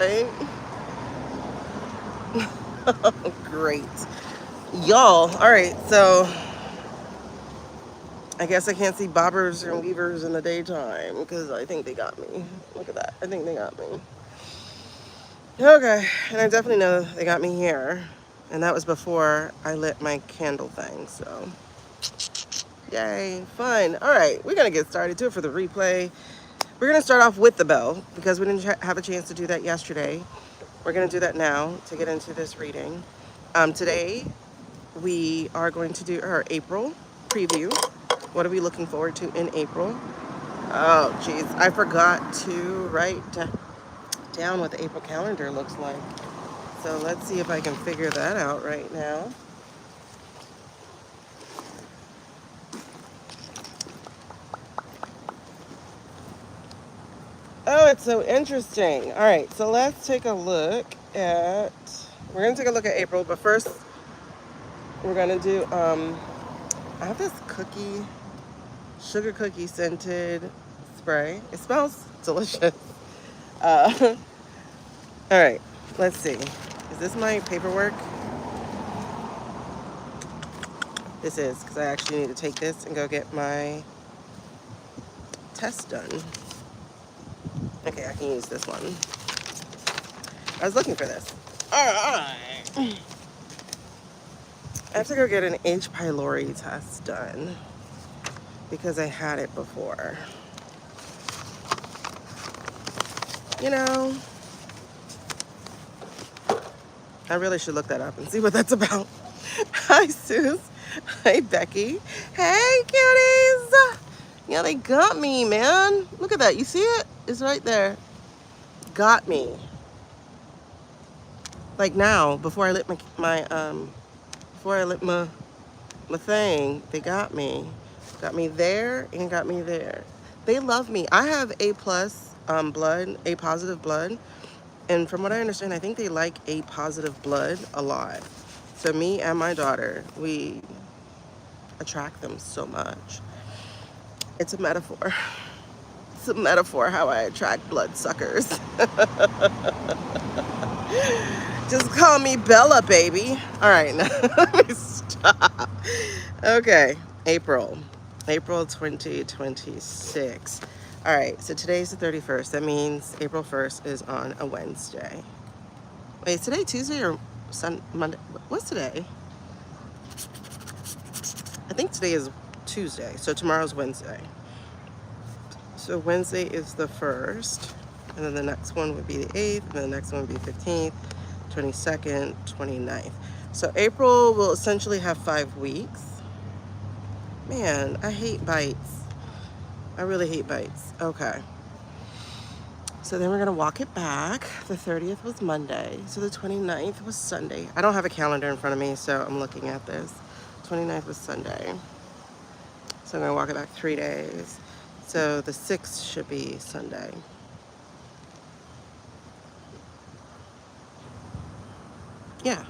Right? Oh, great. Y'all, all right, so I guess I can't see bobbers and weavers in the daytime because I think they got me. Look at that. I think they got me. Okay, and I definitely know they got me here. And that was before I lit my candle thing, so yay, fun. All right, we're gonna get started too for the replay. We're gonna start off with the bell because we didn't have a chance to do that yesterday. We're gonna do that now to get into this reading. Today we are going to do our April preview. What are we looking forward to in April? Oh, geez, I forgot to write down what the April calendar looks like. So let's see if I can figure that out right now. Oh, it's so interesting. All right, so let's take a look at, we're gonna take a look at April, but first we're gonna do, I have this sugar cookie scented spray. It smells delicious. Uh, all right, let's see. Is this my paperwork? This is, because I actually need to take this and go get my test done. Okay, I can use this one. I was looking for this. All right. I have to go get an H. pylori test done because I had it before. You know, I really should look that up and see what that's about. Hi, Suze. Hi, Becky. Hey, cuties. Yeah, they got me, man. Look at that. You see it? It's right there. Got me. Like now, before I lit my thing, they got me. Got me there and got me there. They love me. I have A plus blood, A positive blood. And from what I understand, I think they like A positive blood a lot. So me and my daughter, we attract them so much. It's a metaphor. It's a metaphor how I attract blood suckers. Just call me Bella, baby. All right, now let me stop. Okay, April 2026. All right, so today's the 31st. That means April 1st is on a Wednesday. Wait, is today Tuesday or Monday? What's today? I think today is Tuesday, so tomorrow's Wednesday. So Wednesday is the 1st, and then the next one would be the 8th, and then the next one would be 15th, 22nd, 29th. So April will essentially have 5 weeks. Man, I hate bites. I really hate bites. Okay. So then we're going to walk it back. The 30th was Monday. So the 29th was Sunday. I don't have a calendar in front of me, so I'm looking at this. 29th was Sunday. So I'm going to walk it back 3 days. So the 6th should be Sunday. Yeah.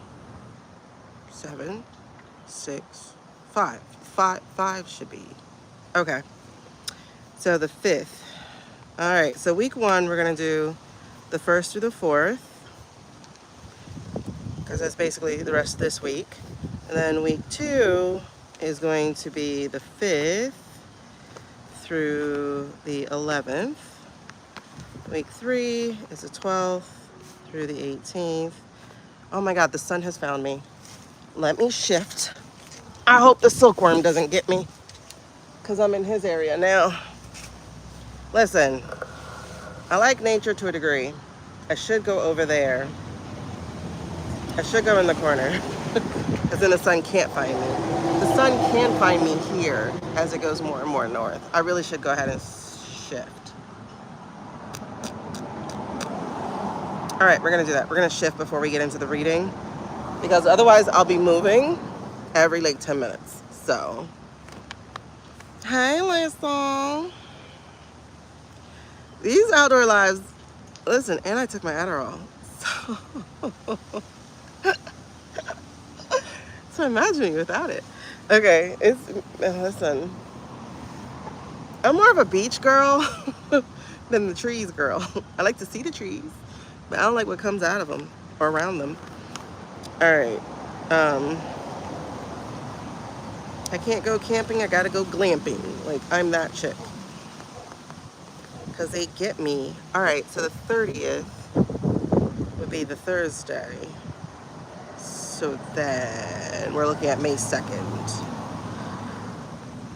7, 6, 5. 5 should be. Okay. So the 5th. All right. So week 1, we're going to do the 1st through the 4th. Because that's basically the rest of this week. And then week 2 is going to be the 5th through the 11th. Week 3 is the 12th through the 18th. Oh my God, the sun has found me. Let me shift. I hope the silkworm doesn't get me because I'm in his area now. Listen, I like nature to a degree. I should go over there. I should go in the corner because then the sun can't find me. The sun can find me here as it goes more and more north. I really should go ahead and shift. All right, we're gonna do that. We're gonna shift before we get into the reading because otherwise I'll be moving every like 10 minutes. So, hey Lisa. These outdoor lives, listen, and I took my Adderall. So imagine me without it. Okay, listen, I'm more of a beach girl than the trees girl. I like to see the trees, but I don't like what comes out of them or around them. All right. I can't go camping. I gotta go glamping. Like, I'm that chick. Because they get me. All right, so the 30th would be the Thursday. So then we're looking at May 2nd.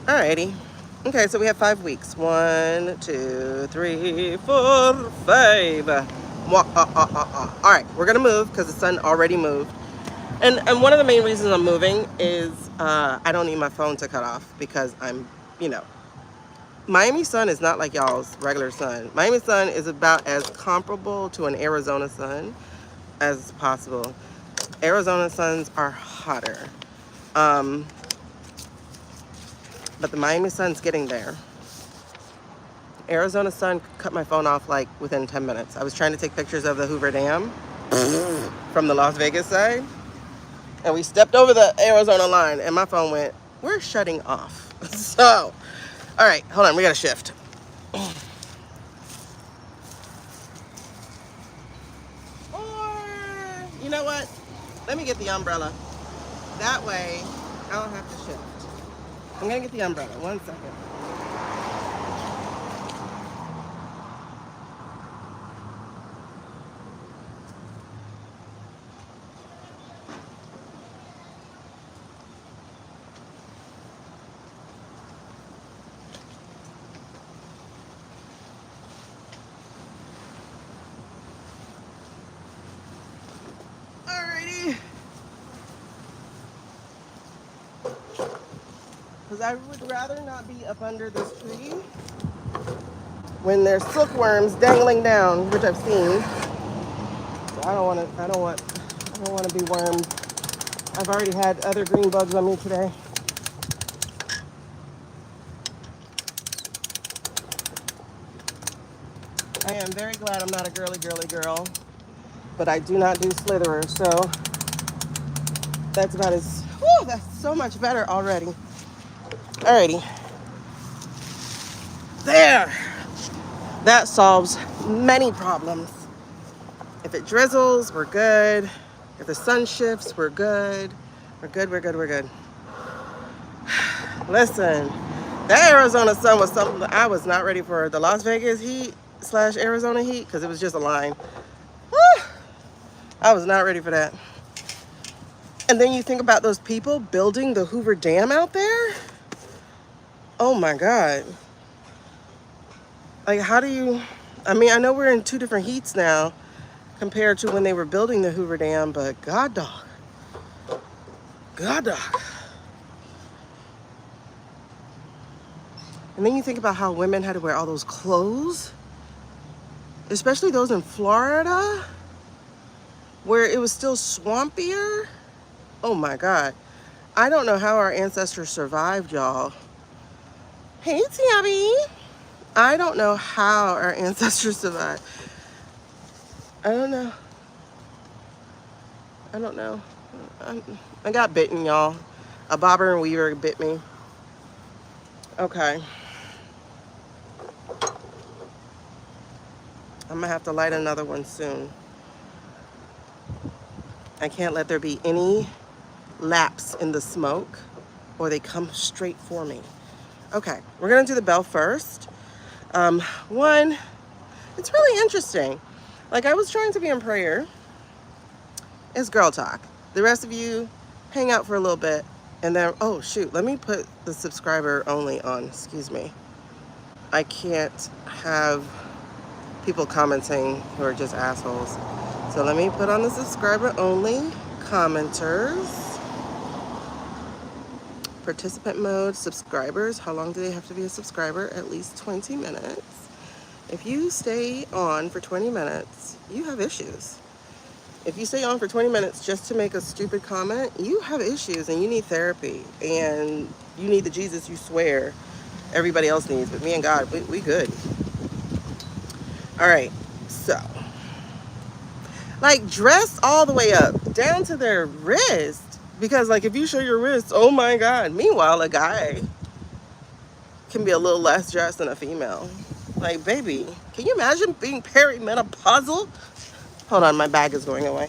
Alrighty. Okay, so we have 5 weeks. 1, 2, 3, 4, 5. Alright, we're gonna move because the sun already moved. And one of the main reasons I'm moving is I don't need my phone to cut off because I'm, Miami sun is not like y'all's regular sun. Miami sun is about as comparable to an Arizona sun as possible. Arizona suns are hotter. But the Miami sun's getting there. Arizona sun cut my phone off like within 10 minutes. I was trying to take pictures of the Hoover Dam from the Las Vegas side. And we stepped over the Arizona line and my phone went, we're shutting off. So, all right, hold on, we gotta shift. Or, you know what? Let me get the umbrella. That way, I don't have to shift. I'm gonna get the umbrella, 1 second. Alrighty. Because I would rather not be up under this tree when there's silkworms dangling down, which I've seen. So I don't want to be wormed. I've already had other green bugs on me today. I am very glad I'm not a girly girl, but I do not do slitherers, so that's about as, whew, that's so much better already. Alrighty. There. That solves many problems. If it drizzles, we're good. If the sun shifts, we're good. We're good. Listen, that Arizona sun was something that I was not ready for. The Las Vegas heat / Arizona heat, because it was just a line. Woo! I was not ready for that. And then you think about those people building the Hoover Dam out there. Oh my God. Like, how do you, I mean, I know we're in 2 different heats now compared to when they were building the Hoover Dam, but God dog. And then you think about how women had to wear all those clothes, especially those in Florida, where it was still swampier. Oh my God. I don't know how our ancestors survived, y'all. Hey, Tabby. I don't know how our ancestors survived. I don't know. I got bitten, y'all. A bobber and weaver bit me. Okay. I'm gonna have to light another one soon. I can't let there be any lapse in the smoke or they come straight for me. Okay, we're gonna do the bell first. One, it's really interesting. Like, I was trying to be in prayer. It's girl talk. The rest of you hang out for a little bit and then, oh shoot, let me put the subscriber only on, excuse me. I can't have people commenting who are just assholes. So let me put on the subscriber only commenters. Participant mode, subscribers. How long do they have to be a subscriber? At least 20 minutes. If you stay on for 20 minutes, you have issues. If you stay on for 20 minutes just to make a stupid comment, you have issues and you need therapy and you need the Jesus you swear everybody else needs. But me and God, we good. All right, so like dress all the way up down to their wrist, because like if you show your wrist, oh my God. Meanwhile, a guy can be a little less dressed than a female. Like, baby, can you imagine being perimenopausal? Hold on, my bag is going away.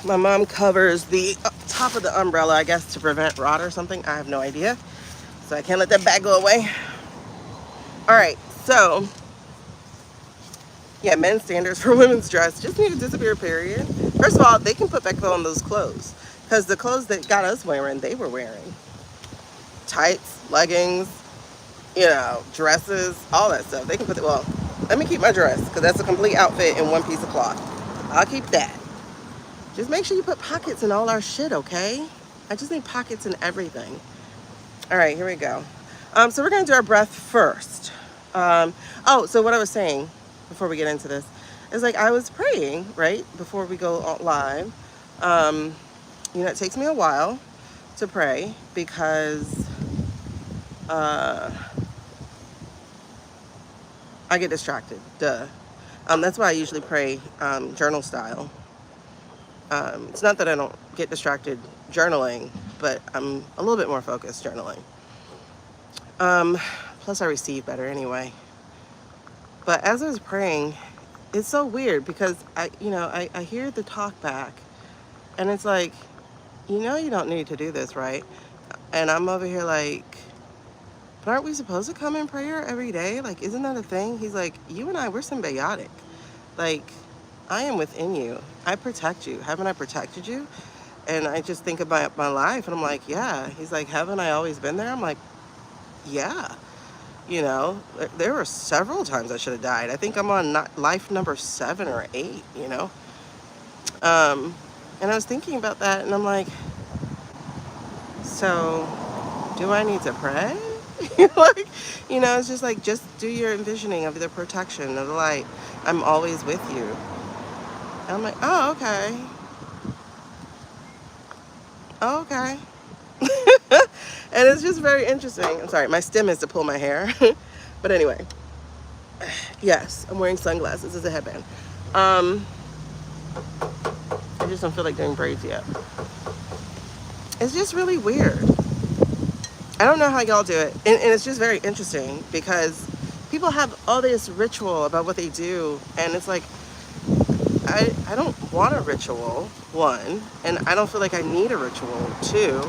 My mom covers the top of the umbrella, I guess, to prevent rot or something. I have no idea. So I can't let that bag go away. All right, so yeah, men's standards for women's dress just need to disappear, period. First of all, they can put back on those clothes, because the clothes that got us wearing, they were wearing. Tights, leggings, you know, dresses, all that stuff. They can put it, well, let me keep my dress, because that's a complete outfit in one piece of cloth. I'll keep that. Just make sure you put pockets in all our shit, okay? I just need pockets in everything. All right, here we go. So we're gonna do our breath first. So what I was saying before we get into this is, like, I was praying, right, before we go live. You know, it takes me a while to pray because I get distracted, duh. That's why I usually pray journal style. It's not that I don't get distracted journaling, but I'm a little bit more focused journaling. Plus I receive better anyway. But as I was praying, it's so weird because I hear the talk back, and it's like, you know, you don't need to do this, right? And I'm over here like, but aren't we supposed to come in prayer every day? Like, isn't that a thing? He's like, you and I, we're symbiotic. Like, I am within you. I protect you. Haven't I protected you? And I just think about my life, and I'm like, yeah. He's like, haven't I always been there? I'm like, yeah. You know, there were several times I should have died. I think I'm on life number 7 or 8, you know. And I was thinking about that, and I'm like, so do I need to pray? Like, you know, it's just like, just do your envisioning of the protection of the light. I'm always with you. And I'm like, oh, okay. Oh, okay. And it's just very interesting. I'm sorry, my stem is to pull my hair. But anyway, yes, I'm wearing sunglasses as a headband. I just don't feel like doing braids yet. It's just really weird. I don't know how y'all do it. And it's just very interesting because people have all this ritual about what they do. And it's like, I don't want a ritual, 1. And I don't feel like I need a ritual, 2.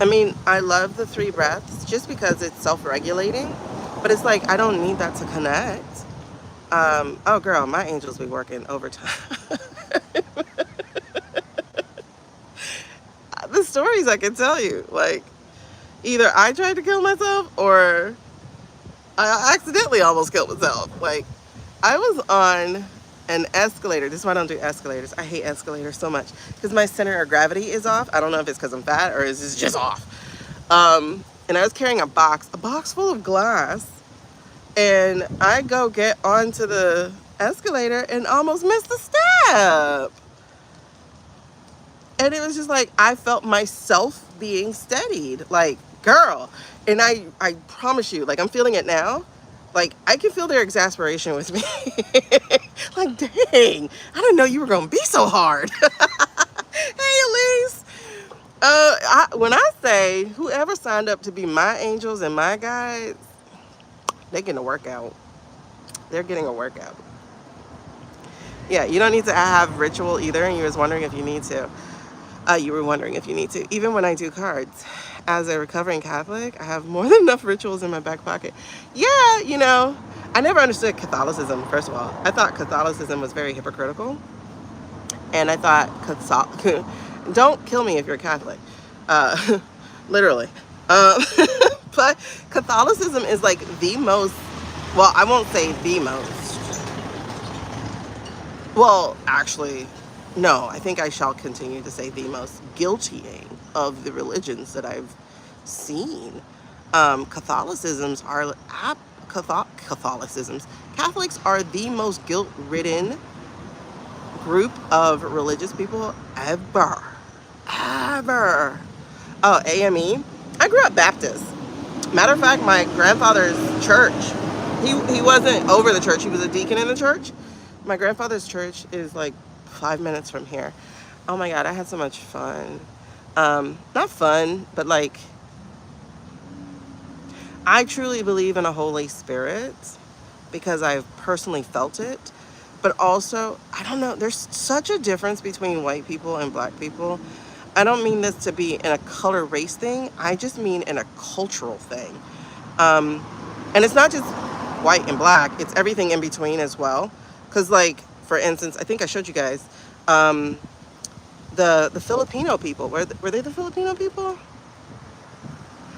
I mean, I love the 3 breaths just because it's self-regulating. But it's like, I don't need that to connect. Oh, girl, my angels be working overtime. The stories I can tell you, like, either I tried to kill myself or I accidentally almost killed myself. Like, I was on an escalator. This is why I don't do escalators. I hate escalators so much because my center of gravity is off. I don't know if it's because I'm fat or is this just off. And I was carrying a box full of glass, and I go get onto the escalator and almost missed the step. And it was just like, I felt myself being steadied. Like, girl. And I promise you, like, I'm feeling it now. Like, I can feel their exasperation with me. Like, dang, I didn't know you were going to be so hard. Hey, Elise. When I say whoever signed up to be my angels and my guides, they're getting a workout. They're getting a workout. Yeah, you don't need to have ritual either, and you was wondering if you need to. You were wondering if you need to. Even when I do cards, as a recovering Catholic, I have more than enough rituals in my back pocket. Yeah, you know, I never understood Catholicism, first of all. I thought Catholicism was very hypocritical. And I thought, don't kill me if you're Catholic. Literally. But Catholicism is like the most, well, I won't say the most. Well, actually, no, I think I shall continue to say the most guiltying of the religions that I've seen. Catholics are the most guilt-ridden group of religious people ever. Oh, AME. I grew up Baptist. Matter of fact, my grandfather's church, he wasn't over the church, he was a deacon in the church. My grandfather's church is like 5 minutes from here. Oh my God, I had so much fun. Not fun, but like, I truly believe in a Holy Spirit because I've personally felt it. But also, I don't know, there's such a difference between white people and black people. I don't mean this to be in a color race thing. I just mean in a cultural thing. Um, and it's not just white and black, it's everything in between as well. Because, like, for instance, I think I showed you guys um, the Filipino people. Were they the Filipino people?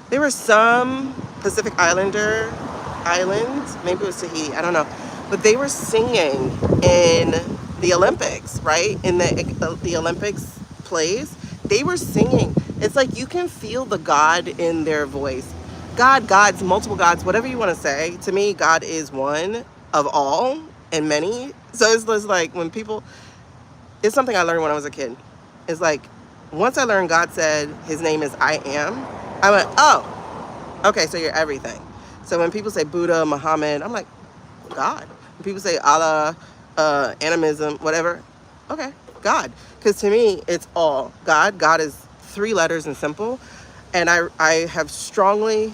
There were some Pacific Islander islands, maybe it was Tahiti, I don't know, but they were singing in the Olympics, right? In the Olympics plays, they were singing. It's like you can feel the God in their voice. God, gods, multiple gods, whatever you want to say. To me, God is one of all and many. So it's just like when people, it's something I learned when I was a kid. It's like once I learned God said his name is I am, I went, oh, okay, so you're everything. So when people say Buddha, Muhammad, I'm like, God. When people say Allah, animism, whatever, okay, God. Because to me, it's all God. God is 3 letters and simple. And I have strongly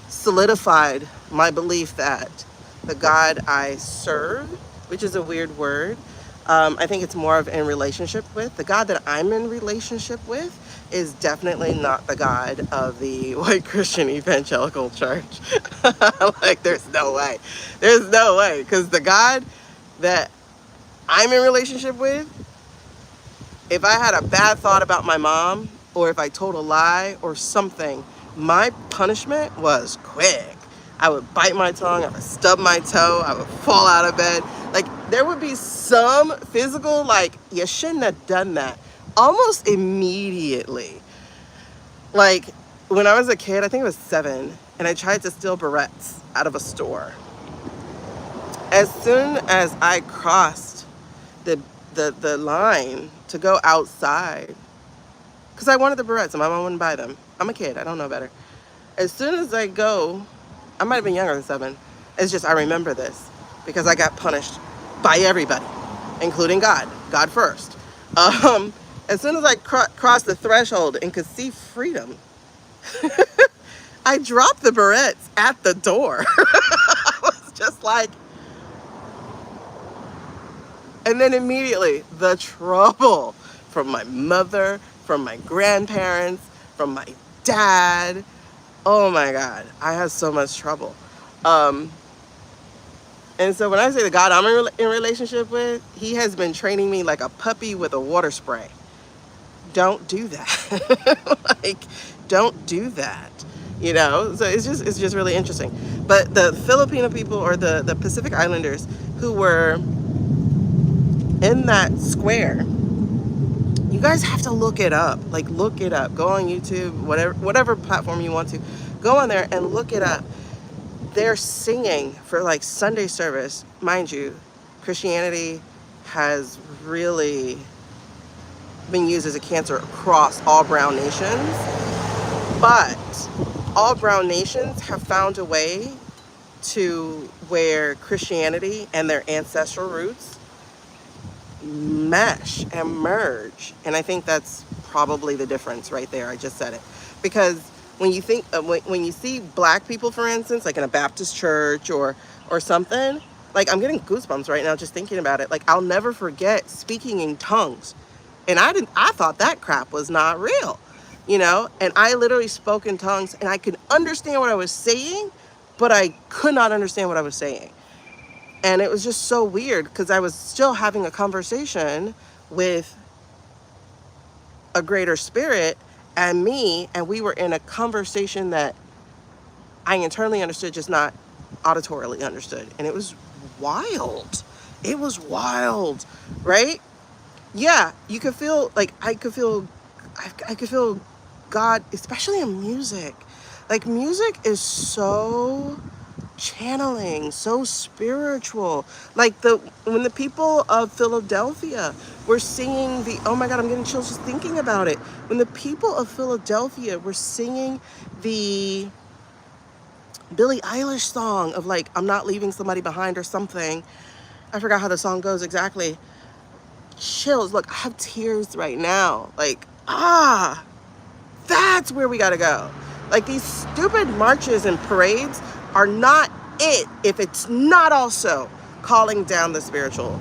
solidified my belief that the God I serve, which is a weird word, I think it's more of in relationship with. The God that I'm in relationship with is definitely not the God of the white Christian evangelical church. Like, there's no way. There's no way. Because the God that I'm in relationship with, if I had a bad thought about my mom, or if I told a lie or something, my punishment was quick. I would bite my tongue, I would stub my toe, I would fall out of bed. Like, there would be some physical, like, you shouldn't have done that, almost immediately. Like, when I was a kid, I think I was 7, and I tried to steal barrettes out of a store. As soon as I crossed the the line to go outside, because I wanted the barrettes and my mom wouldn't buy them. I'm a kid, I don't know better. As soon as I go, I might have been younger than 7. It's just I remember this because I got punished by everybody, including God. God first. As soon as I crossed the threshold and could see freedom, I dropped the barrettes at the door. I was just like, and then immediately the trouble from my mother, from my grandparents, from my dad. Oh my God, I had so much trouble. And so when I say the God I'm in relationship with, he has been training me like a puppy with a water spray. Don't do that. Like, don't do that. You know, so it's just really interesting. But the Filipino people, or the Pacific Islanders who were in that square, you guys have to look it up. Like, look it up. Go on YouTube, whatever platform you want to. Go on there and look it up. They're singing for like Sunday service. Mind you, Christianity has really been used as a cancer across all brown nations. But all brown nations have found a way to where Christianity and their ancestral roots mesh and merge. And I think that's probably the difference right there. I just said it. Because when you think, when you see black people, for instance, like in a Baptist church or something, like, I'm getting goosebumps right now just thinking about it. Like, I'll never forget speaking in tongues. And I thought that crap was not real, you know? And I literally spoke in tongues and I could understand what I was saying, but I could not understand what I was saying. And it was just so weird because I was still having a conversation with a greater spirit and me, and we were in a conversation that I internally understood, just not auditorily understood. And it was wild. It was wild, right? Yeah, you could feel, like, I could feel God, especially in music. Like, music is so channeling, so spiritual. Like, when the people of Philadelphia were singing oh my God, I'm getting chills just thinking about it. When the people of Philadelphia were singing the Billie Eilish song of, like, I'm not leaving somebody behind or something. I forgot how the song goes exactly. Chills. Look, I have tears right now. Like, that's where we gotta go. Like, these stupid marches and parades are not it if it's not also calling down the spiritual.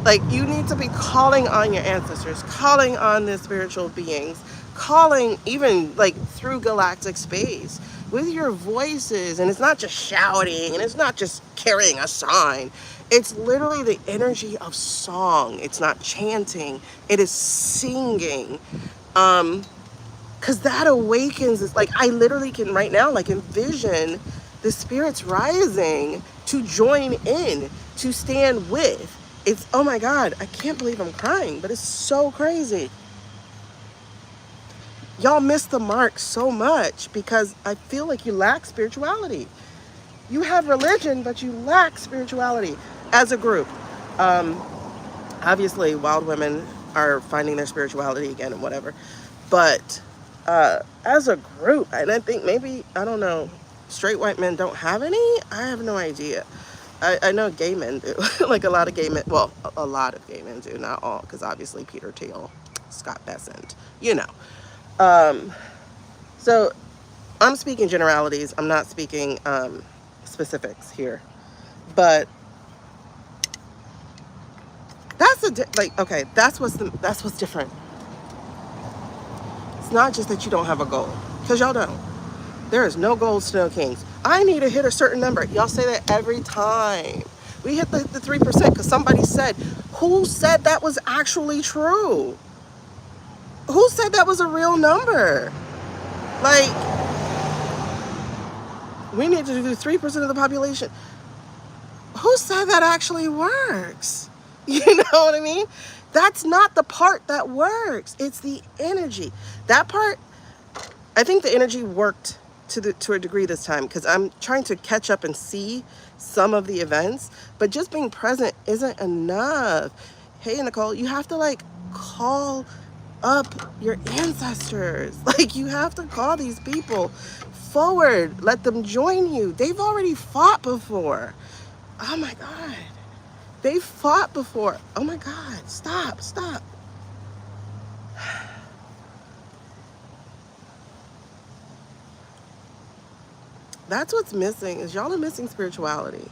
Like, you need to be calling on your ancestors, calling on the spiritual beings, calling even like through galactic space with your voices. And it's not just shouting, and it's not just carrying a sign. It's literally the energy of song. It's not chanting, it is singing. Because that awakens. It's like, I literally can right now like envision the spirits rising to join in, to stand with. It's, oh my God, I can't believe I'm crying, but it's so crazy. Y'all miss the mark so much because I feel like you lack spirituality. You have religion, but you lack spirituality as a group. Obviously, wild women are finding their spirituality again and whatever. But as a group, and I think maybe, I don't know, straight white men don't have any? I have no idea. I know gay men do. Like, a lot of gay men, well, a lot of gay men do, not all, because obviously Peter Thiel, Scott Bessent, you know. So I'm speaking generalities. I'm not speaking specifics here. But that's like, okay, that's what's different. It's not just that you don't have a goal, because y'all don't. There is no goals to no kings. I need to hit a certain number. Y'all say that every time. We hit the 3% because somebody said, who said that was actually true? Who said that was a real number? Like, we need to do 3% of the population. Who said that actually works? You know what I mean? That's not the part that works. It's the energy. That part, I think the energy worked to a degree this time, because I'm trying to catch up and see some of the events, but just being present isn't enough. Hey, Nicole, you have to like call up your ancestors. Like, you have to call these people forward. Let them join you. They've already fought before. Oh my God. They fought before. Oh my God. Stop. That's what's missing, is y'all are missing spirituality.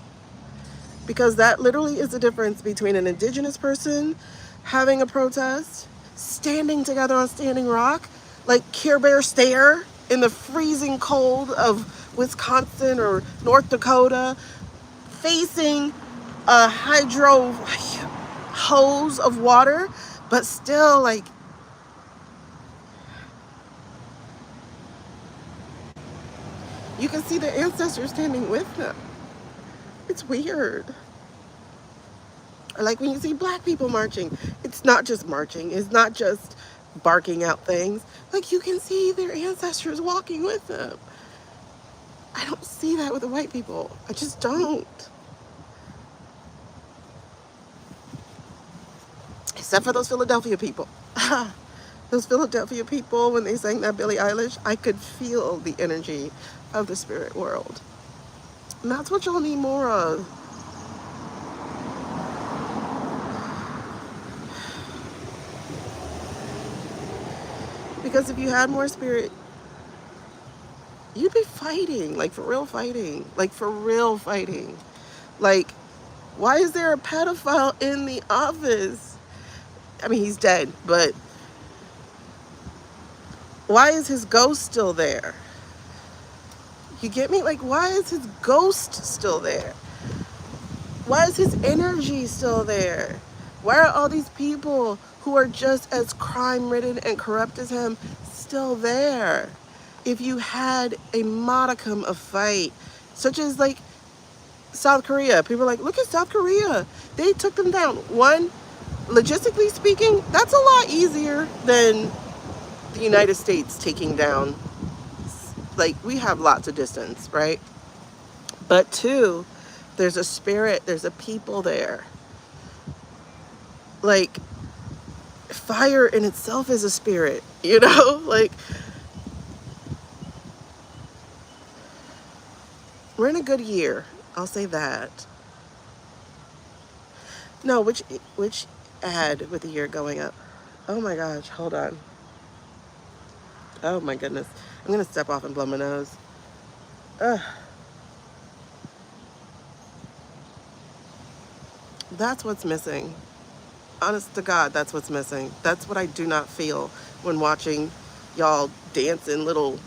Because that literally is the difference between an indigenous person having a protest, standing together on Standing Rock, like Care Bear stare in the freezing cold of Wisconsin or North Dakota, facing a hydro hose of water, but still like, you can see their ancestors standing with them. It's weird. Like, when you see black people marching, it's not just marching, it's not just barking out things. Like, you can see their ancestors walking with them. I don't see that with the white people. I just don't. Except for those Philadelphia people. Those Philadelphia people, when they sang that Billie Eilish, I could feel the energy of the spirit world. And that's what y'all need more of. Because if you had more spirit, you'd be fighting, like for real fighting. Like, for real fighting. Like, why is there a pedophile in the office? I mean, he's dead, but why is his ghost still there? You get me? Like, why is his ghost still there? Why is his energy still there? Why are all these people who are just as crime-ridden and corrupt as him still there? If you had a modicum of fight, such as like South Korea, people are like, look at South Korea. They took them down. One, logistically speaking, that's a lot easier than the United States taking down. Like, we have lots of distance, right? But two, there's a spirit, there's a people there. Like, fire in itself is a spirit, you know? Like, we're in a good year. I'll say that. No, which ad with the year going up? Oh my gosh, hold on. Oh my goodness. I'm gonna step off and blow my nose. Ugh. That's what's missing. Honest to God, that's what's missing. That's what I do not feel when watching y'all dance in little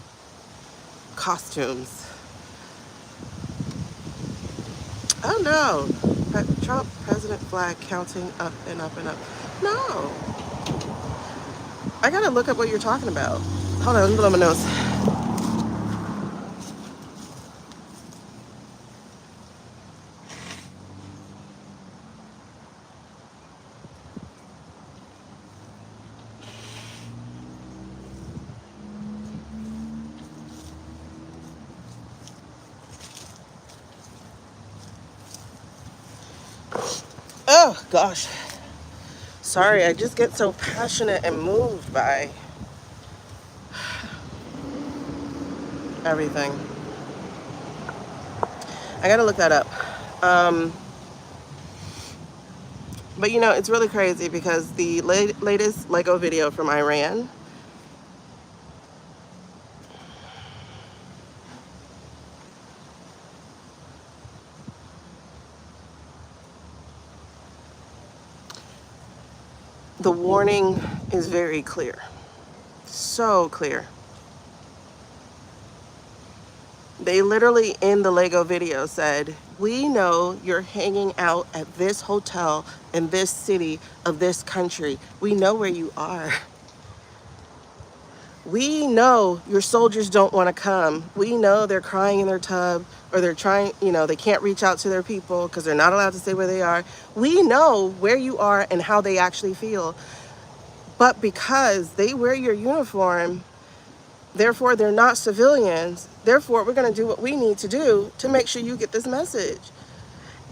costumes. Oh no, Trump president flag counting up and up and up. No, I gotta look up what you're talking about. Hold on, let me blow my nose. Oh gosh, sorry, I just get so passionate and moved by everything. I gotta look that up. Um, but you know, it's really crazy because the latest Lego video from Iran, the warning is very clear. So clear. They literally in the Lego video said, we know you're hanging out at this hotel in this city of this country. We know where you are. We know your soldiers don't want to come. We know they're crying in their tub, or they're trying, they can't reach out to their people because they're not allowed to say where they are. We know where you are and how they actually feel. But because they wear your uniform, therefore they're not civilians, therefore we're going to do what we need to do to make sure you get this message.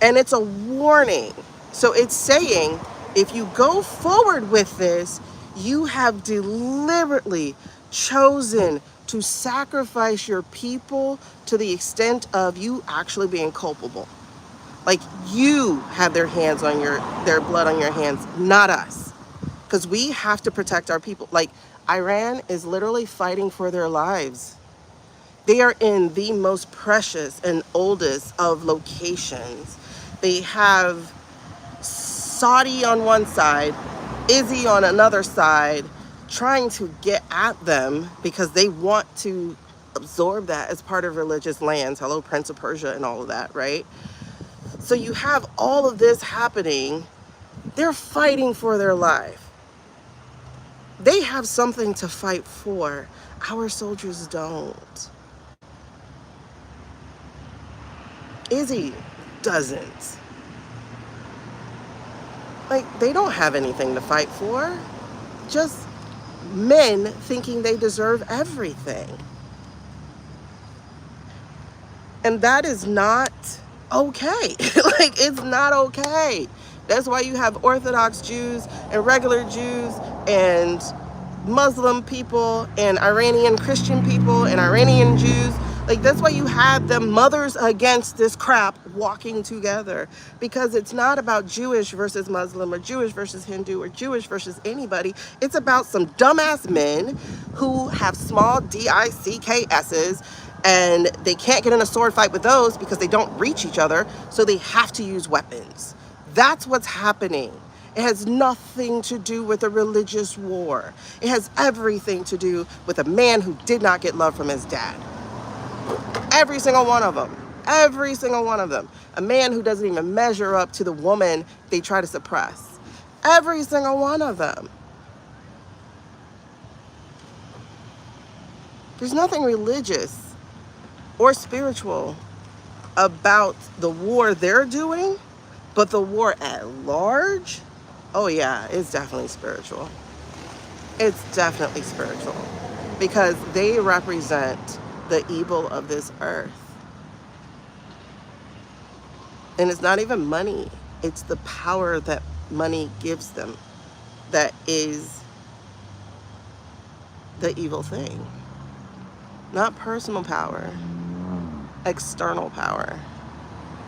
And it's a warning. So it's saying, if you go forward with this, you have deliberately chosen to sacrifice your people to the extent of you actually being culpable. Like, you have their blood on your hands, not us. Because we have to protect our people. Like, Iran is literally fighting for their lives. They are in the most precious and oldest of locations. They have Saudi on one side, Izzy on another side, trying to get at them because they want to absorb that as part of religious lands. Hello, Prince of Persia and all of that, right? So you have all of this happening. They're fighting for their life. They have something to fight for. Our soldiers don't. Izzy doesn't. Like, they don't have anything to fight for. Just men thinking they deserve everything. And that is not okay. Like, it's not okay. That's why you have Orthodox Jews and regular Jews and Muslim people and Iranian Christian people and Iranian Jews. Like, that's why you have them mothers against this crap walking together, because it's not about Jewish versus Muslim or Jewish versus Hindu or Jewish versus anybody. It's about some dumbass men who have small DICKS's, and they can't get in a sword fight with those because they don't reach each other, so they have to use weapons. That's what's happening. It has nothing to do with a religious war. It has everything to do with a man who did not get love from his dad. Every single one of them. Every single one of them. A man who doesn't even measure up to the woman they try to suppress. Every single one of them. There's nothing religious or spiritual about the war they're doing, but the war at large, oh yeah, it's definitely spiritual. It's definitely spiritual, because they represent the evil of this earth. And it's not even money. It's the power that money gives them that is the evil thing. Not personal power, external power.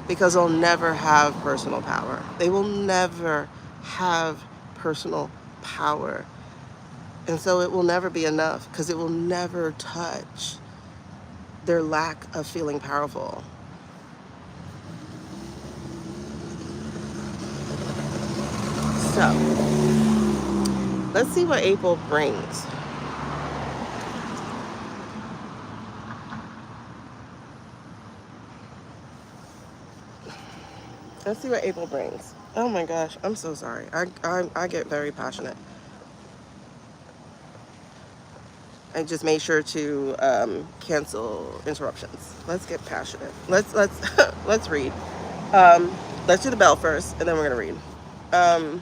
Because they'll never have personal power. They will never have personal power. And so it will never be enough because it will never touch their lack of feeling powerful. So let's see what April brings. Let's see what April brings. Oh my gosh, I'm so sorry. I get very passionate. I just made sure to cancel interruptions. Let's get passionate. Let's let's read. Let's do the bell first, and then we're gonna read. Um,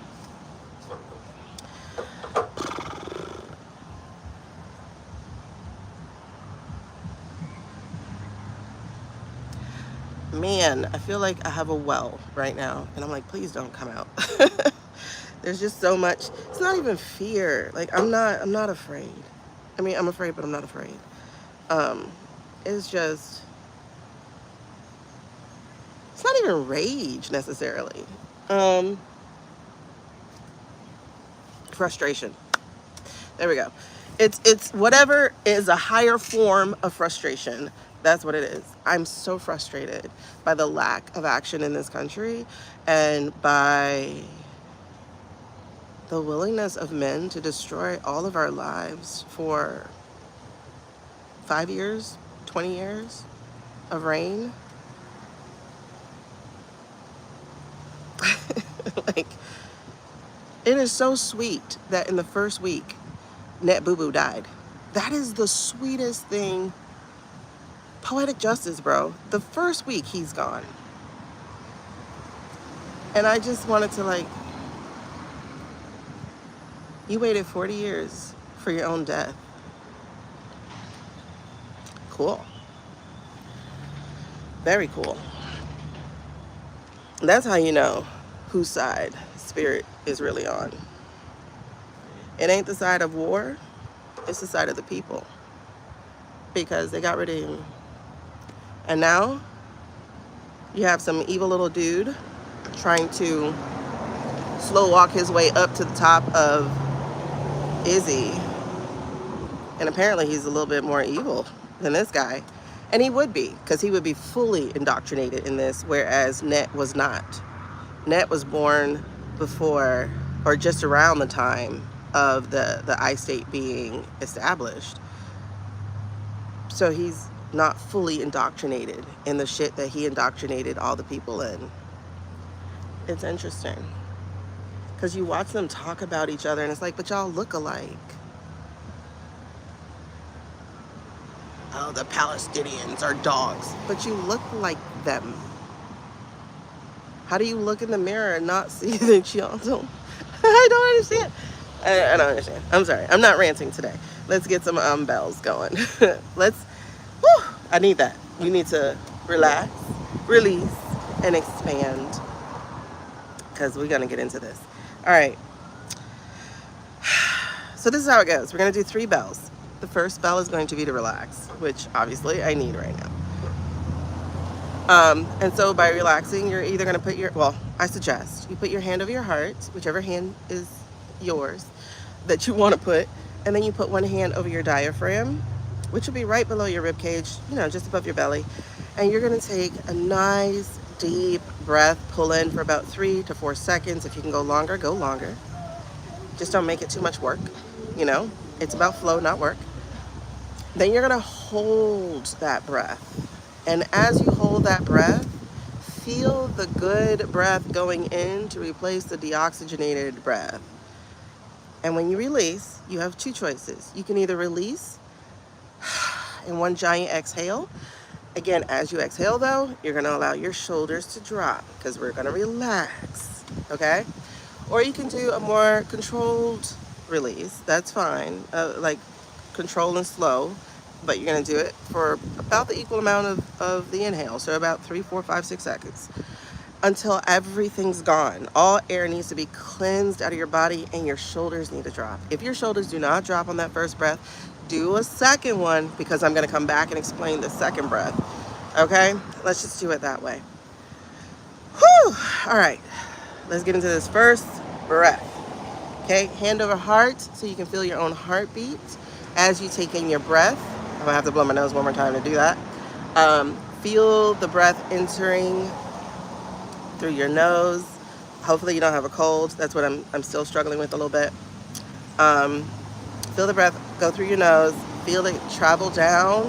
Man, I feel like I have a well right now, and I'm like, please don't come out. There's just so much. It's not even fear. Like I'm not afraid. I mean, I'm afraid, but I'm not afraid. Um, it's just, it's not even rage necessarily. Um, Frustration. There we go. It's whatever is a higher form of frustration. That's what it is. I'm so frustrated by the lack of action in this country and by the willingness of men to destroy all of our lives for 5 years, 20 years of reign. Like, it is so sweet that in the first week, Net Boo Boo died. That is the sweetest thing. Poetic justice, bro. The first week he's gone. And I just wanted to, like, you waited 40 years for your own death. Cool. Very cool. That's how you know whose side spirit is really on. It ain't the side of war, it's the side of the people. Because they got rid of him. And now you have some evil little dude trying to slow walk his way up to the top of Izzy. And apparently he's a little bit more evil than this guy. And he would be, because he would be fully indoctrinated in this, whereas Net was not. Net was born before, or just around the time of the I-state being established. So he's not fully indoctrinated in the shit that he indoctrinated all the people in. It's interesting. Because you watch them talk about each other and it's like, but y'all look alike. Oh, the Palestinians are dogs. But you look like them. How do you look in the mirror and not see that y'all don't? I don't understand. I don't understand. I'm sorry. I'm not ranting today. Let's get some bells going. Let's, whew, I need that. You need to relax, release, and expand. Because we're going to get into this. All right. So this is how it goes. We're going to do 3 bells. The first bell is going to be to relax, which obviously I need right now. And so by relaxing, you're either going to put your, well, I suggest you put your hand over your heart, whichever hand is yours that you want to put, and then you put one hand over your diaphragm, which will be right below your rib cage, you know, just above your belly. And you're going to take a nice deep breath, pull in for about 3 to 4 seconds. If you can go longer, go longer. Just don't make it too much work, you know. It's about flow, not work. Then you're going to hold that breath. And as you hold that breath, feel the good breath going in to replace the deoxygenated breath. And when you release, you have 2 choices. You can either release in one giant exhale. Again, as you exhale though, you're going to allow your shoulders to drop because we're going to relax, okay? Or you can do a more controlled release. That's fine, like control and slow. But you're going to do it for about the equal amount of the inhale. So about 3, 4, 5, 6 seconds. Until everything's gone. All air needs to be cleansed out of your body and your shoulders need to drop. If your shoulders do not drop on that first breath, do a second one because I'm going to come back and explain the second breath. Okay? Let's just do it that way. Whew! All right. Let's get into this first breath. Okay, hand over heart so you can feel your own heartbeat as you take in your breath. I'm gonna have to blow my nose one more time to do that. Feel the breath entering through your nose. Hopefully you don't have a cold. That's what I'm still struggling with a little bit. Um, Feel the breath go through your nose. Feel it travel down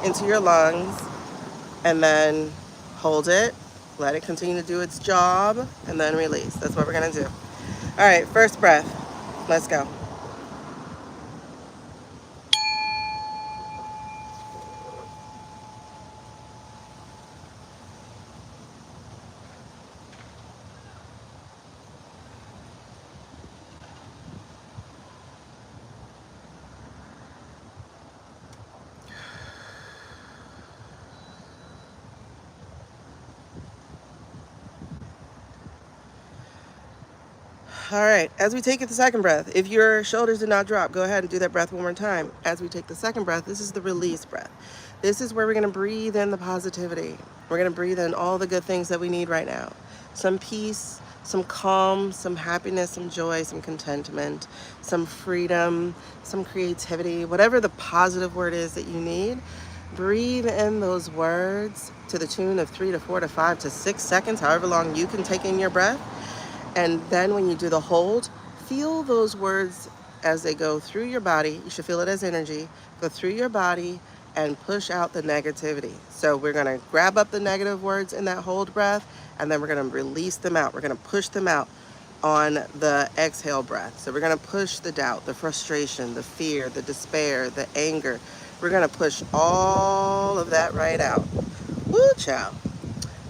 into your lungs, and then hold it. Let it continue to do its job, and then release. That's what we're gonna do. All right, first breath. Let's go. All right, as we take the second breath, if your shoulders did not drop, go ahead and do that breath one more time. As we take the second breath, this is the release breath. This is where we're gonna breathe in the positivity. We're gonna breathe in all the good things that we need right now. Some peace, some calm, some happiness, some joy, some contentment, some freedom, some creativity, whatever the positive word is that you need. Breathe in those words to the tune of 3 to 4 to 5 to 6 seconds, however long you can take in your breath. And then when you do the hold, feel those words as they go through your body. You should feel it as energy, go through your body and push out the negativity. So we're gonna grab up the negative words in that hold breath, and then we're gonna release them out. We're gonna push them out on the exhale breath. So we're gonna push the doubt, the frustration, the fear, the despair, the anger. We're gonna push all of that right out. Woo, child.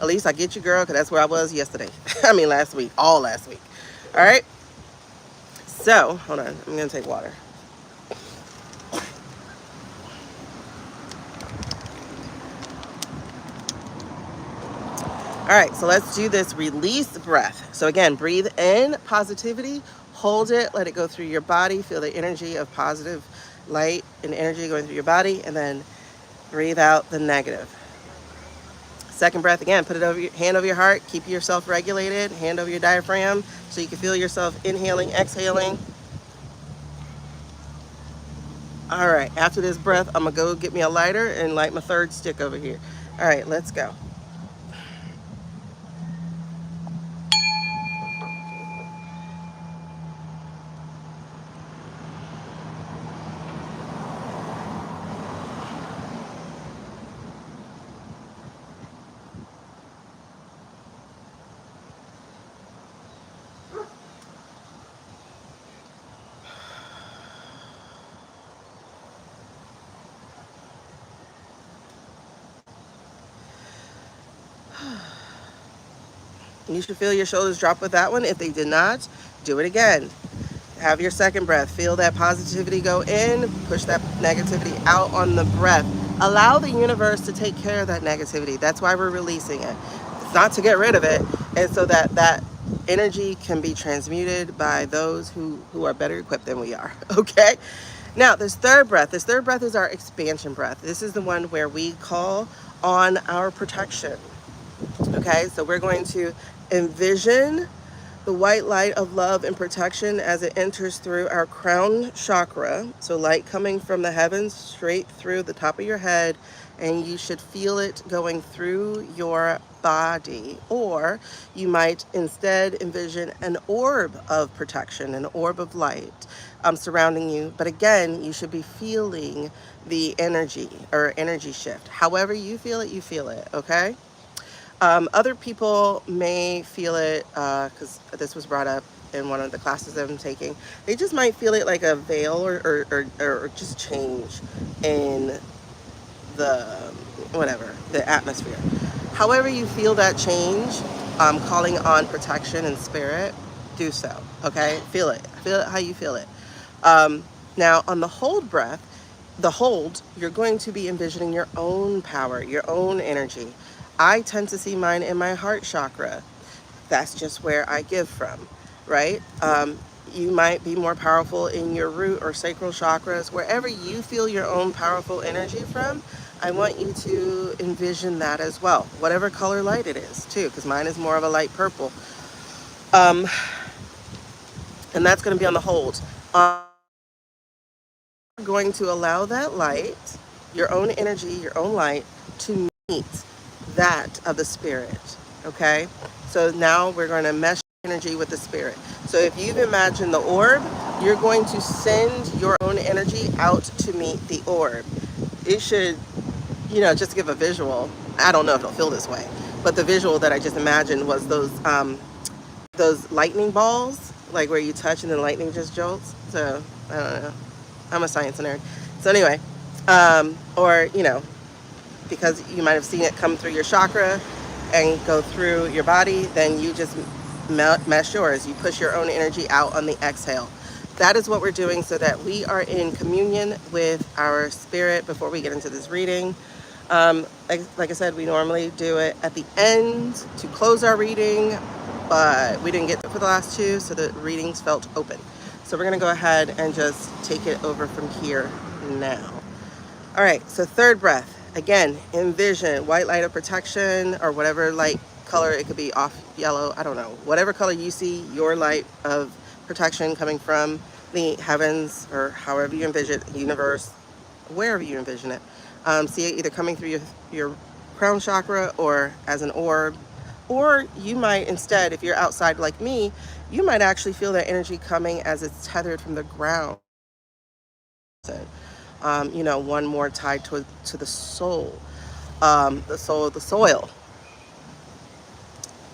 At least I get you, girl, because that's where I was yesterday. I mean, last week, all last week. All right. So, hold on. I'm going to take water. All right. So let's do this release breath. So again, breathe in positivity, hold it, let it go through your body. Feel the energy of positive light and energy going through your body, and then breathe out the negative. Second breath, again, put it over your hand over your heart. Keep yourself regulated. Hand over your diaphragm so you can feel yourself inhaling, exhaling. All right, after this breath, I'm gonna go get me a lighter and light my third stick over here. All right, let's go. You should feel your shoulders drop with that one. If they did not, do it again. Have your second breath. Feel that positivity go in, push that negativity out on the breath. Allow the universe to take care of that negativity. That's why we're releasing it. It's not to get rid of it, and so that that energy can be transmuted by those who are better equipped than we are. Okay? Now, this third breath. This third breath is our expansion breath. This is the one where we call on our protection. Okay, so we're going to envision the white light of love and protection as it enters through our crown chakra. So light coming from the heavens straight through the top of your head, and you should feel it going through your body. Or you might instead envision an orb of protection, an orb of light surrounding you. But again, you should be feeling the energy or energy shift. However you feel it, okay? Other people may feel it, because this was brought up in one of the classes that I'm taking. They just might feel it like a veil or just change in the, whatever, the atmosphere. However you feel that change, calling on protection and spirit, do so, okay? Feel it. Feel it how you feel it. Now, on the hold breath, the hold, you're going to be envisioning your own power, your own energy. I tend to see mine in my heart chakra. That's just where I give from, right? You might be more powerful in your root or sacral chakras. Wherever you feel your own powerful energy from, I want you to envision that as well. Whatever color light it is, too, because mine is more of a light purple. Um, And that's going to be on the hold. Going to allow that light, your own energy, your own light, to meet that of the spirit. Okay? So now we're going to mesh energy with the spirit. So if you've imagined the orb, you're going to send your own energy out to meet the orb. It should, just to give a visual. I don't know if it'll feel this way, but the visual that I just imagined was those lightning balls, like where you touch and then lightning just jolts. So I don't know. I'm a science nerd. So anyway, or because you might have seen it come through your chakra and go through your body, then you just mesh yours. You push your own energy out on the exhale. That is what we're doing so that we are in communion with our spirit before we get into this reading. Like I said, we normally do it at the end to close our reading, but we didn't get to for the last two, so the readings felt open. So we're going to go ahead and just take it over from here now. All right, so third breath. Again, envision white light of protection or whatever light color. It could be off yellow, I don't know. Whatever color you see, your light of protection coming from the heavens or however you envision it, the universe, wherever you envision it. See it either coming through your crown chakra or as an orb. Or you might instead, if you're outside like me, you might actually feel that energy coming as it's tethered from the ground. One more tied to the soul, the soul of the soil.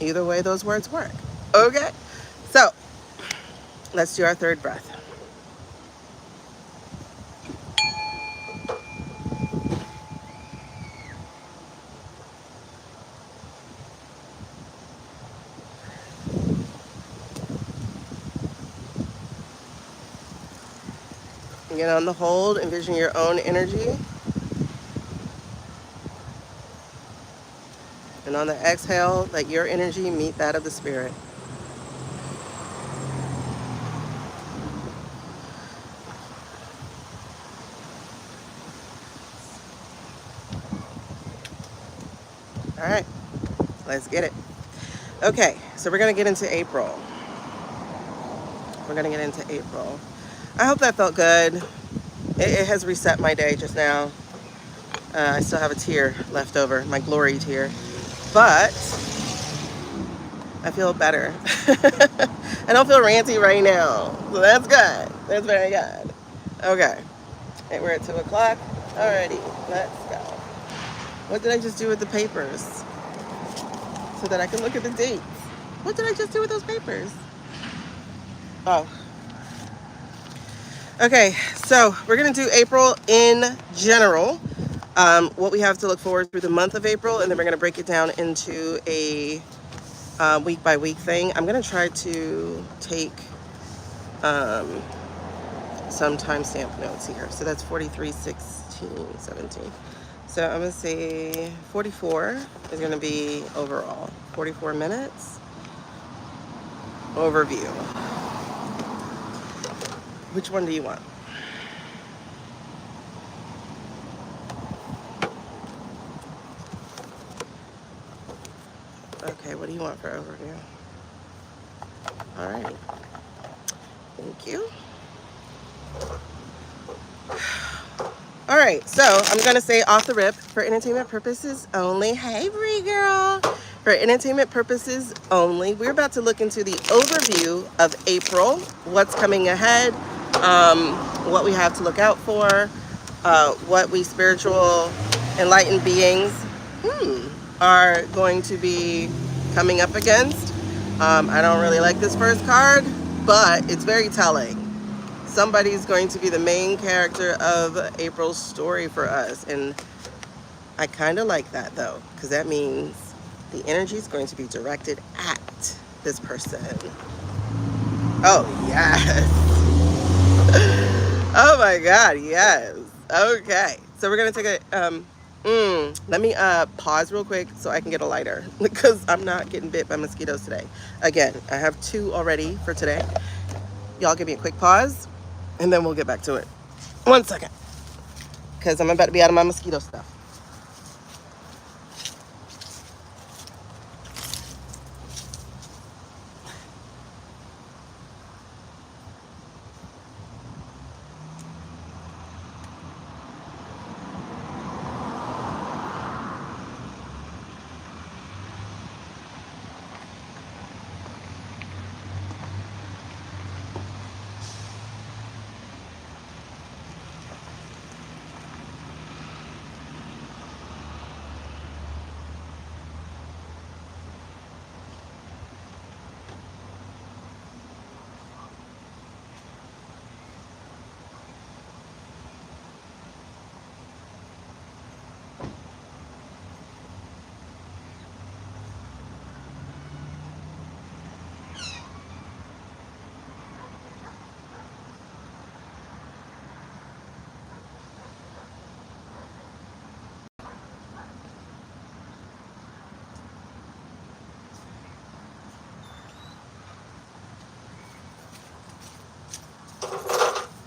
Either way, those words work. Okay, so let's do our third breath. Again, on the hold, envision your own energy. And on the exhale, let your energy meet that of the spirit. All right, let's get it. Okay, so we're going to get into April. I hope that felt good. It has reset my day just now. I still have a tear left over, my glory tear. But I feel better. I don't feel ranty right now. So that's good. That's very good. Okay. And we're at 2 o'clock. Alrighty, let's go. What did I just do with the papers? So that I can look at the dates. What did I just do with those papers? Oh. Okay, so we're going to do April in general. What we have to look forward through the month of April, and then we're going to break it down into a week by week thing. I'm going to try to take some timestamp notes here. So that's 43, 16, 17. So I'm going to say 44 is going to be overall. 44 minutes. Overview. Which one do you want? Okay, what do you want for overview? All right. Thank you. All right, so I'm going to say off the rip, for entertainment purposes only. Hey, Bree girl. For entertainment purposes only, we're about to look into the overview of April, what's coming ahead, what we have to look out for, what we spiritual enlightened beings are going to be coming up against. I don't really like this first card, but it's very telling. Somebody's going to be the main character of April's story for us. And I kind of like that, though, because that means the energy is going to be directed at this person. Oh, yes. Oh, my God, yes. Okay. So we're going to take a... let me pause real quick so I can get a lighter because I'm not getting bit by mosquitoes today. Again, I have 2 already for today. Y'all give me a quick pause and then we'll get back to it. 1 second. Because I'm about to be out of my mosquito stuff.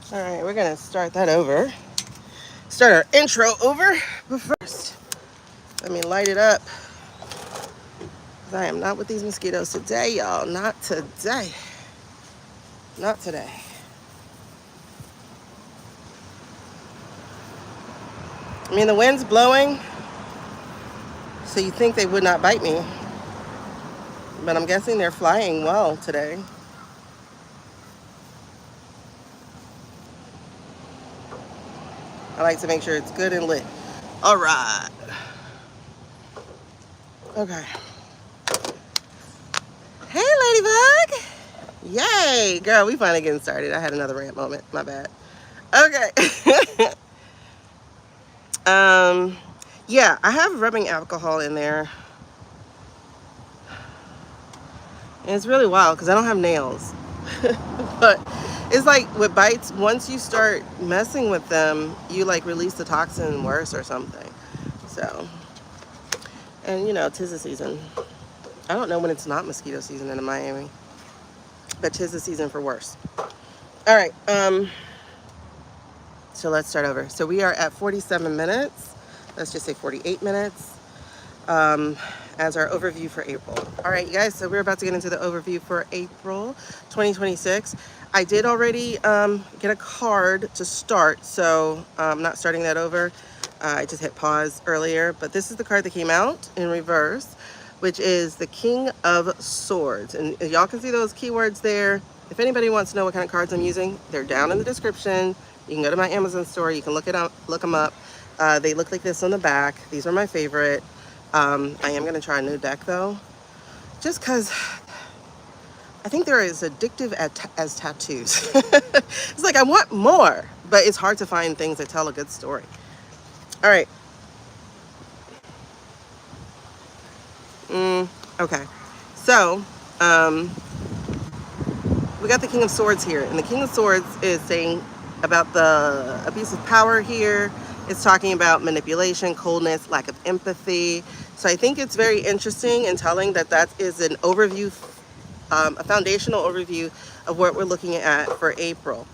All right, we're gonna start that over. Start our intro over. But first, let me light it up. I am not with these mosquitoes today, y'all. Not today. Not today. I mean, the wind's blowing, so you think they would not bite me. But I'm guessing they're flying well today. I like to make sure it's good and lit. All right. Okay. Hey, Ladybug. Yay. Girl, we finally getting started. I had another rant moment. My bad. Okay. Yeah, I have rubbing alcohol in there. And it's really wild because I don't have nails. But it's like with bites, once you start messing with them, you like release the toxin worse or something. So, and you know, 'tis the season. I don't know when it's not mosquito season in Miami, but 'tis the season for worse. All right, so let's start over. So we are at 47 minutes. Let's just say 48 minutes. As our overview for April. All right, you guys, so we're about to get into the overview for April 2026. I did already get a card to start, so I'm not starting that over. I just hit pause earlier, but this is the card that came out in reverse, which is the King of Swords. And y'all can see those keywords there. If anybody wants to know what kind of cards I'm using, they're down in the description. You can go to my Amazon store. You can look them up. They look like this on the back. These are my favorite. I am going to try a new deck though, just because I think they're as addictive as tattoos. It's like I want more, but it's hard to find things that tell a good story. All right. Okay. So, we got the King of Swords here, and the King of Swords is saying about the abuse of power here. It's talking about manipulation, coldness, lack of empathy. So I think it's very interesting and telling that that is an overview, a foundational overview of what we're looking at for April.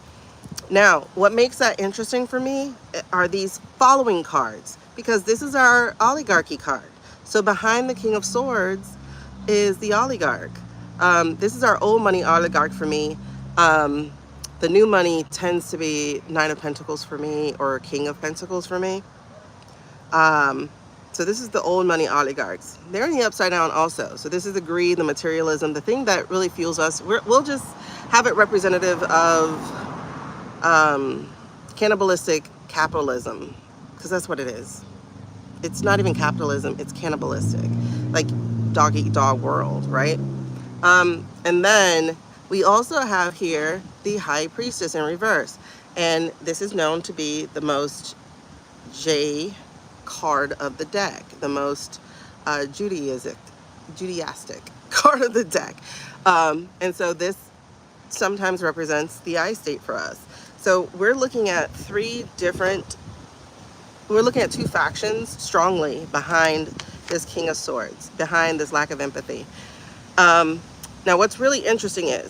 Now, what makes that interesting for me are these following cards, because this is our oligarchy card. So behind the King of Swords is the oligarch. This is our old money oligarch for me. The new money tends to be Nine of Pentacles for me, or King of Pentacles for me. So this is the old money oligarchs. They're in the upside down also. So this is the greed, the materialism, the thing that really fuels us. We'll just have it representative of cannibalistic capitalism, because that's what it is. It's not even capitalism, it's cannibalistic, like dog eat dog world, right? And then we also have here the High Priestess in reverse, and this is known to be the most J card of the deck, the most Judaistic card of the deck. And so this sometimes represents the I state for us. So we're looking at two factions strongly behind this King of Swords, behind this lack of empathy. Now what's really interesting is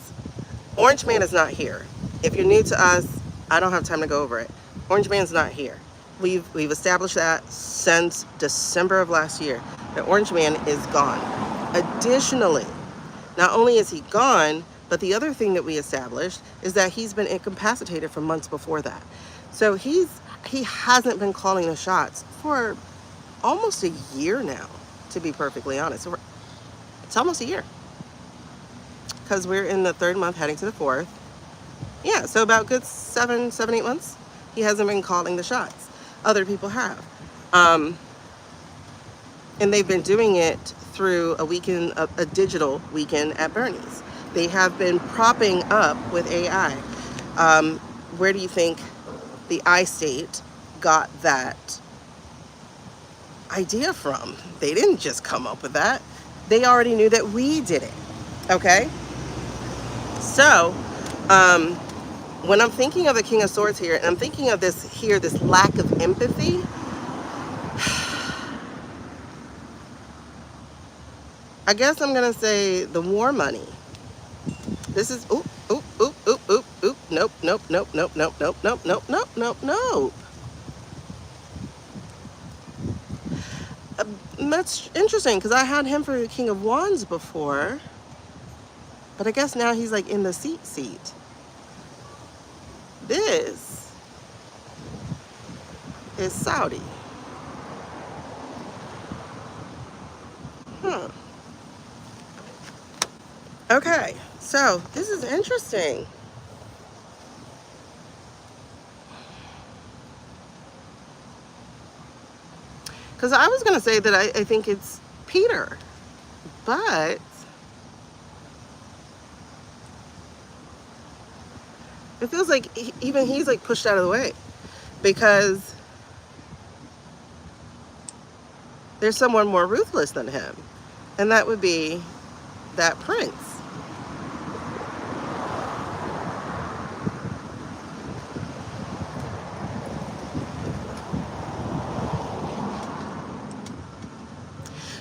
Orange Man is not here. If you're new to us, I don't have time to go over it. Orange Man's not here. We've established that since December of last year. The Orange Man is gone. Additionally, not only is he gone, but the other thing that we established is that he's been incapacitated for months before that. So he hasn't been calling the shots for almost a year now, to be perfectly honest. So it's almost a year, because we're in the third month heading to the fourth. Yeah, so about good 8 months, he hasn't been calling the shots. Other people have. And they've been doing it through a digital weekend at Bernie's. They have been propping up with AI. Where do you think the I state got that idea from? They didn't just come up with that. They already knew that we did it. Okay? So, when I'm thinking of the King of Swords here, and I'm thinking of this lack of empathy, I guess I'm gonna say the war money. This is, Nope, nope, nope, nope, nope, nope, nope, nope, nope, nope, nope. That's interesting because I had him for the King of Wands before, but I guess now he's like in the seat. This is Saudi. Huh. Okay, so this is interesting. Because I was going to say that I think it's Peter, but it feels like even he's like pushed out of the way because there's someone more ruthless than him, and that would be that prince.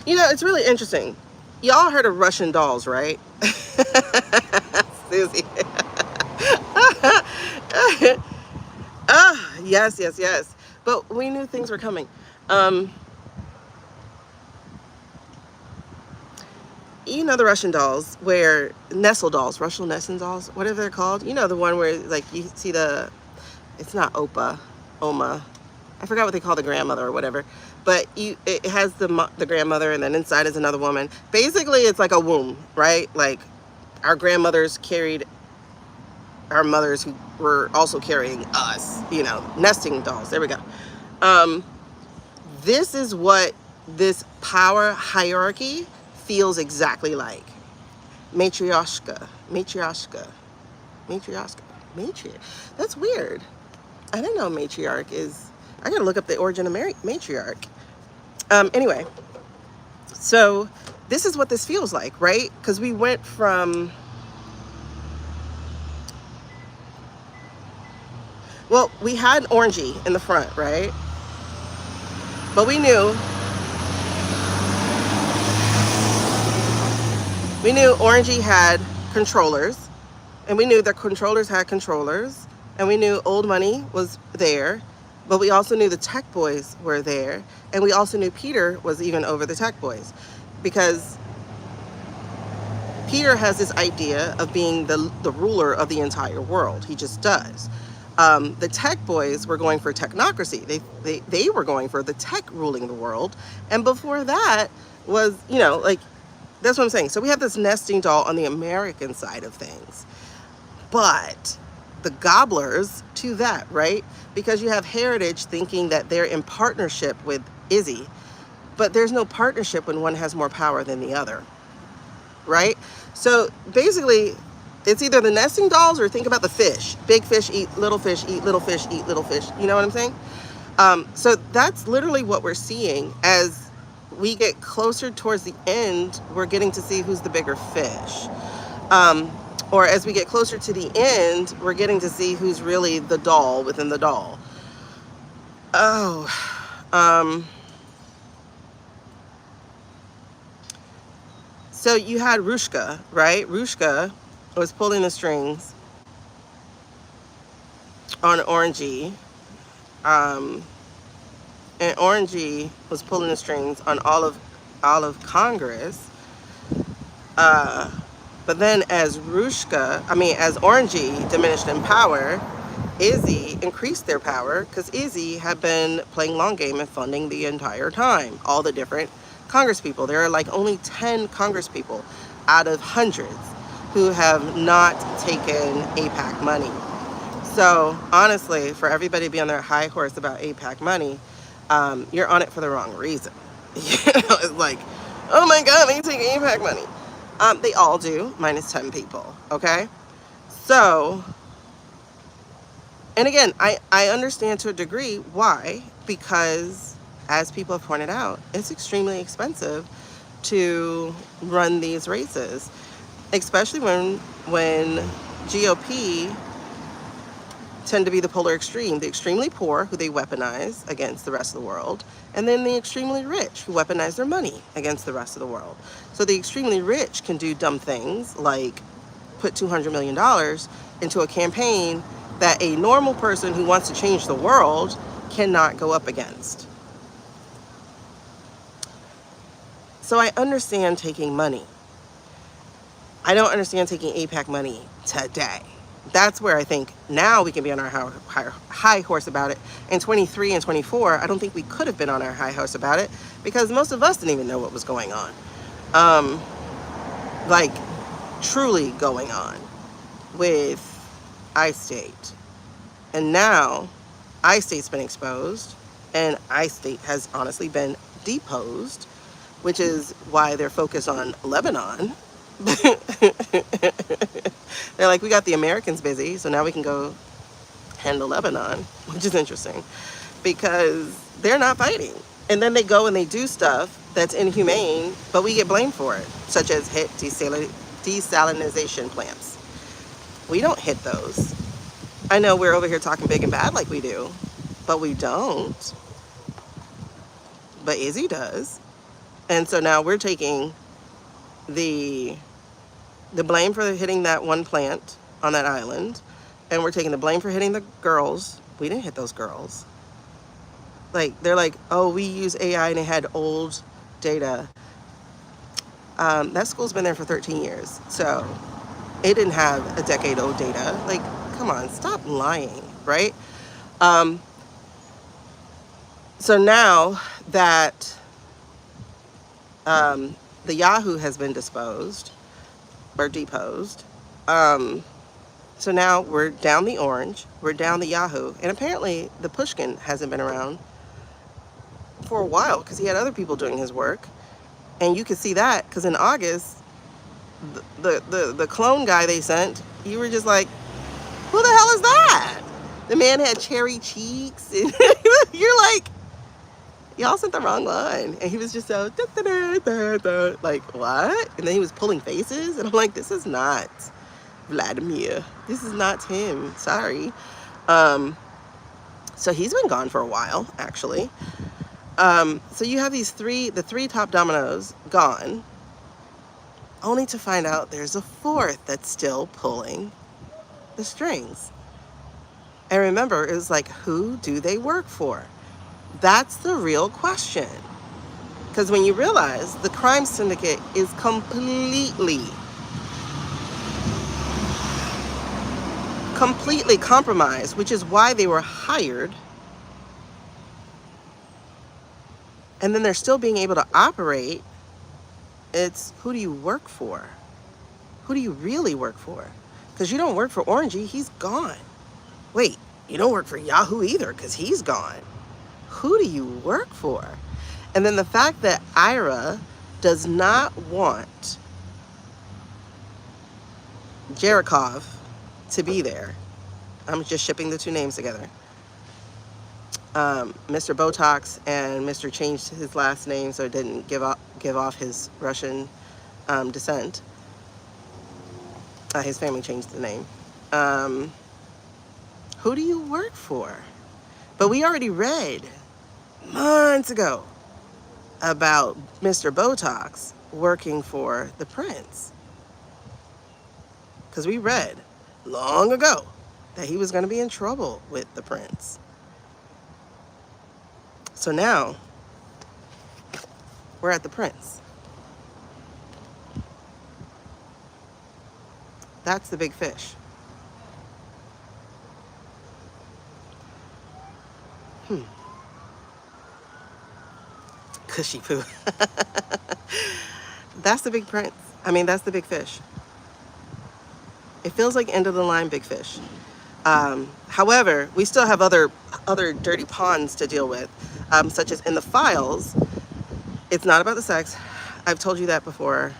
You know, it's really interesting. Y'all heard of Russian dolls, right? Susie. Yes, yes, yes. But we knew things were coming. You know the Russian dolls where nestle dolls, Russian nestle dolls, whatever they're called. You know the one where like you see it's not Oma. I forgot what they call the grandmother or whatever. But it has the grandmother, and then inside is another woman. Basically, it's like a womb, right? Like our grandmothers carried our mothers who were also carrying us. You know, nesting dolls. There we go. This is what this power hierarchy feels exactly like. Matryoshka. That's weird. I didn't know matriarch is. I gotta look up the origin of matriarch. Anyway, so this is what this feels like, right? Because we went from, well, we had Orangey in the front, right? But we knew Orangey had controllers, and we knew the controllers had controllers, and we knew old money was there, but we also knew the tech boys were there, and we also knew Peter was even over the tech boys, because Peter has this idea of being the ruler of the entire world. He just does. The tech boys were going for technocracy. They were going for the tech ruling the world, and before that was, you know, like, that's what I'm saying. So we have this nesting doll on the American side of things, but the gobblers to that, right? Because you have Heritage thinking that they're in partnership with Izzy, but there's no partnership when one has more power than the other, right? So basically, it's either the nesting dolls or think about the fish. Big fish eat little fish, eat little fish, eat little fish. You know what I'm saying? So that's literally what we're seeing. As we get closer towards the end, we're getting to see who's the bigger fish. Or as we get closer to the end, we're getting to see who's really the doll within the doll. Oh, so you had Rushka, right? Rushka was pulling the strings on Orangey. And Orangey was pulling the strings on all of Congress. But then as Orangey diminished in power, Izzy increased their power because Izzy had been playing long game and funding the entire time. All the different Congress people. There are like only 10 Congress people out of hundreds who have not taken AIPAC money. So honestly, for everybody to be on their high horse about AIPAC money, you're on it for the wrong reason. You know, it's like, oh my God, they take AIPAC money. They all do, minus 10 people, okay? So, and again, I understand to a degree why, because as people have pointed out, it's extremely expensive to run these races, especially when GOP tend to be the polar extreme, the extremely poor who they weaponize against the rest of the world, and then the extremely rich who weaponize their money against the rest of the world. So the extremely rich can do dumb things like put $200 million into a campaign that a normal person who wants to change the world cannot go up against. So I understand taking money. I don't understand taking AIPAC money today. That's where I think now we can be on our high horse about it. In 23 and 24, I don't think we could have been on our high horse about it because most of us didn't even know what was going on. Like truly going on with iState. And now iState's been exposed and iState has honestly been deposed, which is why they're focused on Lebanon. They're like, we got the Americans busy, so now we can go handle Lebanon, which is interesting because they're not fighting. And then they go and they do stuff that's inhumane, but we get blamed for it, such as hit desalinization plants. We don't hit those. I know we're over here talking big and bad like we do, but we don't. But Izzy does. And so now we're taking the blame for hitting that one plant on that island, and we're taking the blame for hitting the girls. We didn't hit those girls. Like, they're like, oh, we use AI and it had old data. That school's been there for 13 years, so it didn't have a decade-old data. Like, come on, stop lying, right? So now that the Yahoo has been disposed, or deposed, so now we're down the orange, we're down the Yahoo, and apparently the Pushkin hasn't been around for a while because he had other people doing his work. And you could see that because in August, the clone guy they sent, you were just like, who the hell is that? The man had cherry cheeks, and you're like, y'all sent the wrong one. And he was just so, like, what? And then he was pulling faces, and I'm like, this is not Vladimir. This is not him. Sorry. So he's been gone for a while, actually. So you have the three top dominoes gone, only to find out there's a fourth that's still pulling the strings. And remember, it was like, who do they work for? That's the real question. Because when you realize the crime syndicate is completely compromised, which is why they were hired, and then they're still being able to operate, it's who do you work for? Who do you really work for? Because you don't work for Orangey, he's gone. Wait, you don't work for Yahoo either because he's gone. Who do you work for? And then the fact that Ira does not want Jerikov to be there. I'm just shipping the two names together. Mr. Botox and Mr. changed his last name so it didn't give off his Russian descent. His family changed the name. Who do you work for? But we already read months ago about Mr. Botox working for the prince. Because we read long ago that he was going to be in trouble with the prince. So now we're at the prince. That's the big fish. Cushy poo. That's the big prince. I mean, that's the big fish. It feels like end of the line big fish. However, we still have other dirty ponds to deal with, such as in the files. It's not about the sex. I've told you that before.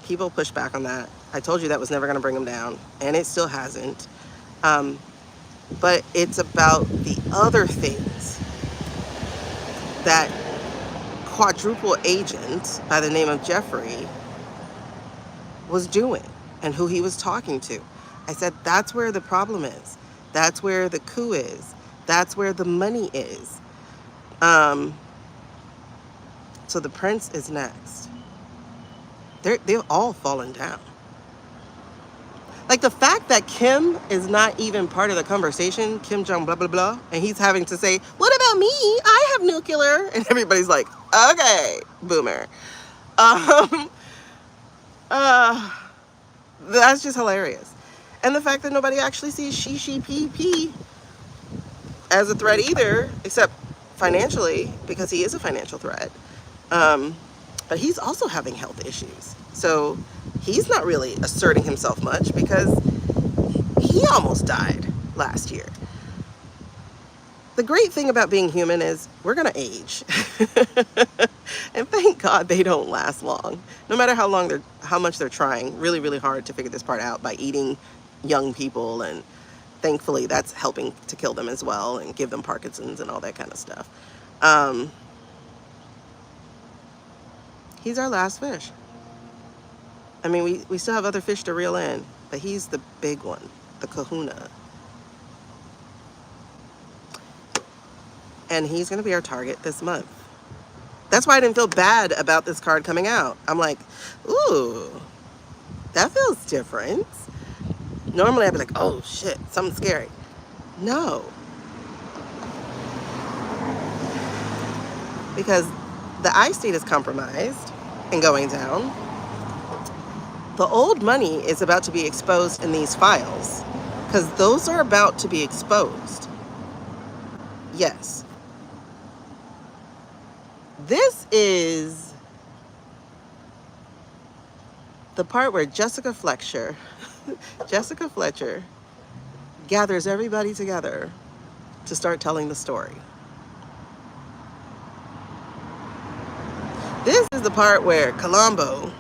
People push back on that. I told you that was never going to bring them down, and it still hasn't. But it's about the other things that quadruple agent by the name of Jeffrey was doing and who he was talking to. I said, that's where the problem is. That's where the coup is. That's where the money is. So the prince is next. They've all fallen down. Like the fact that Kim is not even part of the conversation, Kim Jong blah, blah, blah, and he's having to say, what about me? I have nuclear. And everybody's like, okay, boomer. Um, uh, that's just hilarious. And the fact that nobody actually sees she, as a threat either, except financially, because he is a financial threat. But he's also having health issues. So he's not really asserting himself much because he almost died last year. The great thing about being human is we're going to age. And thank God they don't last long. No matter how much they're trying really, really hard to figure this part out by eating young people, and thankfully that's helping to kill them as well and give them Parkinson's and all that kind of stuff. He's our last fish. I mean, we still have other fish to reel in, but he's the big one, the kahuna. And he's going to be our target this month. That's why I didn't feel bad about this card coming out. I'm like, ooh, that feels different. Normally I'd be like, oh shit, something scary. No. Because the I state is compromised and going down. The old money is about to be exposed in these files, because those are about to be exposed. Yes. This is the part where Jessica Fletcher gathers everybody together to start telling the story. This is the part where Colombo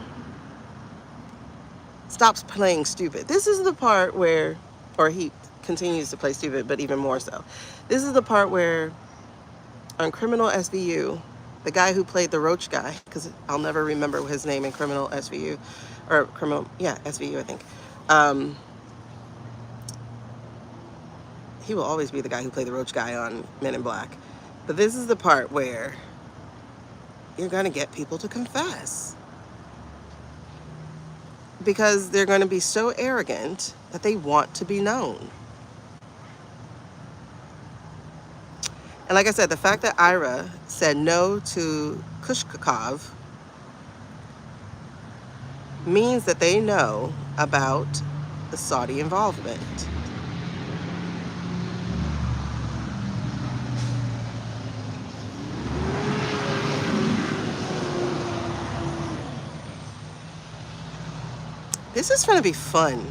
stops playing stupid. This is the part where, or he continues to play stupid, but even more so. This is the part where on Criminal SVU, the guy who played the Roach guy, because I'll never remember his name in Criminal SVU, or Criminal, yeah, SVU, I think. He will always be the guy who played the Roach guy on Men in Black. But this is the part where you're going to get people to confess. Because they're going to be so arrogant that they want to be known. And like I said, the fact that Ira said no to Kushkakov means that they know about the Saudi involvement. This is going to be fun.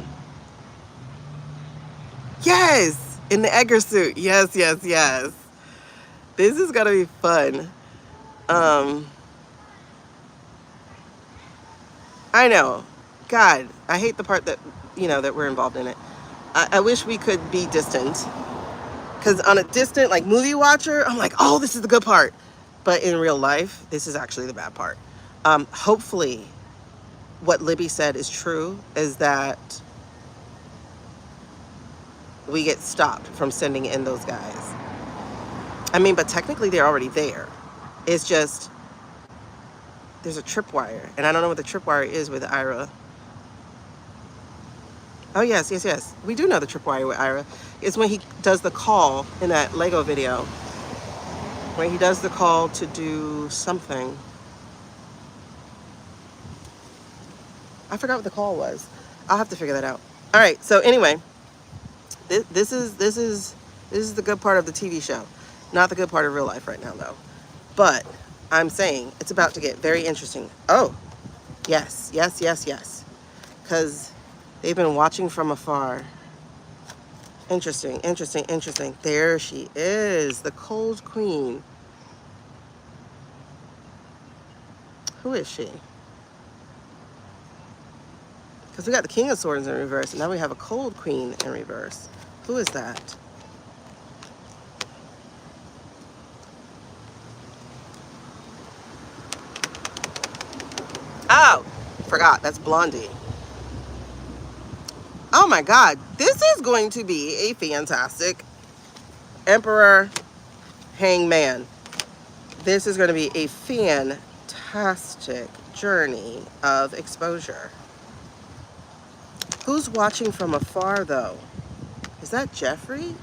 Yes! In the Edgar suit. Yes, yes, yes. This is going to be fun. I know. God, I hate the part that, that we're involved in it. I wish we could be distant. Because on a distant, like, movie watcher, I'm like, oh, this is the good part. But in real life, this is actually the bad part. Hopefully, what Libby said is true, is that we get stopped from sending in those guys. I mean, but technically they're already there. It's just, there's a tripwire. And I don't know what the tripwire is with Ira. Oh, yes, yes, yes. We do know the tripwire with Ira. It's when he does the call in that Lego video. When he does the call to do something. I forgot what the call was. I'll have to figure that out. All right, so anyway, this is the good part of the TV show. Not the good part of real life right now, though. But I'm saying it's about to get very interesting. Oh, yes, yes, yes, yes. Because they've been watching from afar. Interesting, interesting, interesting. There she is, the Cold Queen. Who is she? Because we got the King of Swords in reverse, and now we have a Cold Queen in reverse. Who is that? Oh, forgot. That's Blondie. Oh my God. This is going to be a fantastic Emperor Hangman. This is going to be a fantastic journey of exposure. Who's watching from afar, though? Is that Jeffrey?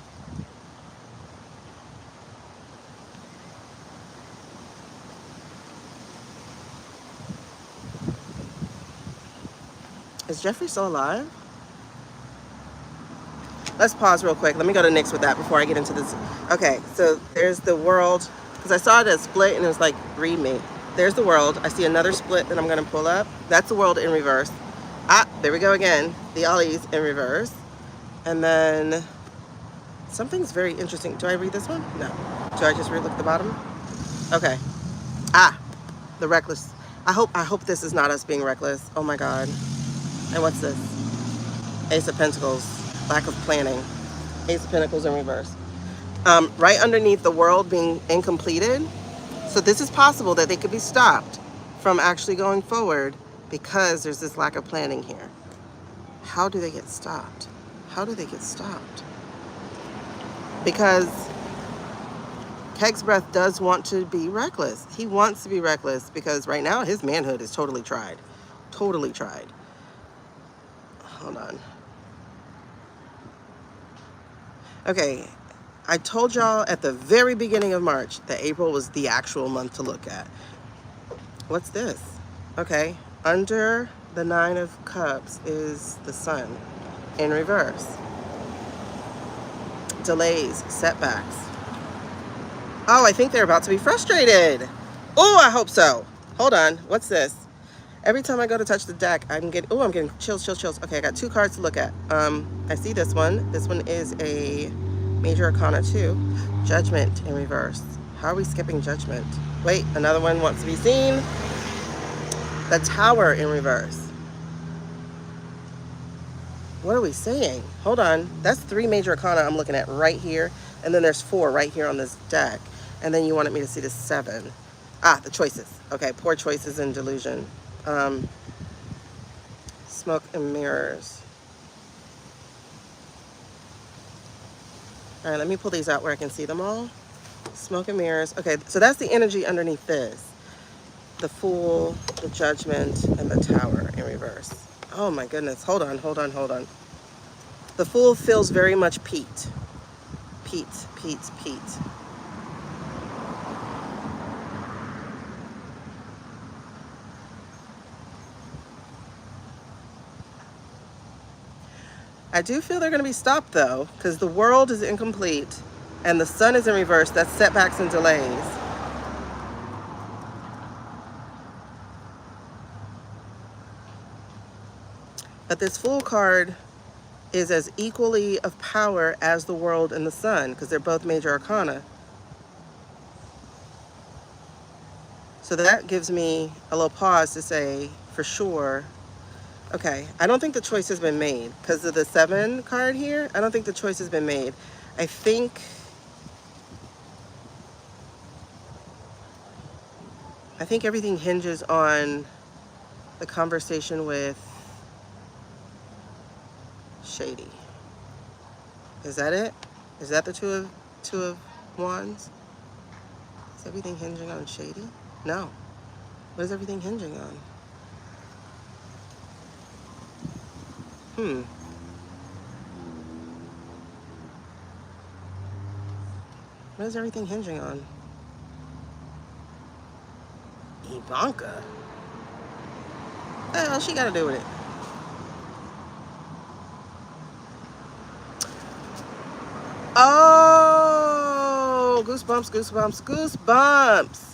Is Jeffrey still alive? Let's pause real quick. Let me go to Nyx with that before I get into this. Okay, so there's the world. Because I saw it as split and it was like, read me. There's the world. I see another split that I'm going to pull up. That's the world in reverse. Ah, there we go again. The Ollie's in reverse. And then something's very interesting. Do I read this one? No. Do I just look at the bottom? Okay. Ah, the reckless. I hope this is not us being reckless. Oh my God. And what's this? Ace of Pentacles. Lack of planning. Ace of Pentacles in reverse. Right underneath the world being incompleted. So this is possible that they could be stopped from actually going forward because there's this lack of planning here. How do they get stopped? How do they get stopped? Because Keg's Breath does want to be reckless. He wants to be reckless because right now his manhood is totally tried. Totally tried. Hold on. Okay, I told y'all at the very beginning of March that April was the actual month to look at. What's this? Okay, under the Nine of Cups is the Sun in reverse. Delays, setbacks. Oh, I think they're about to be frustrated. Oh, I hope so. Hold on, what's this? Every time I go to touch the deck, I'm getting chills, chills, chills. Okay, I got two cards to look at. I see this one. This one is a Major Arcana 2. Judgment in reverse. How are we skipping Judgment? Wait, another one wants to be seen. The Tower in reverse. What are we saying? Hold on. That's 3 Major Arcana I'm looking at right here. And then there's 4 right here on this deck. And then you wanted me to see the 7. Ah, the choices. Okay, poor choices and delusion. Smoke and mirrors. All right, let me pull these out where I can see them all. Smoke and mirrors. Okay, so that's the energy underneath this. The Fool, the Judgment, and the Tower in reverse. Oh my goodness. Hold on, hold on, hold on. The Fool feels very much Pete. Pete. I do feel they're going to be stopped though, because the world is incomplete and the Sun is in reverse. That's setbacks and delays. But this Fool card is as equally of power as the world and the Sun, because they're both Major Arcana. So that gives me a little pause to say, for sure, okay, I don't think the choice has been made. Because of the 7 card here, I don't think the choice has been made. I think everything hinges on the conversation with Shady. Is that it? Is that the two of Wands? Is everything hinging on Shady? No. What is everything hinging on? What is everything hinging on? Ivanka? What the hell she got to do with it? Oh, goosebumps, goosebumps, goosebumps.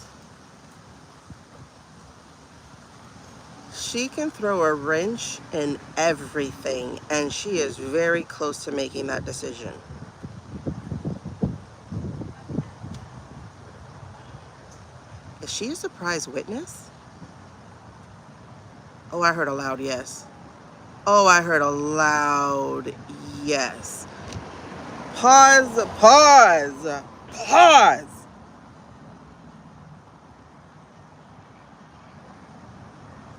She can throw a wrench in everything, and she is very close to making that decision. Is she a surprise witness? Oh, I heard a loud yes. Oh, I heard a loud yes. Pause, pause, pause.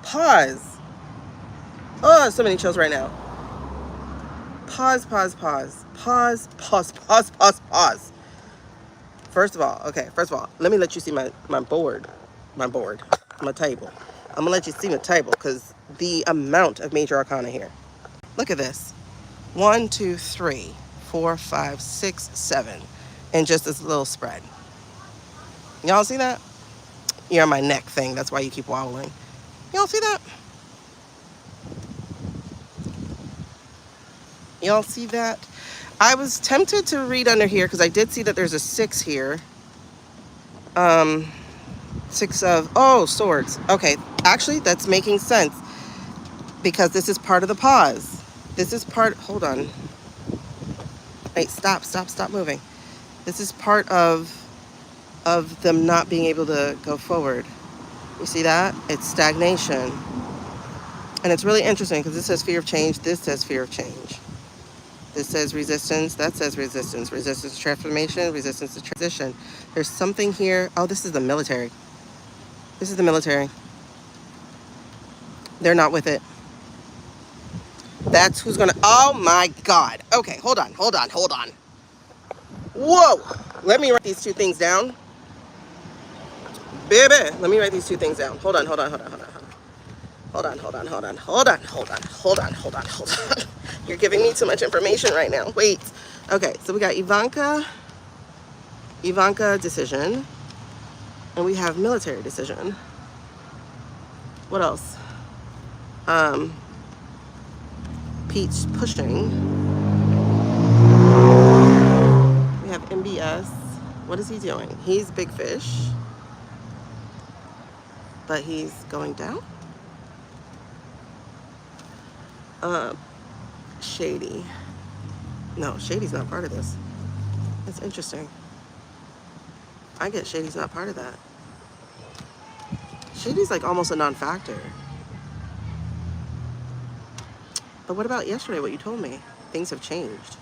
Pause. Oh, so many chills right now. Pause, pause, pause. Pause, pause, pause, pause, pause. First of all, let me let you see my board. My table. I'm gonna let you see my table because the amount of Major Arcana here. Look at this. 1, 2, 3, 4, 5, 6, 7. And just this little spread. Y'all see that? You're on my neck thing. That's why you keep wobbling. Y'all see that? Y'all see that? I was tempted to read under here because I did see that there's a 6 here. 6 of, oh, swords. Okay, actually, that's making sense because this is part of the pause. This is part, hold on. Wait, stop moving. This is part of them not being able to go forward. You see that? It's stagnation. And it's really interesting because this says fear of change. This says fear of change. This says resistance. That says resistance. Resistance to transformation. Resistance to transition. There's something here. Oh, this is the military. This is the military. They're not with it. That's who's going to... Oh, my God. Okay, hold on. Whoa. Let me write these two things down. Baby, let me write these two things down. Hold on. You're giving me too much information right now. Wait. Okay, so we got Ivanka decision. And we have military decision. What else? Pete's pushing. We have MBS. What is he doing? He's big fish. But he's going down. Shady. No, Shady's not part of this. That's interesting. I get Shady's not part of that. Shady's like almost a non-factor. But what about yesterday, what you told me? Things have changed.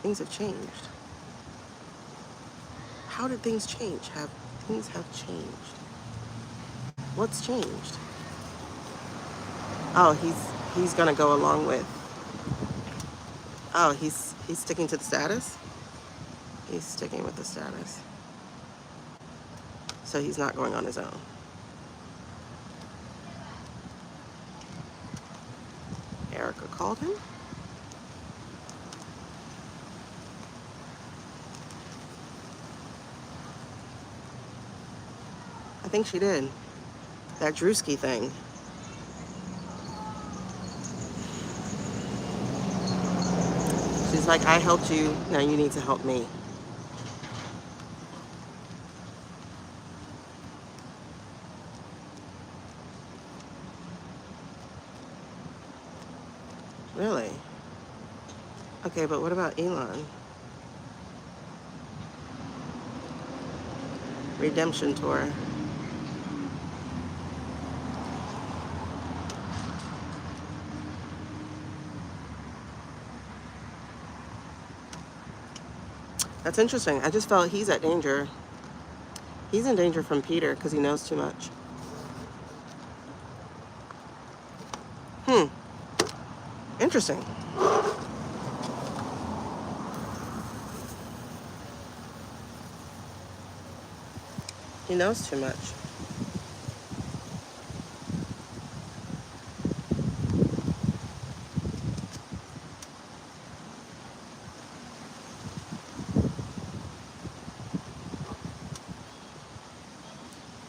Things have changed. How did things change? Things have changed. What's changed? Oh, he's gonna go along with. Oh, he's sticking to the status? He's sticking with the status. So he's not going on his own. Erica called him. I think she did. That Drewski thing. She's like, I helped you, now you need to help me. Really? Okay, but what about Elon? Redemption tour. That's interesting. I just felt he's at danger. He's in danger from Peter because he knows too much. Interesting. He knows too much.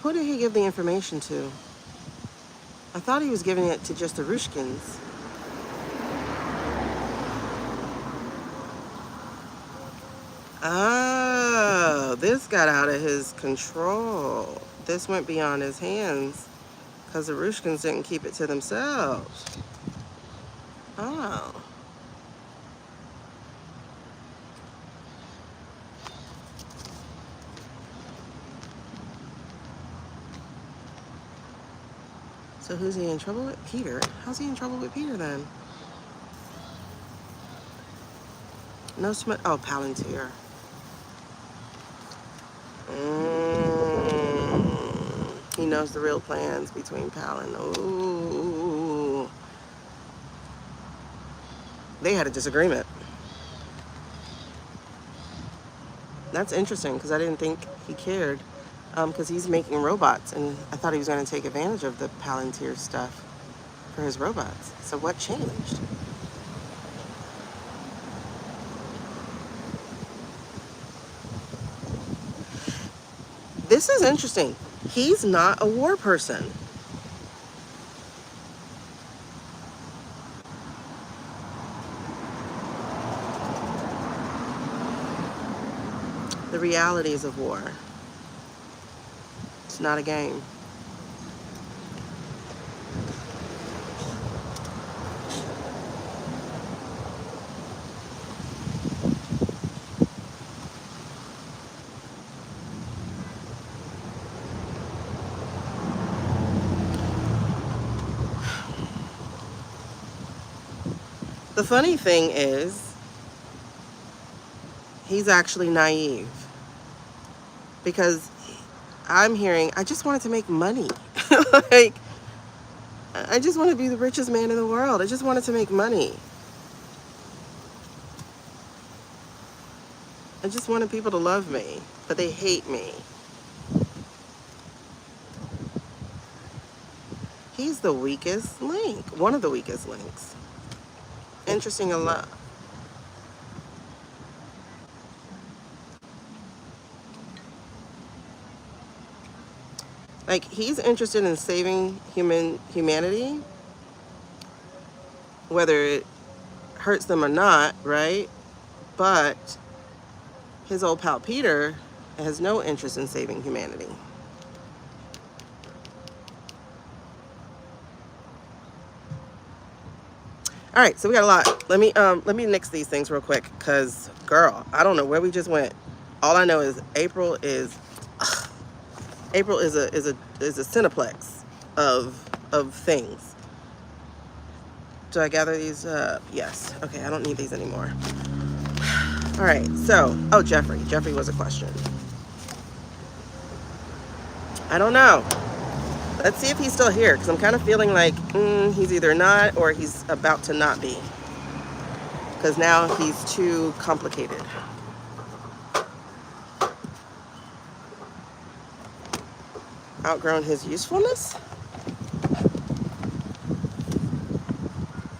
Who did he give the information to? I thought he was giving it to just the Rushkins. Oh, this got out of his control. This went beyond his hands because the Rushkins didn't keep it to themselves. Oh. So who's he in trouble with? Peter. How's he in trouble with Peter then? No smut. Oh, Palantir. He knows the real plans between Pal and... Ooh. They had a disagreement. That's interesting because I didn't think he cared. Because he's making robots, and I thought he was going to take advantage of the Palantir stuff. for his robots. So what changed? This is interesting. He's not a war person. The realities of war. It's not a game. The funny thing is, he's actually naive. Because I'm hearing, I just wanted to make money. Like, I just want to be the richest man in the world. I just wanted to make money. I just wanted people to love me, but they hate me. He's the weakest link, one of the weakest links. Interesting a lot. Like, he's interested in saving humanity, whether it hurts them or not, right? But his old pal Peter has no interest in saving humanity. All right, so we got a lot. Let me nix these things real quick, cause girl, I don't know where we just went. All I know is April is a cineplex of things. Do I gather these? Yes. Okay, I don't need these anymore. All right. So, oh, Jeffrey. Jeffrey was a question. I don't know. Let's see if he's still here, because I'm kind of feeling like he's either not or he's about to not be. Because now he's too complicated. Outgrown his usefulness?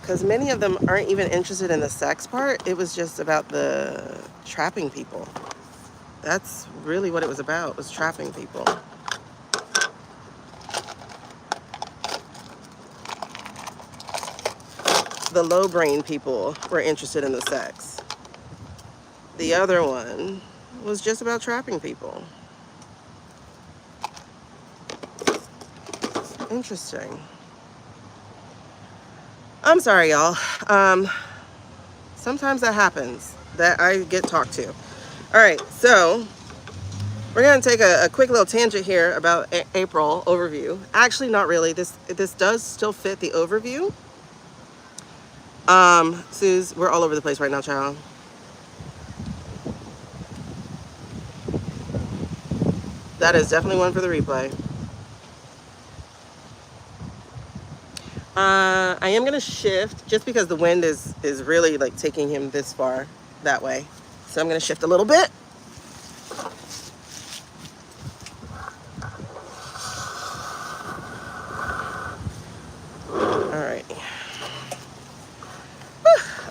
Because many of them aren't even interested in the sex part. It was just about the trapping people. That's really what it was about, was trapping people. The low brain people were interested in the sex. The other one was just about trapping people. Interesting. I'm sorry, y'all. Sometimes that happens, that I get talked to. All right, so we're gonna take a quick little tangent here about April overview. Actually, not really. This does still fit the overview. Suze, we're all over the place right now, child. That is definitely one for the replay. I am gonna shift just because the wind is really like taking him this far that way. So I'm gonna shift a little bit. All right.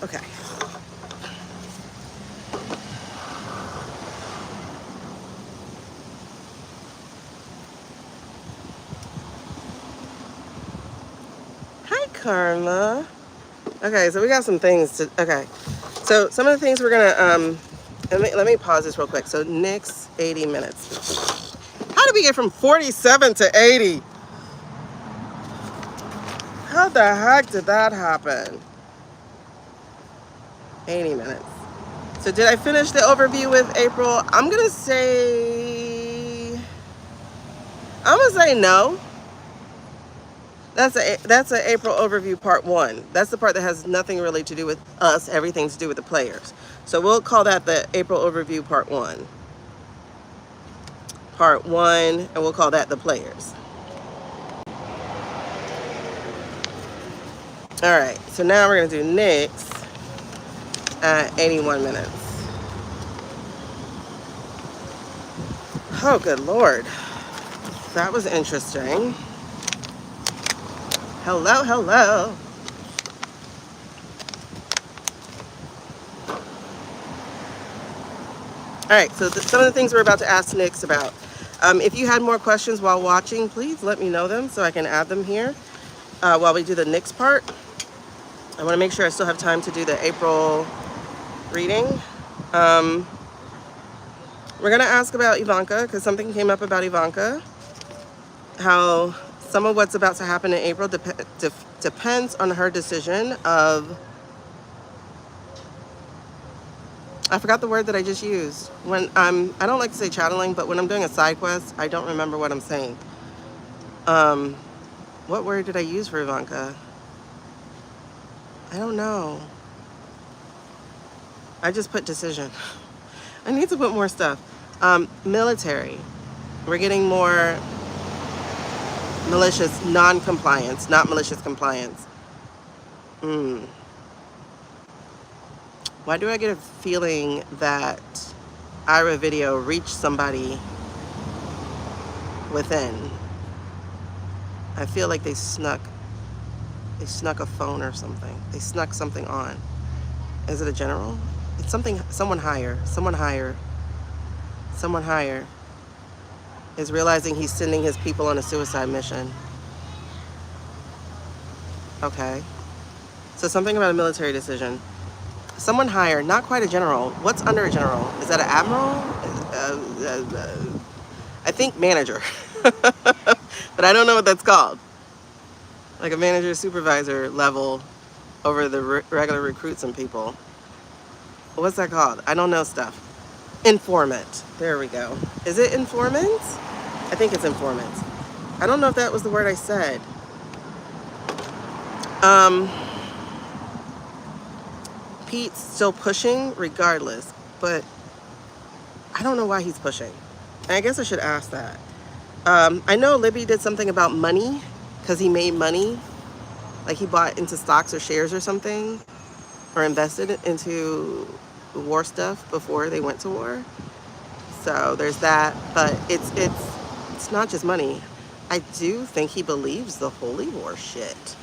Okay. Hi, Karma. Okay, so we got some things to. Okay, so some of the things we're gonna let me pause this real quick. So next 80 minutes. How did we get from 47 to 80? How the heck did that happen? 80 minutes. So did I finish the overview with April? I'm gonna say no. That's a April overview part 1. That's the part that has nothing really to do with us, everything to do with the players. So we'll call that the April overview part 1. Part 1, and we'll call that the players. All right, so now we're gonna do Nick's at 81 minutes. Oh, good Lord. That was interesting. Hello, hello. All right, so some of the things we're about to ask Nyx about. If you had more questions while watching, please let me know them so I can add them here while we do the Nyx part. I want to make sure I still have time to do the April reading. Um, we're going to ask about Ivanka because something came up about Ivanka. How some of what's about to happen in April depends on her decision of, I forgot the word that I just used. When I don't like to say channeling, but when I'm doing a side quest, I don't remember what I'm saying. What word did I use for Ivanka? I don't know. I just put decision. I need to put more stuff. Military. We're getting more malicious non-compliance, not malicious compliance. Why do I get a feeling that Ira video reached somebody within? I feel like they snuck a phone or something. They snuck something on. Is it a general? It's something, someone higher is realizing he's sending his people on a suicide mission. Okay. So something about a military decision. Someone higher, not quite a general. What's under a general? Is that an admiral? I think manager. But I don't know what that's called. Like a manager, supervisor level over the regular recruits and people. What's that called? I don't know stuff. Informant. There we go. Is it informant? I think it's informant. I don't know if that was the word I said. Pete's still pushing regardless, but I don't know why he's pushing. And I guess I should ask that. I know Libby did something about money because he made money. Like he bought into stocks or shares or something, or invested into war stuff before they went to war. So there's that, but it's not just money. I do think he believes the holy war shit,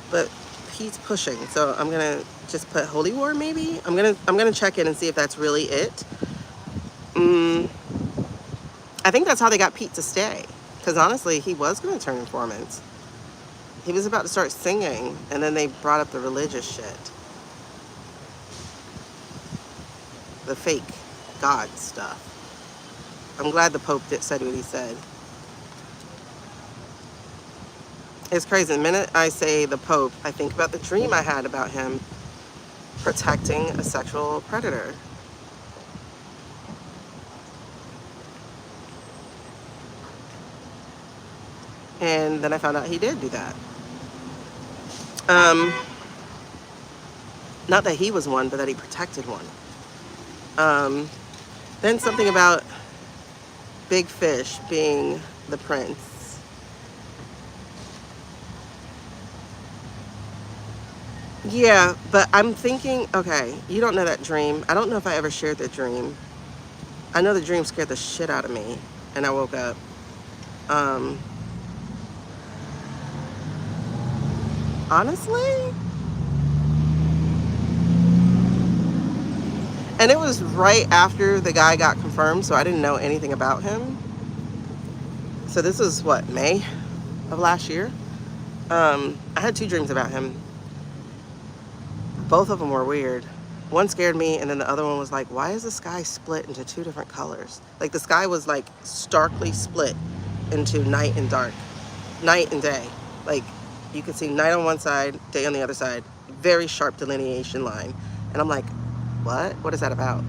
but he's pushing. So I'm gonna just put holy war. Maybe I'm gonna check in and see if that's really it. I think that's how they got Pete to stay, because honestly, he was going to turn informant. He was about to start singing, and then they brought up the religious shit. The fake God stuff. I'm glad the Pope said what he said. It's crazy. The minute I say the Pope, I think about the dream I had about him protecting a sexual predator. And then I found out he did do that. Not that he was one, but that he protected one. Then something about Big Fish being the prince. Yeah, but I'm thinking, okay, you don't know that dream. I don't know if I ever shared the dream. I know the dream scared the shit out of me, and I woke up. Honestly? And it was right after the guy got confirmed, so I didn't know anything about him. So this was, what, May of last year? I had 2 dreams about him. Both of them were weird. One scared me, and then the other one was like, why is the sky split into 2 different colors? Like the sky was like starkly split into night and dark, night and day. Like you could see night on one side, day on the other side, very sharp delineation line. And I'm like, what? What is that about?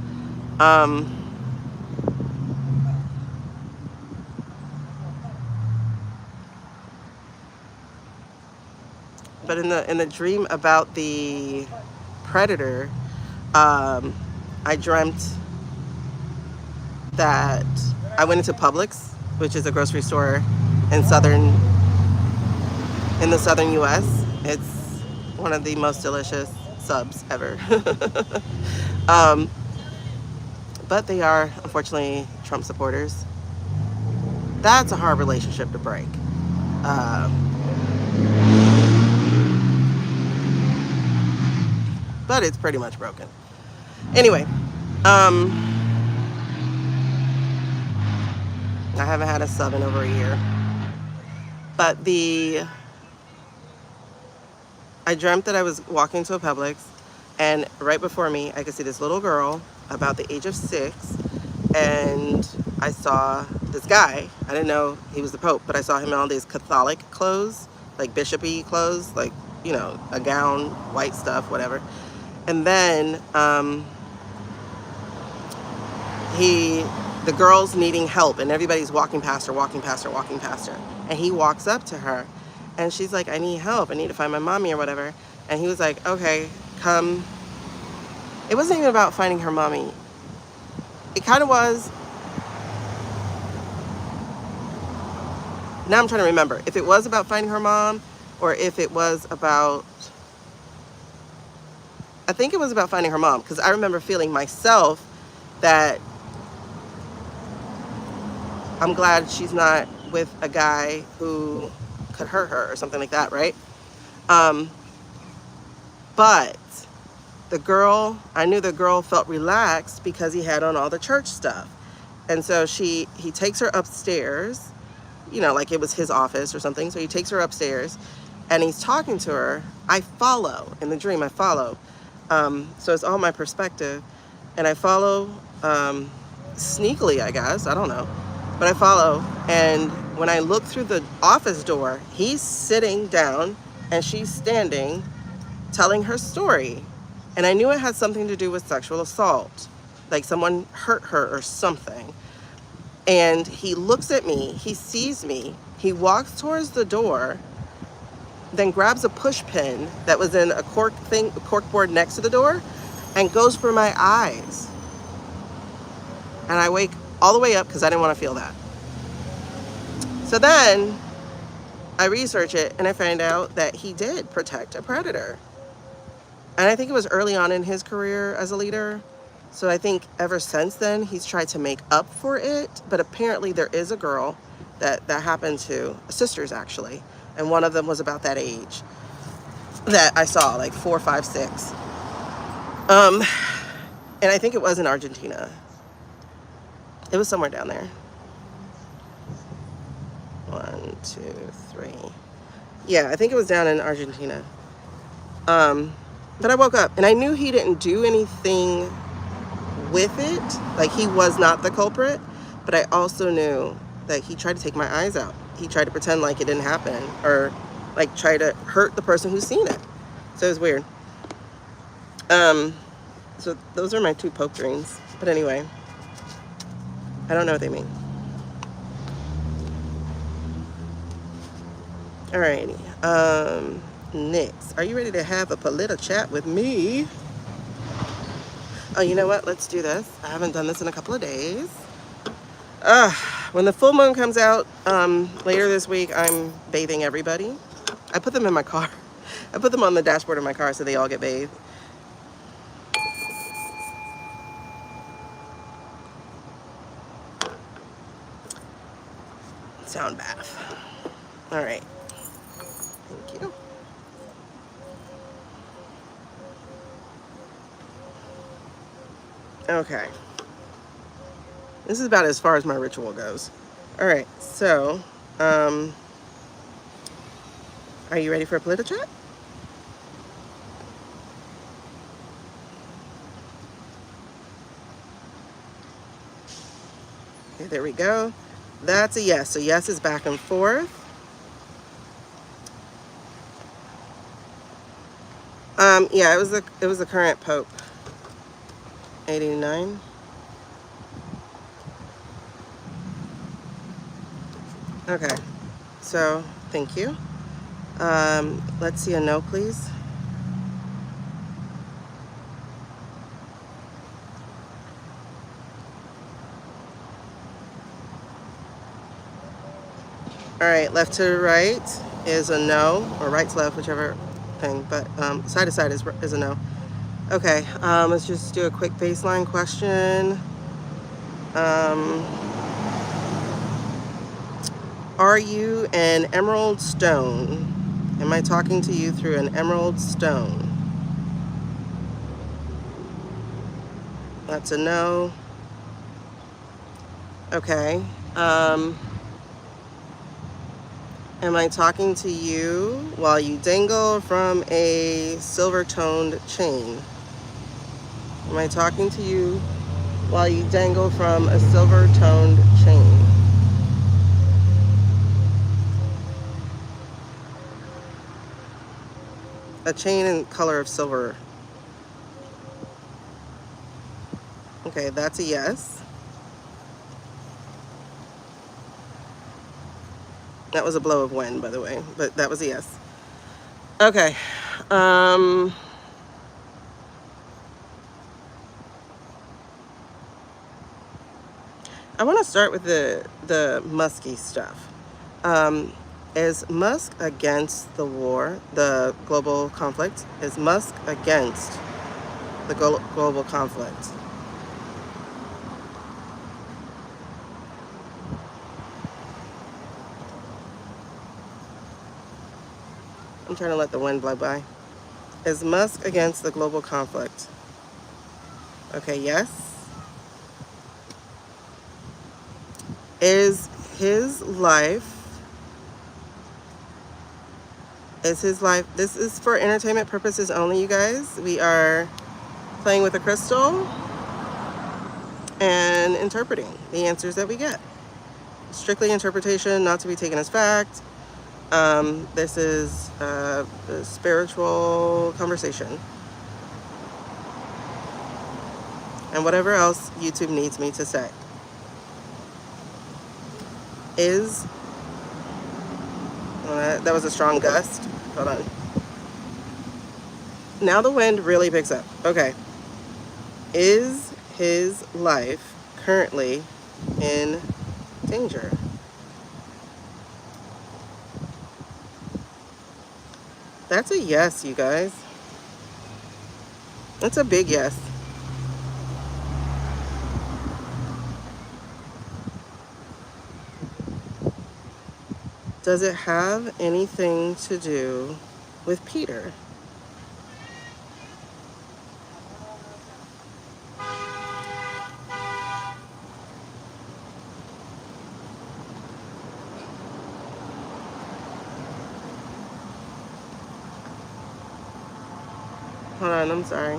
But in the dream about the predator, I dreamt that I went into Publix, which is a grocery store in the southern U.S. It's one of the most delicious subs ever. But they are, unfortunately, Trump supporters. That's a hard relationship to break. but it's pretty much broken. Anyway, I haven't had a sub in over a year. But I dreamt that I was walking to a Publix, and right before me, I could see this little girl about the age of 6, and I saw this guy. I didn't know he was the Pope, but I saw him in all these Catholic clothes, like bishopy clothes, like, you know, a gown, white stuff, whatever. And then the girl's needing help, and everybody's walking past her, walking past her, walking past her. And he walks up to her, and she's like, I need help. I need to find my mommy or whatever. And he was like, okay, come. It wasn't even about finding her mommy. It kind of was. Now I'm trying to remember if it was about finding her mom or if it was about, I think it was about finding her mom, because I remember feeling myself that I'm glad she's not with a guy who could hurt her or something like that, right? But the girl, I knew the girl felt relaxed because he had on all the church stuff. And so he takes her upstairs, you know, like it was his office or something. So he takes her upstairs and he's talking to her. I follow, in the dream, I follow. So it's all my perspective. And I follow sneakily, I guess, I don't know. But I follow, and when I look through the office door, he's sitting down and she's standing telling her story. And I knew it had something to do with sexual assault, like someone hurt her or something. And he looks at me, he sees me, he walks towards the door, then grabs a push pin that was in a cork board next to the door, and goes for my eyes. And I wake all the way up because I didn't want to feel that. So then I research it and I find out that he did protect a predator. And I think it was early on in his career as a leader. So I think ever since then he's tried to make up for it. But apparently there is a girl that happened to, sisters actually. And one of them was about that age that I saw, like 4, 5, 6. And I think it was in Argentina. It was somewhere down there. 1, 2, 3. Yeah, I think it was down in Argentina. But I woke up and I knew he didn't do anything with it. Like, he was not the culprit. But I also knew that he tried to take my eyes out. He tried to pretend like it didn't happen, or like try to hurt the person who's seen it. So it was weird. So those are my 2 Pope dreams. But anyway, I don't know what they mean. Alrighty. Next, are you ready to have a PolitiChat with me? Oh, you know what? Let's do this. I haven't done this in a couple of days. When the full moon comes out later this week, I'm bathing everybody. I put them in my car. I put them on the dashboard of my car so they all get bathed. Sound bath. All right. Thank you. Okay. This is about as far as my ritual goes. All right. So, are you ready for a PolitiChat? Okay, there we go. That's a yes. So yes is back and forth. Yeah, it was the current Pope. 89. Okay. So thank you. Let's see a no, please. All right, left to right is a no, or right to left, whichever thing, but side to side is a no. Okay, let's just do a quick baseline question. Are you an emerald stone? Am I talking to you through an emerald stone? That's a no. Okay. Am I talking to you while you dangle from a silver-toned chain? Am I talking to you while you dangle from a silver-toned chain? A chain in color of silver. Okay, that's a yes. That was a blow of wind, by the way, but that was a yes. Okay. I want to start with the musky stuff. Is Musk against the war, the global conflict? Is Musk against the global conflict? I'm trying to let the wind blow by. Is Musk against the global conflict? Okay, yes. Is his life, this is for entertainment purposes only, you guys. We are playing with a crystal and interpreting the answers that we get. Strictly interpretation, not to be taken as fact. This is a spiritual conversation. And whatever else YouTube needs me to say. Is, that was a strong gust. Hold on. Now the wind really picks up. Okay. Is his life currently in danger? That's a yes, you guys. That's a big yes. Does it have anything to do with Peter? Hold on, I'm sorry.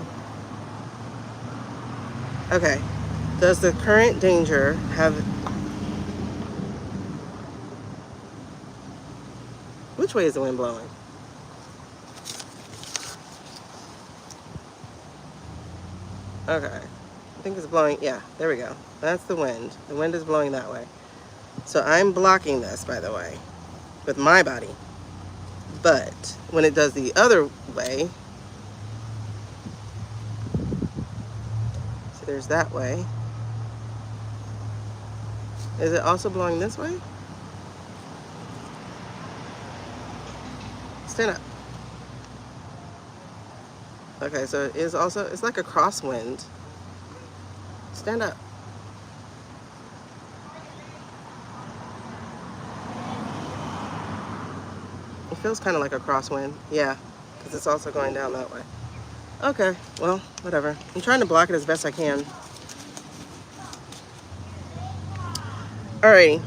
Okay. Does the current danger have... Which way is the wind blowing? Okay. I think it's blowing... Yeah, there we go. That's the wind. The wind is blowing that way. So I'm blocking this, by the way, with my body. But when it does the other way... So there's that way. Is it also blowing this way? Stand up. Okay, so it is also, it's like a crosswind. Stand up. It feels kind of like a crosswind. Yeah, because it's also going down that way. Okay, well, whatever. I'm trying to block it as best I can. Alrighty.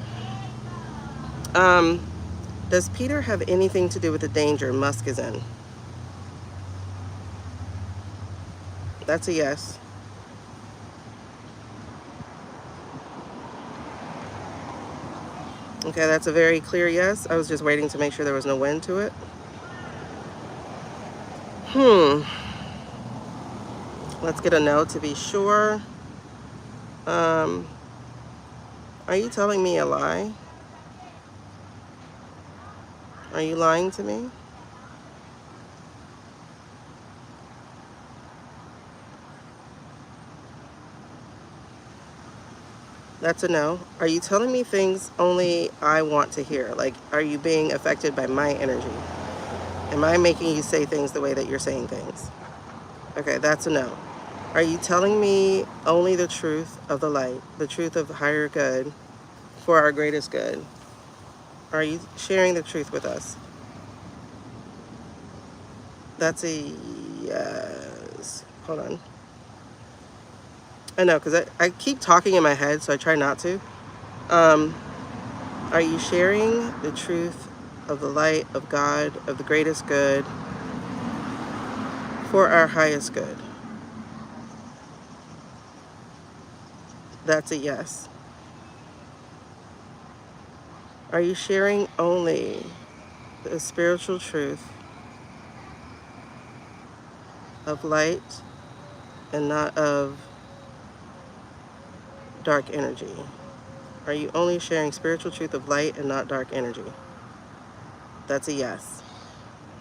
Does Peter have anything to do with the danger Musk is in? That's a yes. Okay, that's a very clear yes. I was just waiting to make sure there was no wind to it. Let's get a no to be sure. Are you telling me a lie? Are you lying to me? That's a no. Are you telling me things only I want to hear? Like, are you being affected by my energy? Am I making you say things the way that you're saying things? Okay, that's a no. Are you telling me only the truth of the light, the truth of higher good for our greatest good? Are you sharing the truth with us? That's a yes. Hold on. I know, because I keep talking in my head, so I try not to. Um, are you sharing the truth of the light of God, of the greatest good, for our highest good? That's a yes. Are you sharing only the spiritual truth of light and not of dark energy? Are you only sharing spiritual truth of light and not dark energy? That's a yes.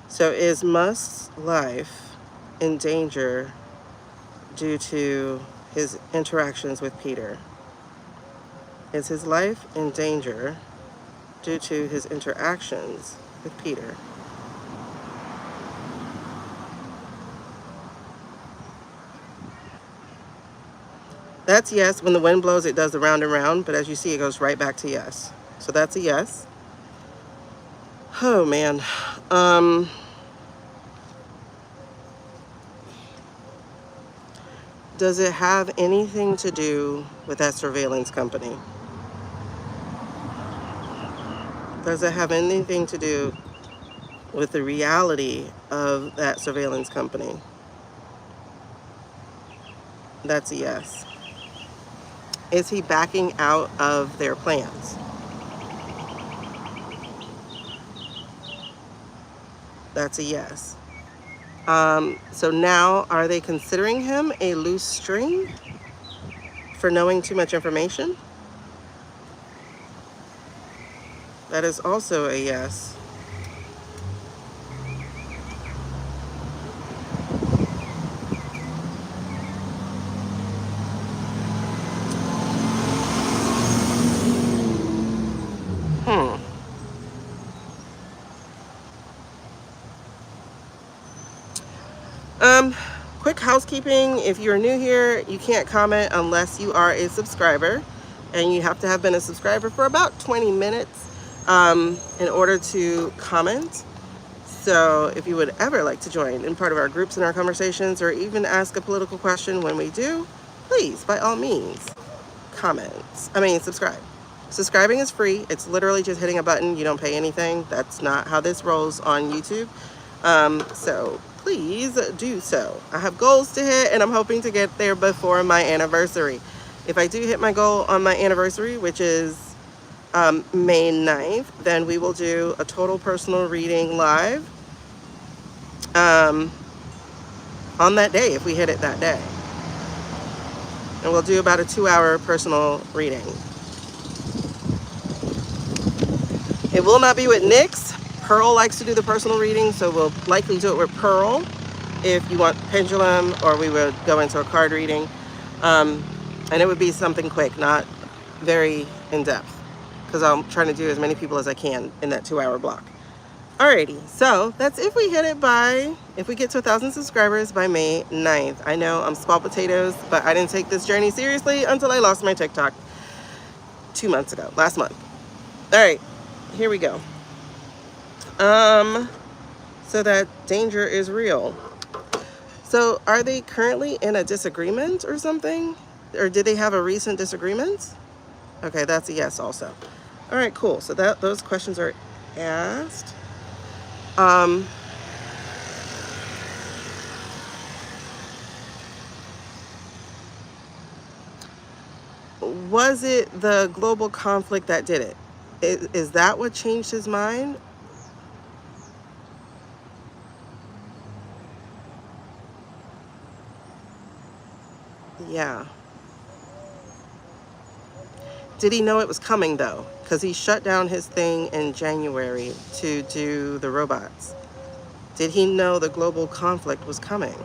So is Musk's life in danger due to his interactions with Peter? Is his life in danger due to his interactions with Peter? That's yes. When the wind blows, it does the round and round, but as you see, it goes right back to yes. So that's a yes. Oh man. Um, does it have anything to do with that surveillance company? Does it have anything to do with the reality of that surveillance company? That's a yes. Is he backing out of their plans? That's a yes. So now, are they considering him a loose string for knowing too much information? That is also a yes. Hmm. Um, quick housekeeping. If you're new here, you can't comment unless you are a subscriber, and you have to have been a subscriber for about 20 minutes in order to comment. So if you would ever like to join in part of our groups and our conversations, or even ask a political question when we do, please, by all means, subscribe. Subscribing is free. It's literally just hitting a button. You don't pay anything. That's not how this rolls on YouTube. So please do so. I have goals to hit, and I'm hoping to get there before my anniversary. If I do hit my goal on my anniversary, which is May 9th, then we will do a total personal reading live um, on that day, if we hit it that day. And we'll do about a 2-hour personal reading. It will not be with Nyx. Pearl likes to do the personal reading, so we'll likely do it with Pearl if you want Pendulum, or we would go into a card reading. And it would be something quick, not very in-depth, because I'm trying to do as many people as I can in that 2-hour block. Alrighty, so that's if we hit it if we get to 1,000 subscribers by May 9th. I know I'm small potatoes, but I didn't take this journey seriously until I lost my TikTok 2 months ago, last month. All right, here we go. So that danger is real. So are they currently in a disagreement or something? Or did they have a recent disagreement? Okay, that's a yes also. All right, cool. So those questions are asked. Was it the global conflict that did it? Is that what changed his mind? Yeah. Did he know it was coming though? Because he shut down his thing in January to do the robots. Did he know the global conflict was coming?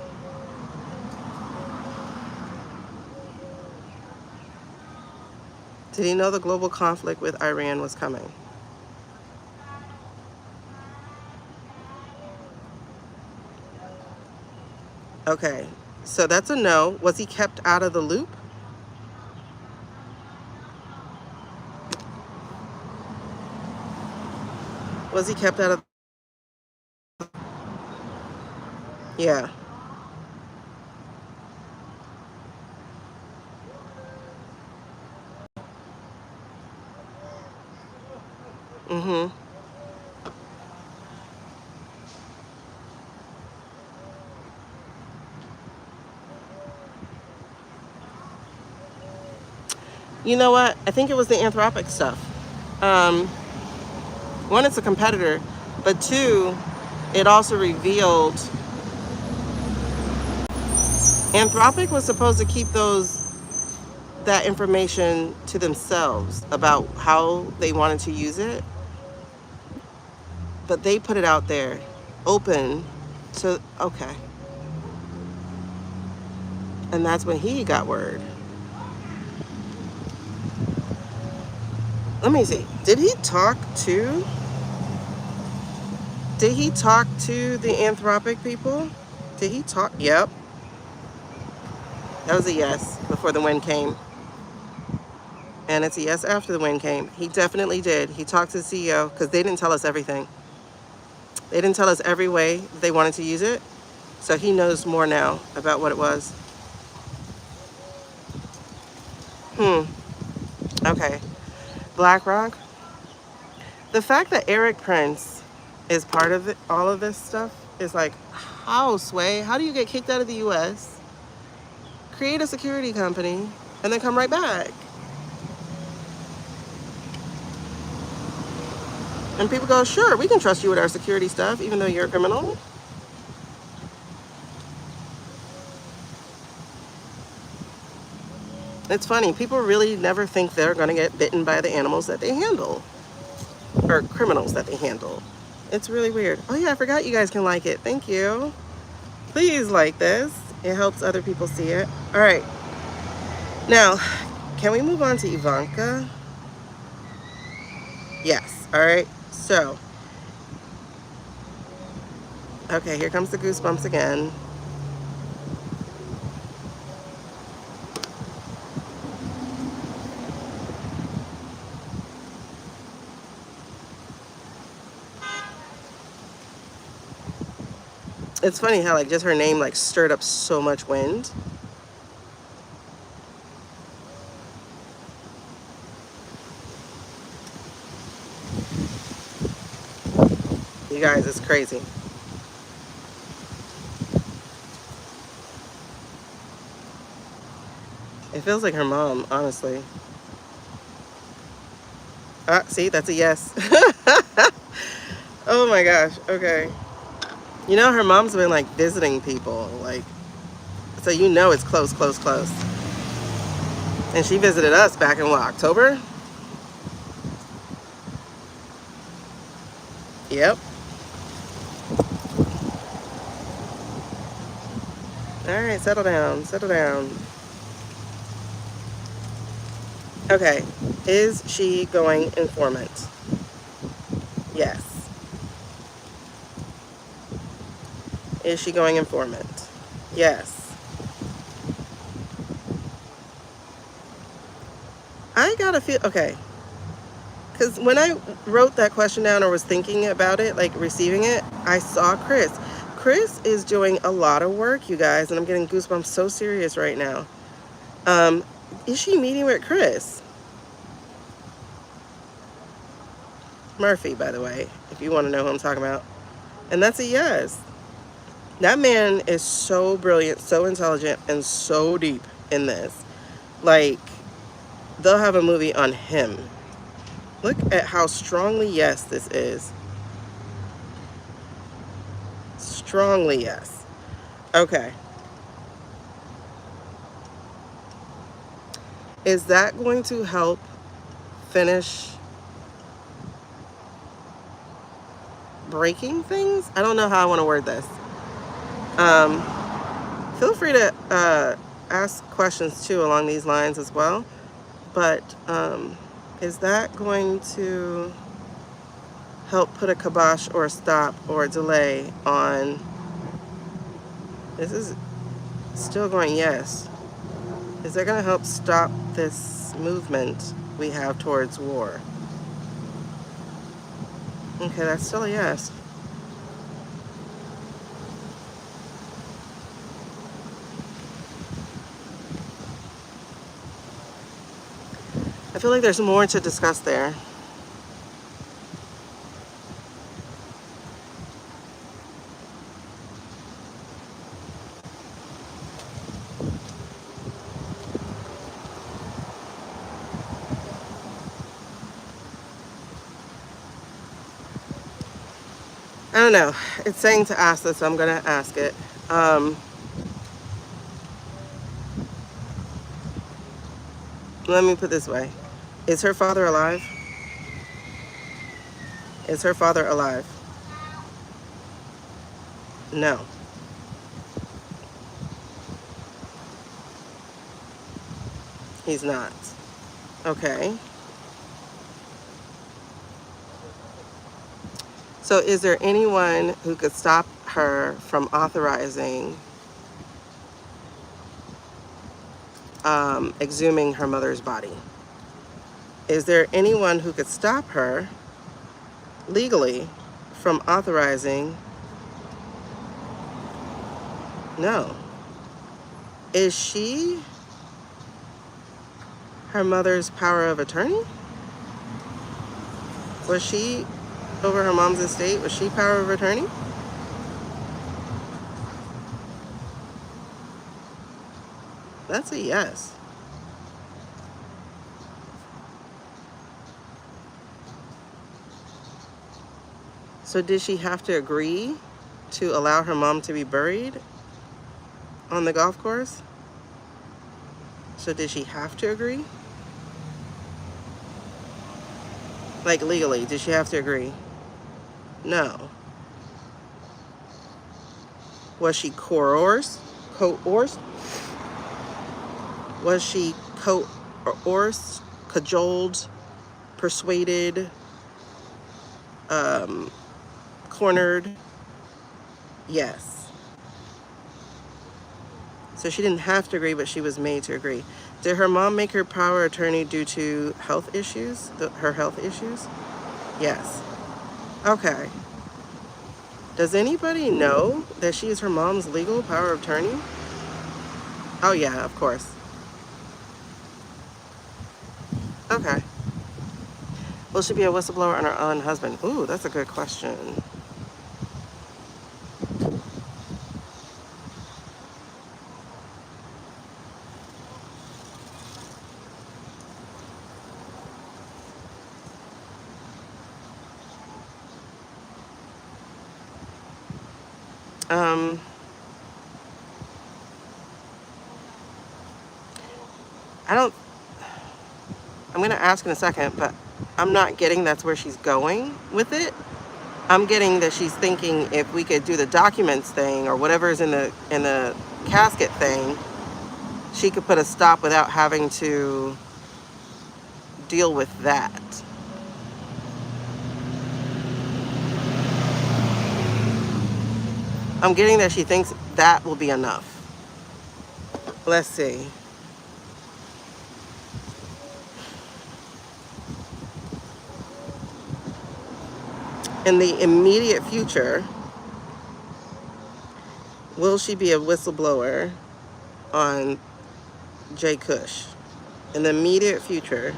Did he know the global conflict with Iran was coming? Okay, so that's a no. Was he kept out of the loop? Was he kept out of... Yeah. Mm-hmm. You know what? I think it was the Anthropic stuff. Um, one, it's a competitor, but two, it also revealed Anthropic was supposed to keep that information to themselves about how they wanted to use it, but they put it out there, open to okay, and that's when he got word. Let me see. Did he talk to the Anthropic people? Did he talk? Yep. That was a yes before the wind came. And it's a yes after the wind came. He definitely did. He talked to the CEO because they didn't tell us everything. They didn't tell us every way they wanted to use it. So he knows more now about what it was. Okay. BlackRock. The fact that Eric Prince is part of it, all of this stuff is like, how, Sway? How do you get kicked out of the US, create a security company, and then come right back? And people go, sure, we can trust you with our security stuff, even though you're a criminal. It's funny. People really never think they're going to get bitten by the animals that they handle or criminals that they handle. It's really weird. Oh, yeah, I forgot you guys can like it. Thank you. Please like this. It helps other people see it. All right. Now, can we move on to Ivanka? Yes. All right. So, okay, here comes the goosebumps again. It's funny how like just her name like stirred up so much wind. You guys, it's crazy. It feels like her mom, honestly. Ah, see, that's a yes. Oh my gosh. Okay. You know, her mom's been like visiting people, like, so you know it's close, close, close. And she visited us back in what, October? Yep. All right, settle down, settle down. Okay, is she going informant? Yes. Is she going informant? Yes. I gotta feel, okay, because when I wrote that question down or was thinking about it, like receiving it, I saw Chris. Chris is doing a lot of work, you guys, and I'm getting goosebumps so serious right now. Um, is she meeting with Chris? Murphy, by the way, if you want to know who I'm talking about. And that's a yes. That man is so brilliant, so intelligent, and so deep in this. Like, they'll have a movie on him. Look at how strongly yes this is. Strongly yes. Okay. Is that going to help finish breaking things? I don't know how I want to word this. Um, Feel free to ask questions too along these lines as well. But is that going to help put a kibosh or a stop or a delay on? This is still going yes. Is that going to help stop this movement we have towards war? Okay, that's still a yes. I feel like there's more to discuss there. I don't know. It's saying to ask this, so I'm going to ask it. Let me put it this way. Is her father alive? Is her father alive? No. He's not. Okay. So is there anyone who could stop her from authorizing exhuming her mother's body? Is there anyone who could stop her legally from authorizing? No. Is she her mother's power of attorney? Was she over her mom's estate? Was she power of attorney? That's a yes. So did she have to agree to allow her mom to be buried on the golf course? So did she have to agree? Like legally, did she have to agree? No. Was she coerced? Coerced? Was she coerced, cajoled, persuaded, cornered? Yes. So she didn't have to agree, but she was made to agree. Did her mom make her power of attorney due to health issues? Her health issues? Yes. Okay. Does anybody know that she is her mom's legal power of attorney? Oh yeah, of course. Okay. Will she be a whistleblower on her own husband? Ooh, that's a good question. Um, I don't, I'm going to ask in a second, but I'm not getting that's where she's going with it. I'm getting that she's thinking if we could do the documents thing or whatever is in the casket thing, she could put a stop without having to deal with that. I'm getting that she thinks that will be enough. Let's see. In the immediate future, will she be a whistleblower on Jay Cush? In the immediate future,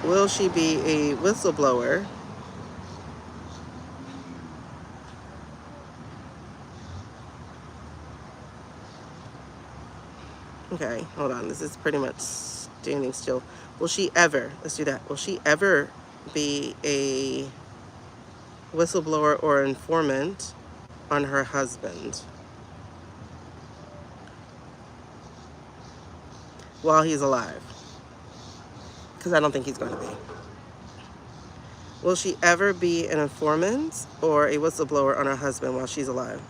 will she be a whistleblower Okay, hold on. This is pretty much standing still. Will she ever, let's do that. Will she ever be a whistleblower or informant on her husband while he's alive? Because I don't think he's going to be. Will she ever be an informant or a whistleblower on her husband while she's alive?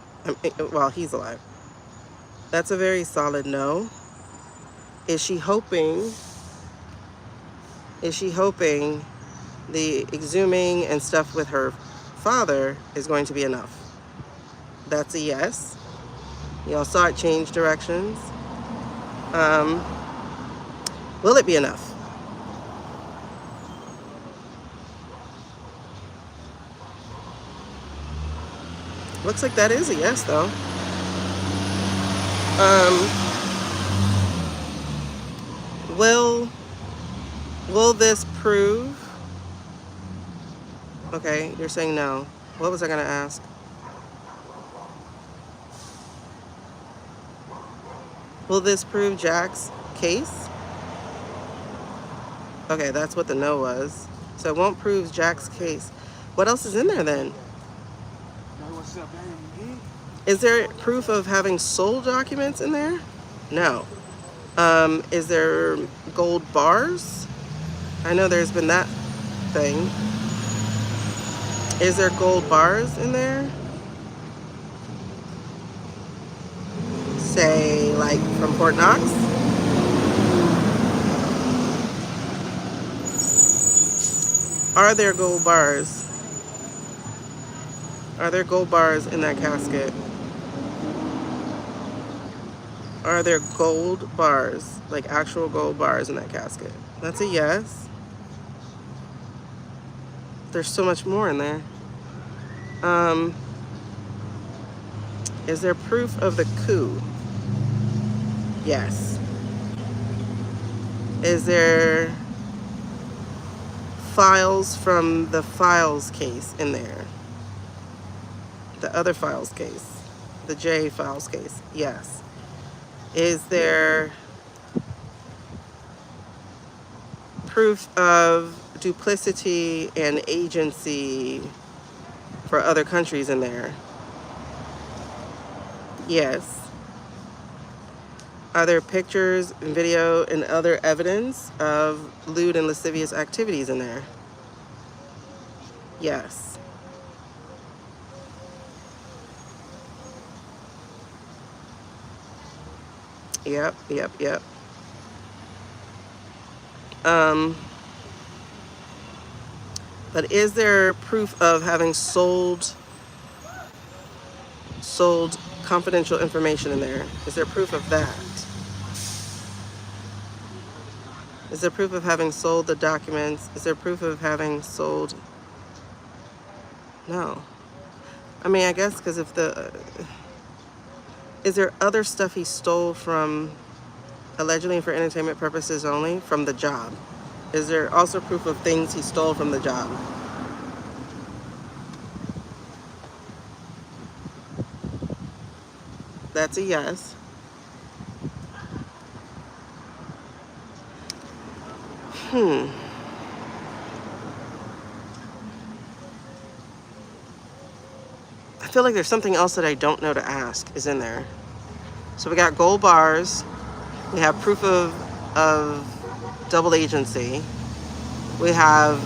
While he's alive? That's a very solid no. Is she hoping the exhuming and stuff with her father is going to be enough? That's a yes. Y'all saw it change directions. Will it be enough? Looks like that is a yes, though. Will this prove? Okay, you're saying no. What was I gonna ask? Will this prove Jack's case? Okay, that's what the no was. So it won't prove Jack's case. What else is in there then? Is there proof of having sold documents in there? No. Is there gold bars? I know there's been that thing. Is there gold bars in there? Say, like from Fort Knox? Are there gold bars? Are there gold bars in that casket? Are there gold bars, like actual gold bars in that casket? That's a yes. There's so much more in there. Is there proof of the coup? Yes. Is there files from the files case in there? The other files case? The J files case? Yes. Is there proof of duplicity and agency for other countries in there? Yes. Are there pictures, video, and other evidence of lewd and lascivious activities in there? Yes. Yep. But is there proof of having sold confidential information in there? Is there proof of that? Is there proof of having sold the documents? Is there proof of having sold? No. I mean, I guess because if is there other stuff he stole from, allegedly for entertainment purposes only, from the job? Is there also proof of things he stole from the job? That's a yes. I feel like there's something else that I don't know to ask is in there. So we got gold bars. We have proof of double agency. We have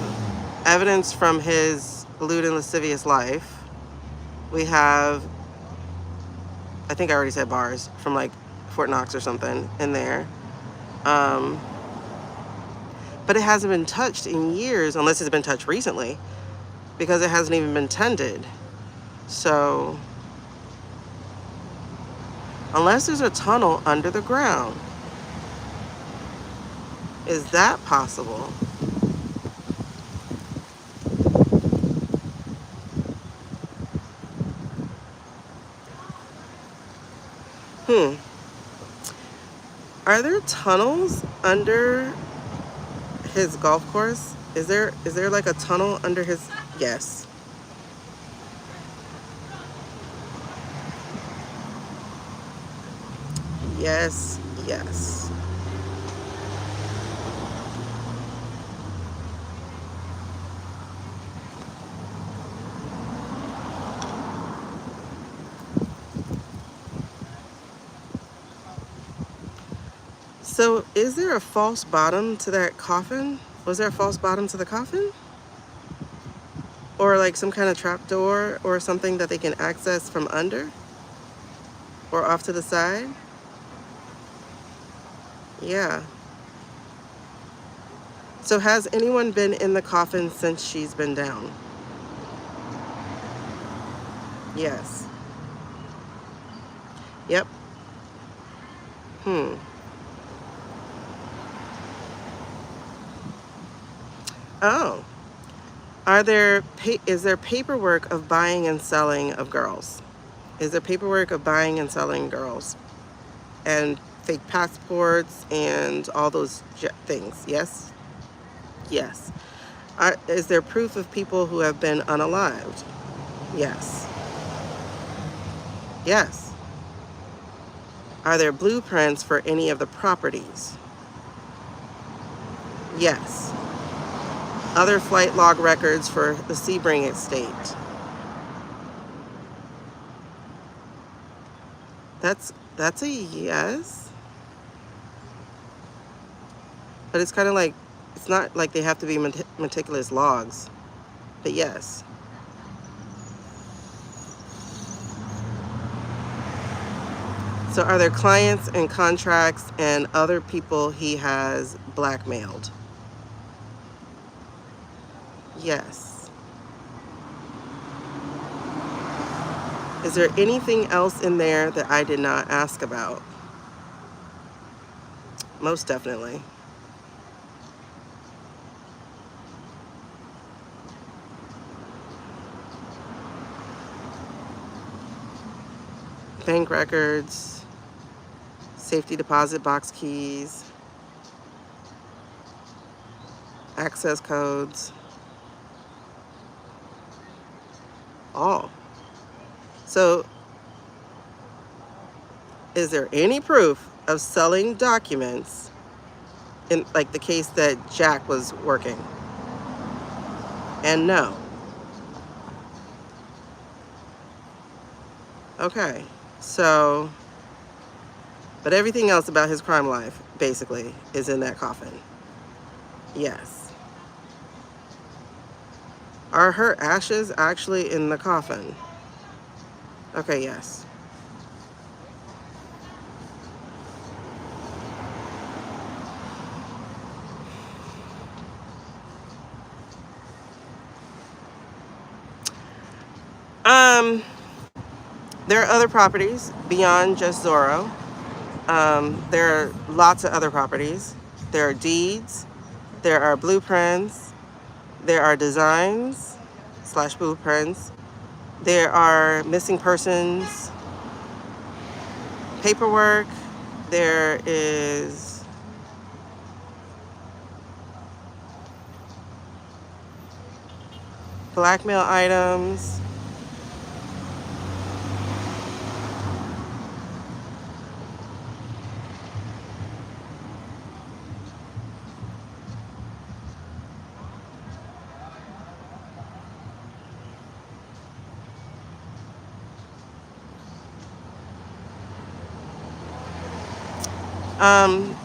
evidence from his lewd and lascivious life. We have, I think I already said bars, from like Fort Knox or something in there. But it hasn't been touched in years, unless it's been touched recently, because it hasn't even been tended. So, unless there's a tunnel under the ground, is that possible? Are there tunnels under his golf course? Is there like a tunnel under his? Yes. Yes. So, is there a false bottom to that coffin? Was there a false bottom to the coffin? Or like some kind of trap door or something that they can access from under? Or off to the side? Yeah. So has anyone been in the coffin since she's been down? Yes. Yep. Oh. Is there paperwork of buying and selling of girls? Is there paperwork of buying and selling girls? And fake passports and all those things? Yes? Yes. Is there proof of people who have been unalived? Yes. Yes. Are there blueprints for any of the properties? Yes. Other flight log records for the Sebring estate? That's a yes. But it's kind of like, it's not like they have to be meticulous logs. But yes. So are there clients and contracts and other people he has blackmailed? Yes. Is there anything else in there that I did not ask about? Most definitely. Bank records, safety deposit box keys, access codes, all. So is there any proof of selling documents in like the case that Jack was working? And no. Okay. So, but everything else about his crime life basically is in that coffin. Yes. Are her ashes actually in the coffin? Okay, yes. Um, there are other properties beyond just Zorro. There are lots of other properties. There are deeds. There are blueprints. There are designs / blueprints. There are missing persons paperwork. There is blackmail items.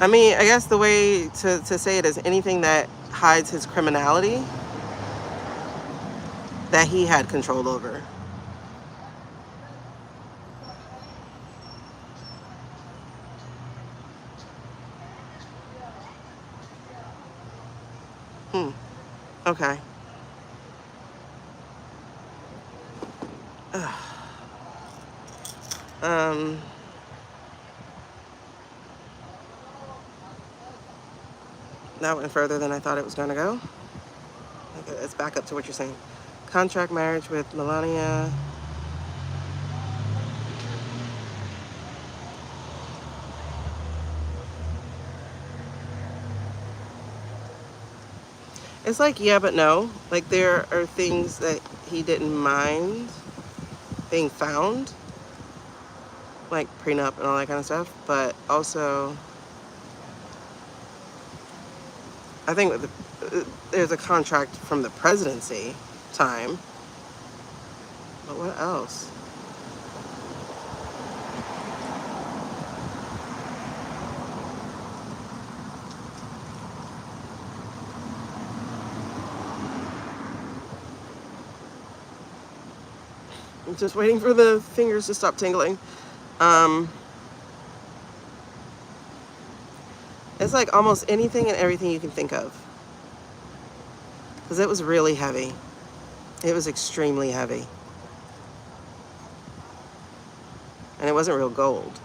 I mean, I guess the way to say it is anything that hides his criminality that he had control over. Hmm. Okay. Ugh. Um, that went further than I thought it was going to go. Okay, let's back up to what you're saying. Contract marriage with Melania. It's like, yeah, but no. Like, there are things that he didn't mind being found, like prenup and all that kind of stuff. But also, I think there's a contract from the presidency time. But what else? I'm just waiting for the fingers to stop tingling. Um, it's like almost anything and everything you can think of. Because it was really heavy. It was extremely heavy. And it wasn't real gold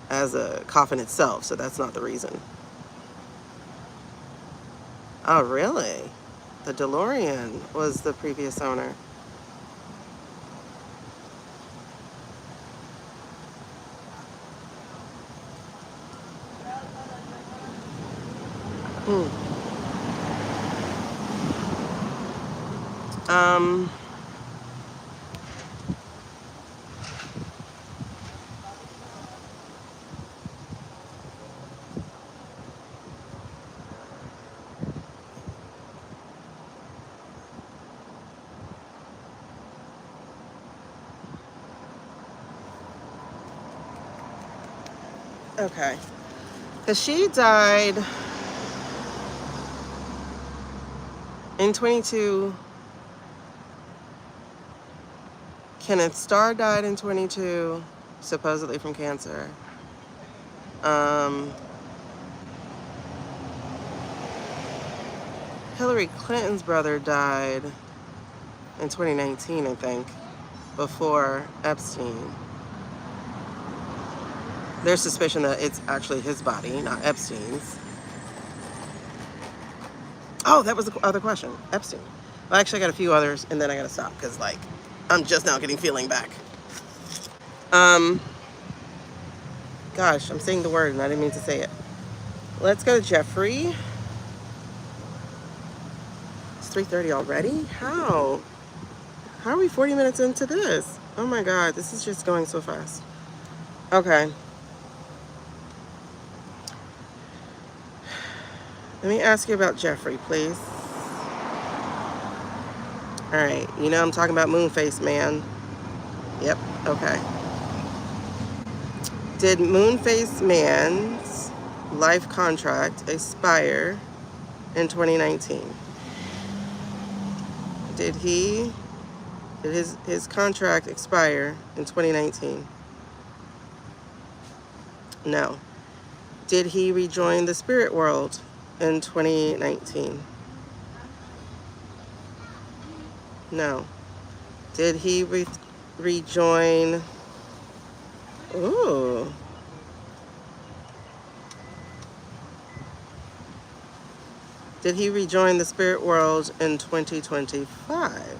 as a coffin itself, so that's not the reason. Oh, really? The DeLorean was the previous owner. Hmm. Um, Okay. Because she died in 22. Kenneth Starr died in 22, supposedly from cancer. Hillary Clinton's brother died in 2019, I think, before Epstein. There's suspicion that it's actually his body, not Epstein's. Oh, that was the other question. Epstein. Well, actually, I got a few others, and then I gotta stop because, like, I'm just now getting feeling back. Gosh, I'm saying the word, and I didn't mean to say it. Let's go to Jeffrey. It's 3:30 already. How? How are we 40 minutes into this? Oh my God, this is just going so fast. Okay. Let me ask you about Jeffrey, please. All right. You know I'm talking about Moonface Man. Yep. Okay. Did Moonface Man's life contract expire in 2019? Did his contract expire in 2019? No. Did he rejoin the spirit world in 2019? No. Did he rejoin? Ooh. Did he rejoin the spirit world in 2025?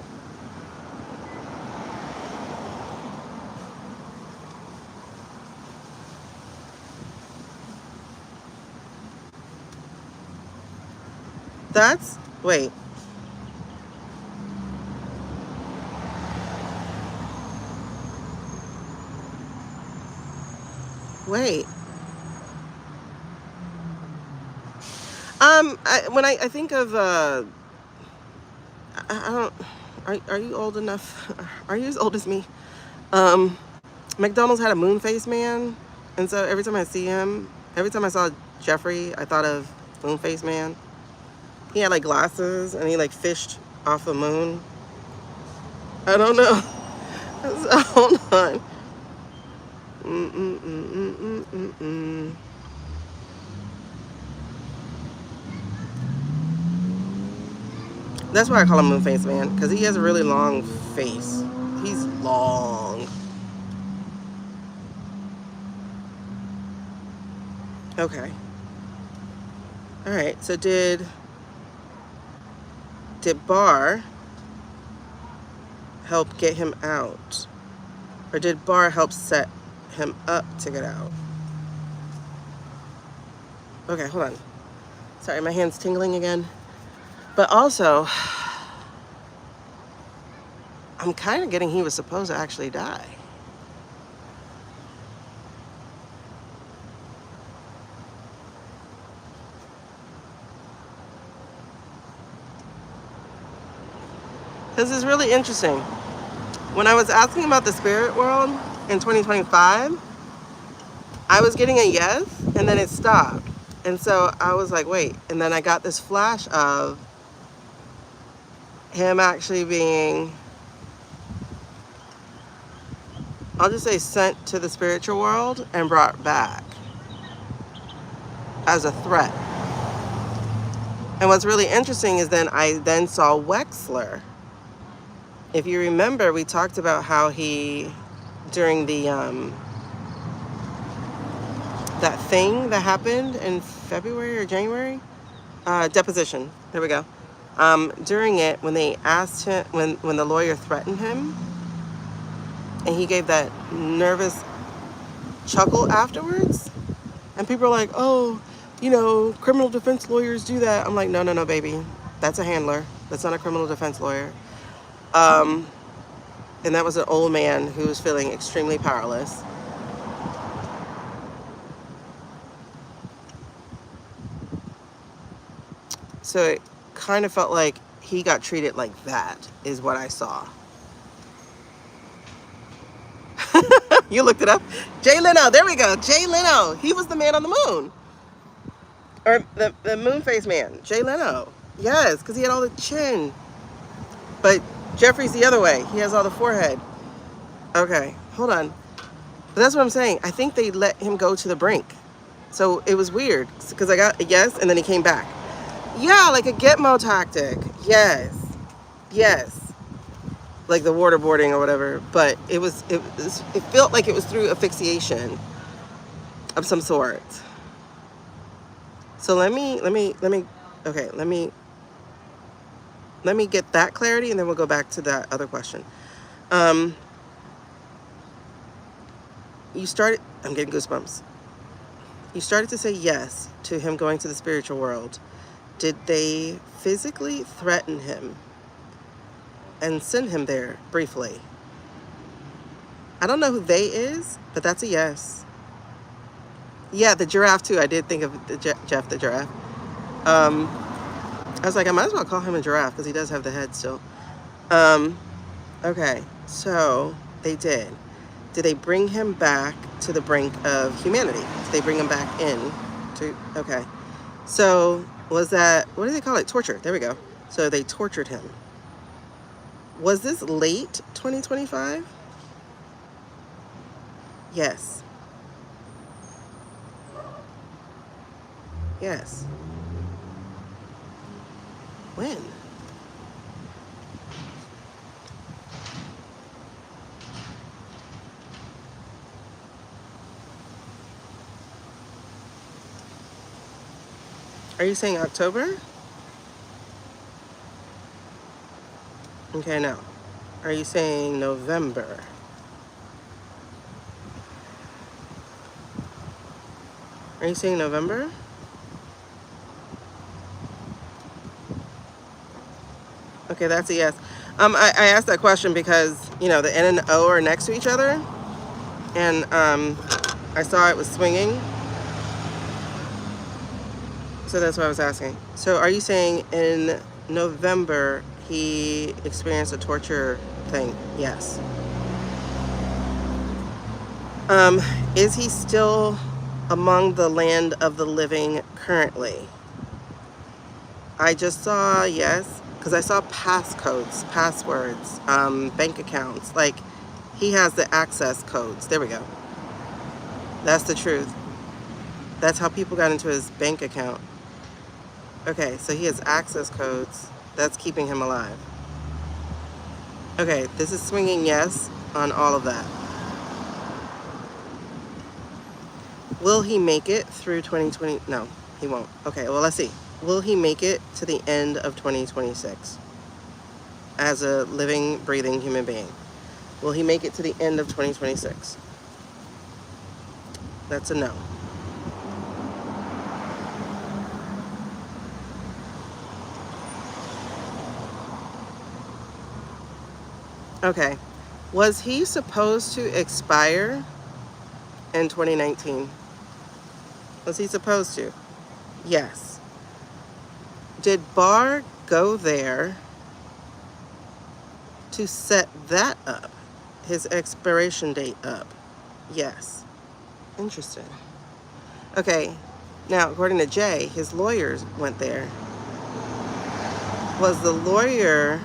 Wait. Wait. When I think of, I don't, are you old enough? Are you as old as me? McDonald's had a Moonface Man, and so every time I see him, every time I saw Jeffrey, I thought of Moonface Man. He had like glasses, and he like fished off the moon. I don't know. So, hold on. That's why I call him Moonface Man, because he has a really long face. He's long. Okay. All right. So did Barr help get him out, or did Barr help set him up to get out? Okay, hold on. Sorry, my hand's tingling again. But also, I'm kind of getting he was supposed to actually die. This is really interesting. When I was asking about the spirit world in 2025, I was getting a yes, and then it stopped. And so I was like, wait. And then I got this flash of him actually being, I'll just say, sent to the spiritual world and brought back as a threat. And what's really interesting is I then saw Wexler. If you remember, we talked about how he, during the that thing that happened in February or January, deposition. There we go. During it, when they asked him, when the lawyer threatened him, and he gave that nervous chuckle afterwards, and people are like, "Oh, you know, criminal defense lawyers do that." I'm like, no, baby, that's a handler. That's not a criminal defense lawyer. And that was an old man who was feeling extremely powerless. So it kind of felt like he got treated like that, is what I saw. You looked it up? Jay Leno. There we go. Jay Leno. He was the man on the moon. Or the moon face man. Jay Leno. Yes, because he had all the chin. But Jeffrey's the other way. He has all the forehead. Okay, hold on. But that's what I'm saying. I think they let him go to the brink. So it was weird because I got a yes and then he came back. Yeah, like a Gitmo tactic. Yes. Yes. Like the waterboarding or whatever. But it felt like it was through asphyxiation of some sort. So let me get that clarity and then we'll go back to that other question. I'm getting goosebumps. You started to say yes to him going to the spiritual world. Did they physically threaten him and send him there briefly? I don't know who they is, but that's a yes. Yeah, the giraffe too. I did think of Jeff the giraffe. I was like, I might as well call him a giraffe because he does have the head still. Okay, so they did. Did they bring him back to the brink of humanity? Did they bring him back in to, okay. So was that, what do they call it? Torture. There we go. So they tortured him. Was this late 2025? Yes. Yes. When? Are you saying October? Okay, no. Are you saying November? Are you saying November? Okay, that's a yes. I asked that question because, you know, the N and O are next to each other. And I saw it was swinging. So that's what I was asking. So are you saying in November he experienced a torture thing? Yes. Is he still among the land of the living currently? I just saw yes, because I saw passcodes, passwords, bank accounts. Like he has the access codes. There we go. That's the truth. That's how people got into his bank account. Okay, so he has access codes. That's keeping him alive. Okay, this is swinging yes on all of that. Will he make it through 2020? No, he won't. Okay, well, let's see. Will he make it to the end of 2026 as a living, breathing human being? Will he make it to the end of 2026? That's a no. Okay. Was he supposed to expire in 2019? Was he supposed to? Yes. Did Barr go there to set that up? His expiration date up? Yes. Interesting. Okay. Now, according to Jay, his lawyers went there. Was the lawyer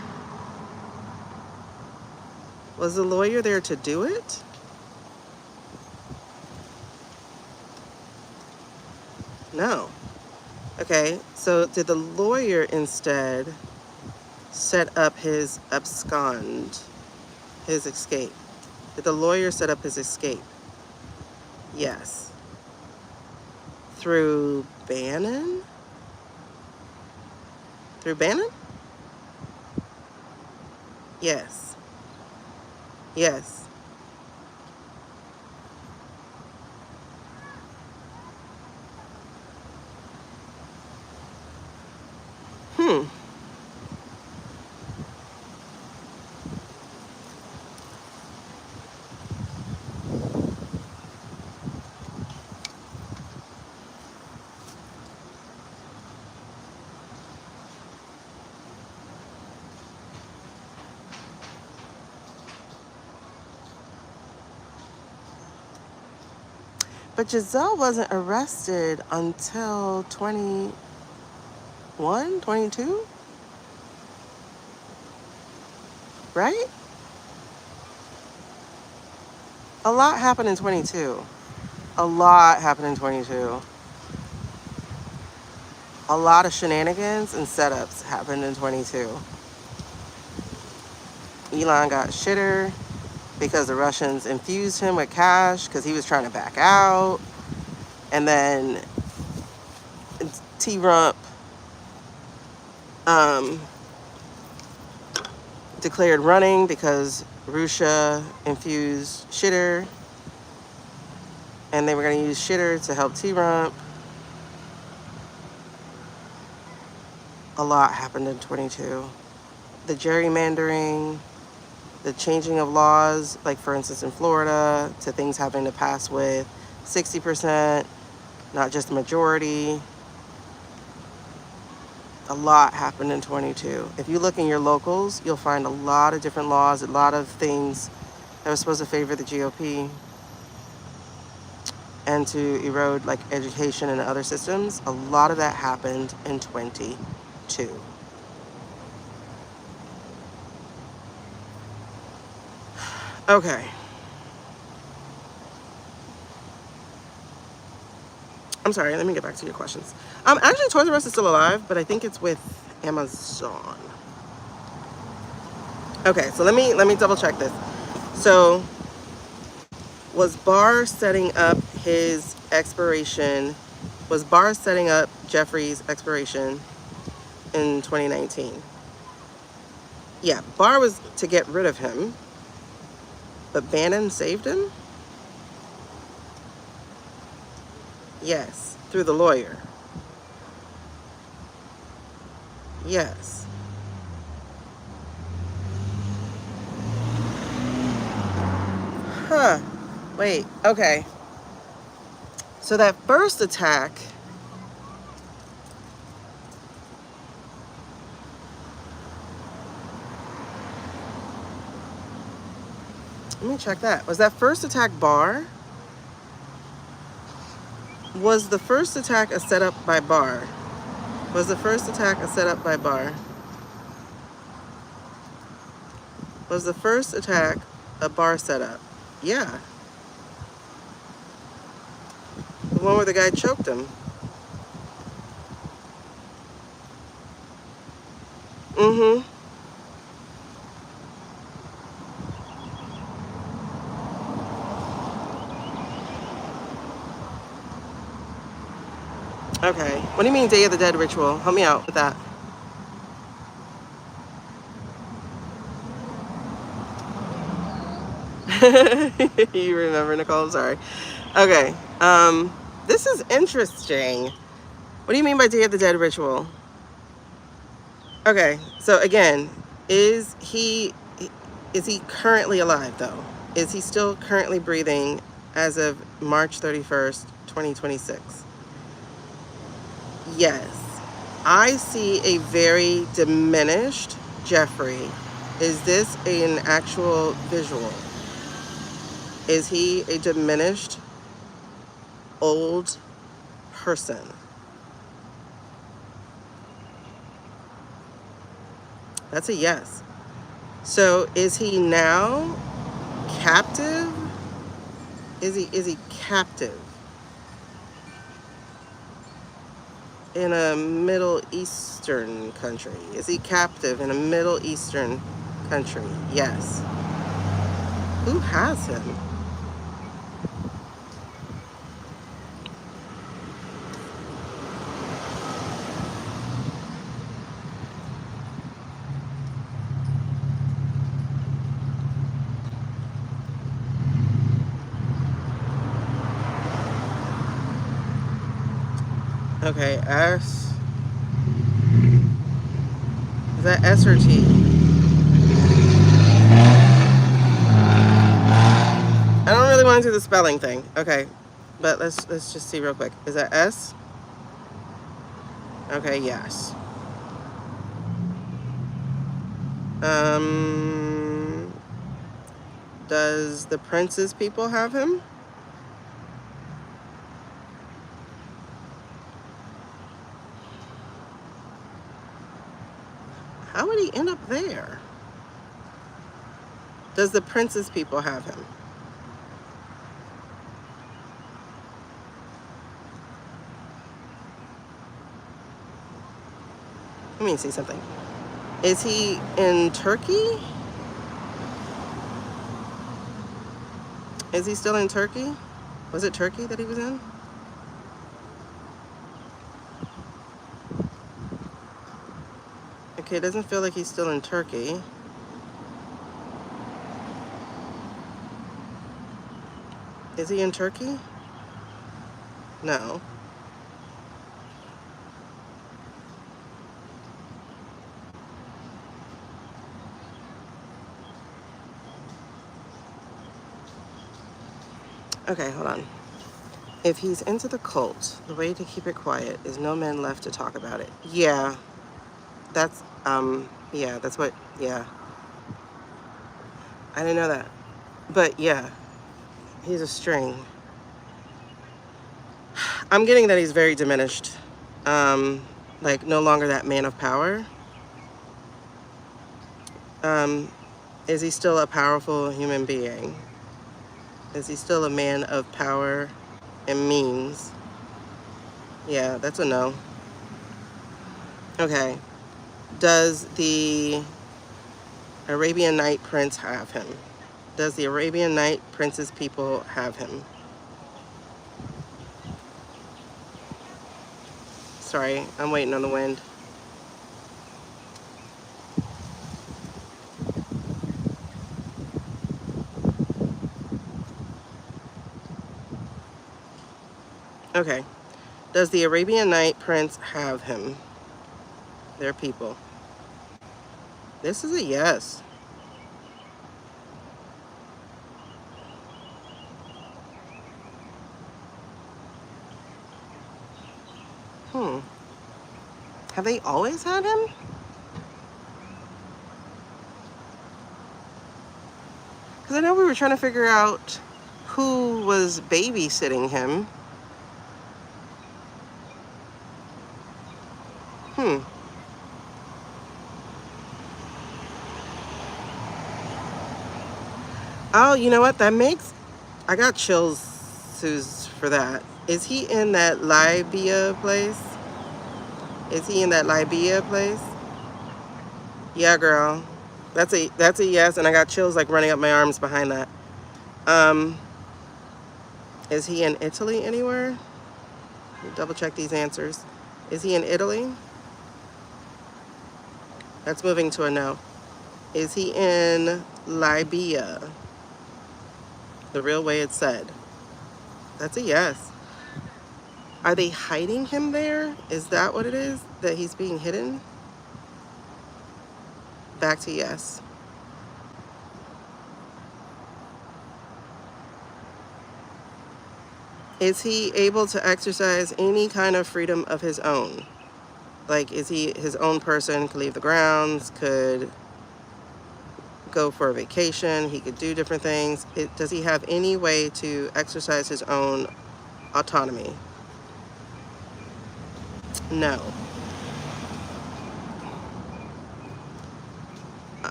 there to do it? No. Okay, so did the lawyer instead set up his his escape? Did the lawyer set up his escape? Yes. Through Bannon? Through Bannon? Yes. Yes. But Giselle wasn't arrested until 21, 22, right? A lot happened in 22. A lot happened in 22. A lot of shenanigans and setups happened in 22. Elon got shitter because the Russians infused him with cash because he was trying to back out. And then T-Rump declared running because Russia infused shitter. And they were going to use shitter to help T-Rump. A lot happened in 22. The gerrymandering, the changing of laws, like for instance in Florida, to things having to pass with 60%, not just the majority. A lot happened in 22. If you look in your locals, you'll find a lot of different laws, a lot of things that were supposed to favor the GOP and to erode like education and other systems. A lot of that happened in 22. Okay. I'm sorry, let me get back to your questions. Actually, Toys R Us is still alive, but I think it's with Amazon. Okay, so let me double check this. So, was Barr setting up his expiration? Was Barr setting up Jeffrey's expiration in 2019? Yeah, Barr was to get rid of him, but Bannon saved him? Yes, through the lawyer. Yes. Huh. Wait, okay. So that first attack, let me check that. Was that first attack Barr? Was the first attack a setup by Barr? Was the first attack a setup by Barr? Was the first attack a Barr setup? Yeah. The one where the guy choked him. Mm-hmm. Okay. What do you mean Day of the Dead ritual? Help me out with that. You remember, Nicole? I'm sorry. Okay. This is interesting. What do you mean by Day of the Dead ritual? Okay. So again, is he currently alive though? Is he still currently breathing as of March 31st, 2026? Yes. I see a very diminished Jeffrey. Is this an actual visual? Is he a diminished old person? That's a yes. So is he now captive? Is he captive in a Middle Eastern country? Is he captive in a Middle Eastern country? Yes. Who has him? Okay, S. Is that S or T? I don't really want to do the spelling thing. Okay, but let's just see real quick. Is that S? Okay, yes. Does the Prince's people have him? would he end up there? Does the Princess people have him? Let me see something. Is he in Turkey? Is he still in Turkey? Was it Turkey that he was in? Okay, it doesn't feel like he's still in Turkey. Is he in Turkey? No. Okay, hold on. If he's into the cult, the way to keep it quiet is no men left to talk about it. Yeah, that's, yeah, that's what, yeah. I didn't know that. But yeah, he's a string. I'm getting that he's very diminished. Like no longer that man of power. Is he still a powerful human being? Is he still a man of power and means? Yeah, that's a no. Okay. Does the Arabian Night Prince have him? Does the Arabian Night Prince's people have him? Sorry, I'm waiting on the wind. Okay. Does the Arabian Night Prince have him? Their people. This is a yes. Have they always had him? Because I know we were trying to figure out who was babysitting him. Oh, you know what? That makes... I got chills, Suze, for that. Is he in that Libya place? Is he in that Libya place? Yeah, girl. That's a yes, and I got chills like running up my arms behind that. Is he in Italy anywhere? Double check these answers. Is he in Italy? That's moving to a no. Is he in Libya? The real way it's said. That's a yes. Are they hiding him there? Is that what it is? That he's being hidden? Back to yes. Is he able to exercise any kind of freedom of his own? Like, is he his own person, could leave the grounds, could go for a vacation, he could do different things? Does he have any way to exercise his own autonomy? No.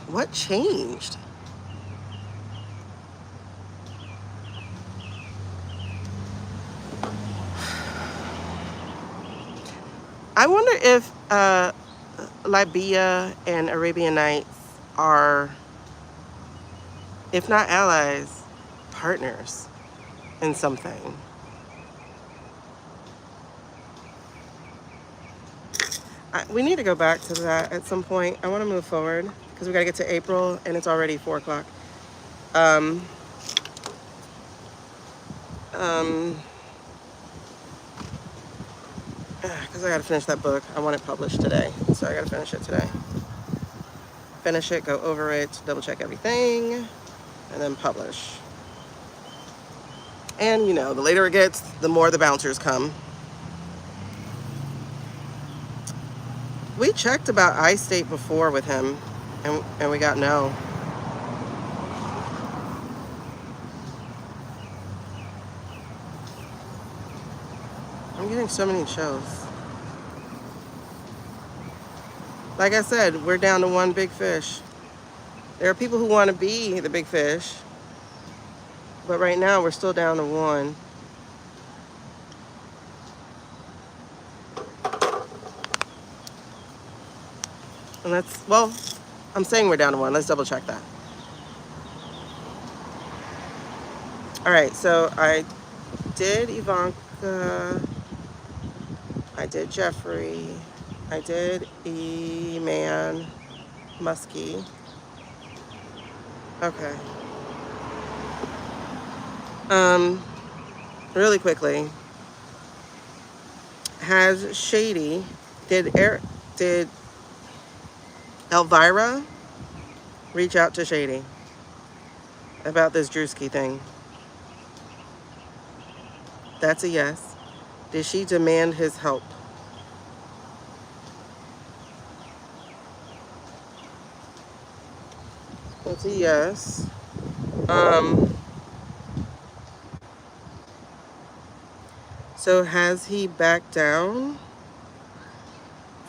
What changed? I wonder if Libya and Arabian Nights are, if not allies, partners in something. We need to go back to that at some point. I want to move forward because we got to get to April and it's already 4 o'clock. Because I got to finish that book. I want it published today, so I got to finish it today. Finish it, go over it, double check everything, and then publish. And you know, the later it gets, the more the bouncers come. We checked about I-State before with him, and we got no. I'm getting so many shows. Like I said, we're down to one big fish. There are people who want to be the big fish, but right now we're still down to one. And that's, well, I'm saying we're down to one. Let's double check that. All right, so I did Ivanka, I did Jeffrey, I did E-Man Muskie. Okay. Really quickly, has Shady, did Elvira reach out to Shady about this Drewski thing? That's a yes. Did she demand his help? That's a yes. So has he backed down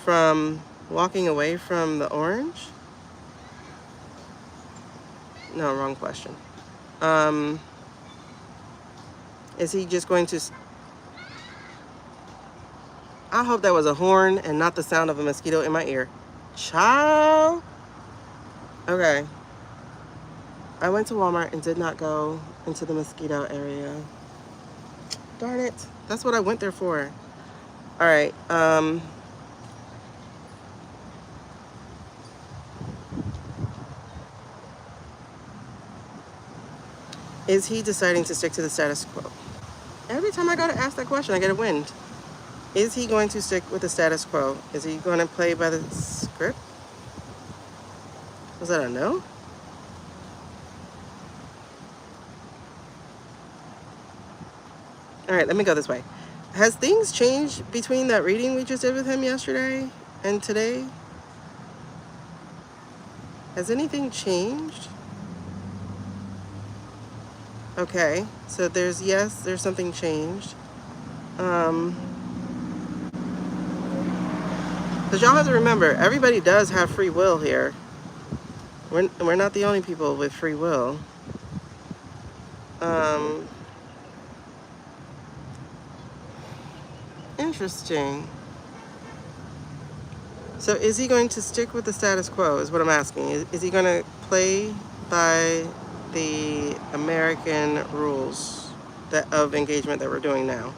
from walking away from the orange? No, wrong question. Is he just going to... I hope that was a horn and not the sound of a mosquito in my ear. Child. Okay. I went to Walmart and did not go into the mosquito area. Darn it. That's what I went there for. All right. Is he deciding to stick to the status quo? Every time I gotta ask that question, I get a wind. Is he going to stick with the status quo? Is he going to play by the script? Was that a no? All right, let me go this way. Has things changed between that reading we just did with him yesterday and today? Has anything changed? Okay, so there's yes, there's something changed. Because y'all have to remember, everybody does have free will here. We're not the only people with free will. Interesting. So is he going to stick with the status quo is what I'm asking. Is he going to play by the American rules of engagement that we're doing now?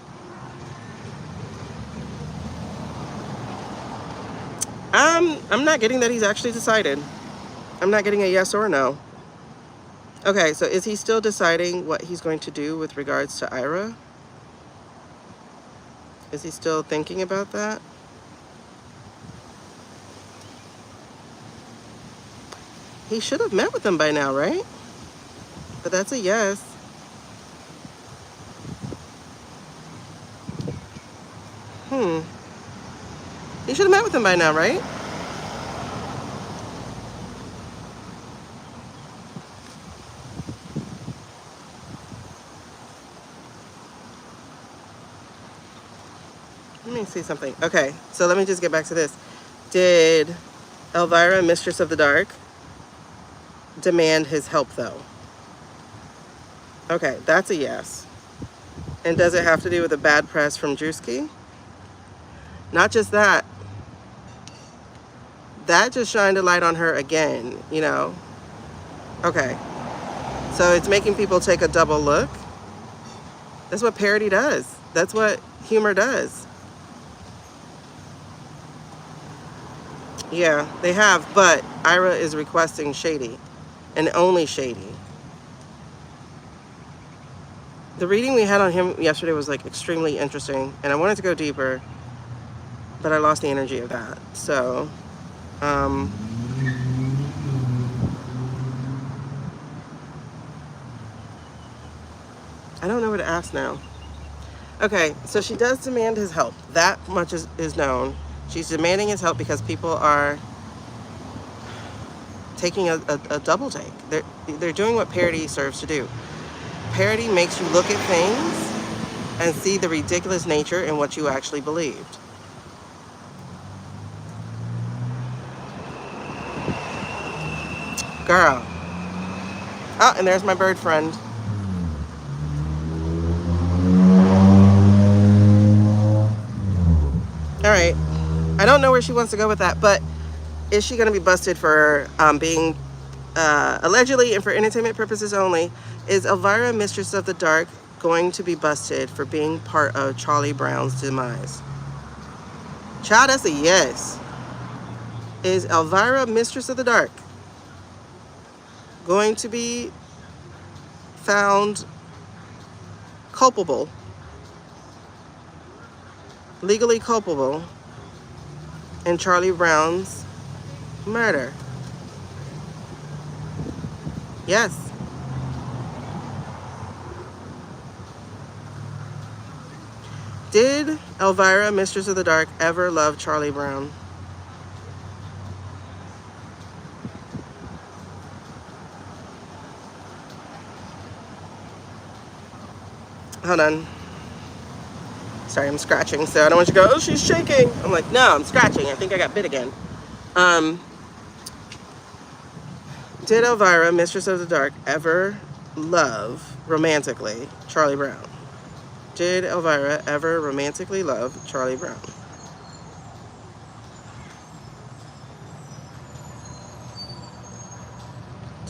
I'm not getting that he's actually decided. I'm not getting a yes or a no. Okay, so is he still deciding what he's going to do with regards to Ira? Is he still thinking about that? He should have met with them by now, right? But that's a yes. He should have met with them by now, right? Let me see something. Okay, so let me just get back to this. Did Elvira, Mistress of the Dark, demand his help, though? Okay, that's a yes. And does it have to do with the bad press from Drewski? Not just that. That just shined a light on her again, you know? Okay. So it's making people take a double look. That's what parody does. That's what humor does. Yeah, they have, but Ira is requesting Shady, and only Shady. The reading we had on him yesterday was like extremely interesting, and I wanted to go deeper, but I lost the energy of that. So, I don't know what to ask now. Okay, so she does demand his help. That much is known. She's demanding his help because people are taking a double take. They're doing what parody serves to do. Parody makes you look at things and see the ridiculous nature in what you actually believed. Girl. Oh, and there's my bird friend. All right. I don't know where she wants to go with that, but is she going to be busted for being allegedly and for entertainment purposes only? Is Elvira, Mistress of the Dark, going to be busted for being part of Charlie Brown's demise? Child, that's a yes. Is Elvira, Mistress of the Dark, going to be found culpable, legally culpable, in Charlie Brown's murder? Yes. Did Elvira, Mistress of the Dark, ever love Charlie Brown? Hold on. Sorry, I'm scratching, so I don't want you to go, oh, she's shaking. I'm like, no, I'm scratching. I think I got bit again. Did Elvira, Mistress of the Dark, ever love, romantically, Charlie Brown? Did Elvira ever romantically love Charlie Brown?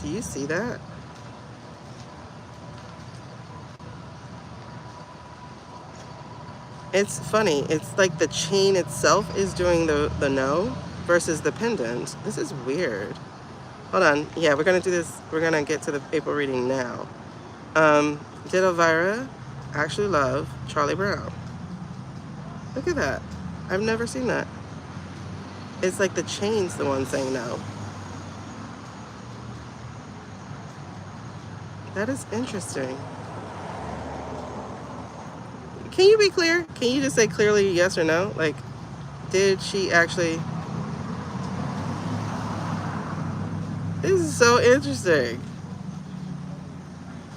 Do you see that? It's funny. It's like the chain itself is doing the no versus the pendant. This is weird. Hold on. Yeah, we're going to do this. We're going to get to the April reading now. Did Elvira actually love Charlie Brown? Look at that. I've never seen that. It's like the chain's the one saying no. That is interesting. Can you be clear? Can you just say clearly yes or no? Like, did she actually... This is so interesting.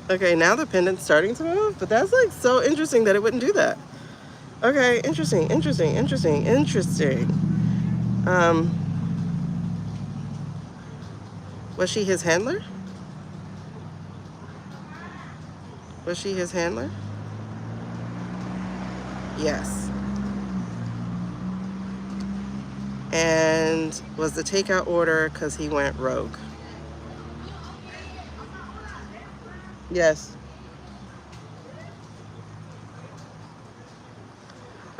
Okay, now the pendant's starting to move, but that's like so interesting that it wouldn't do that. Okay, interesting. Was she his handler? Was she his handler? Yes. And was the takeout order because he went rogue? Yes.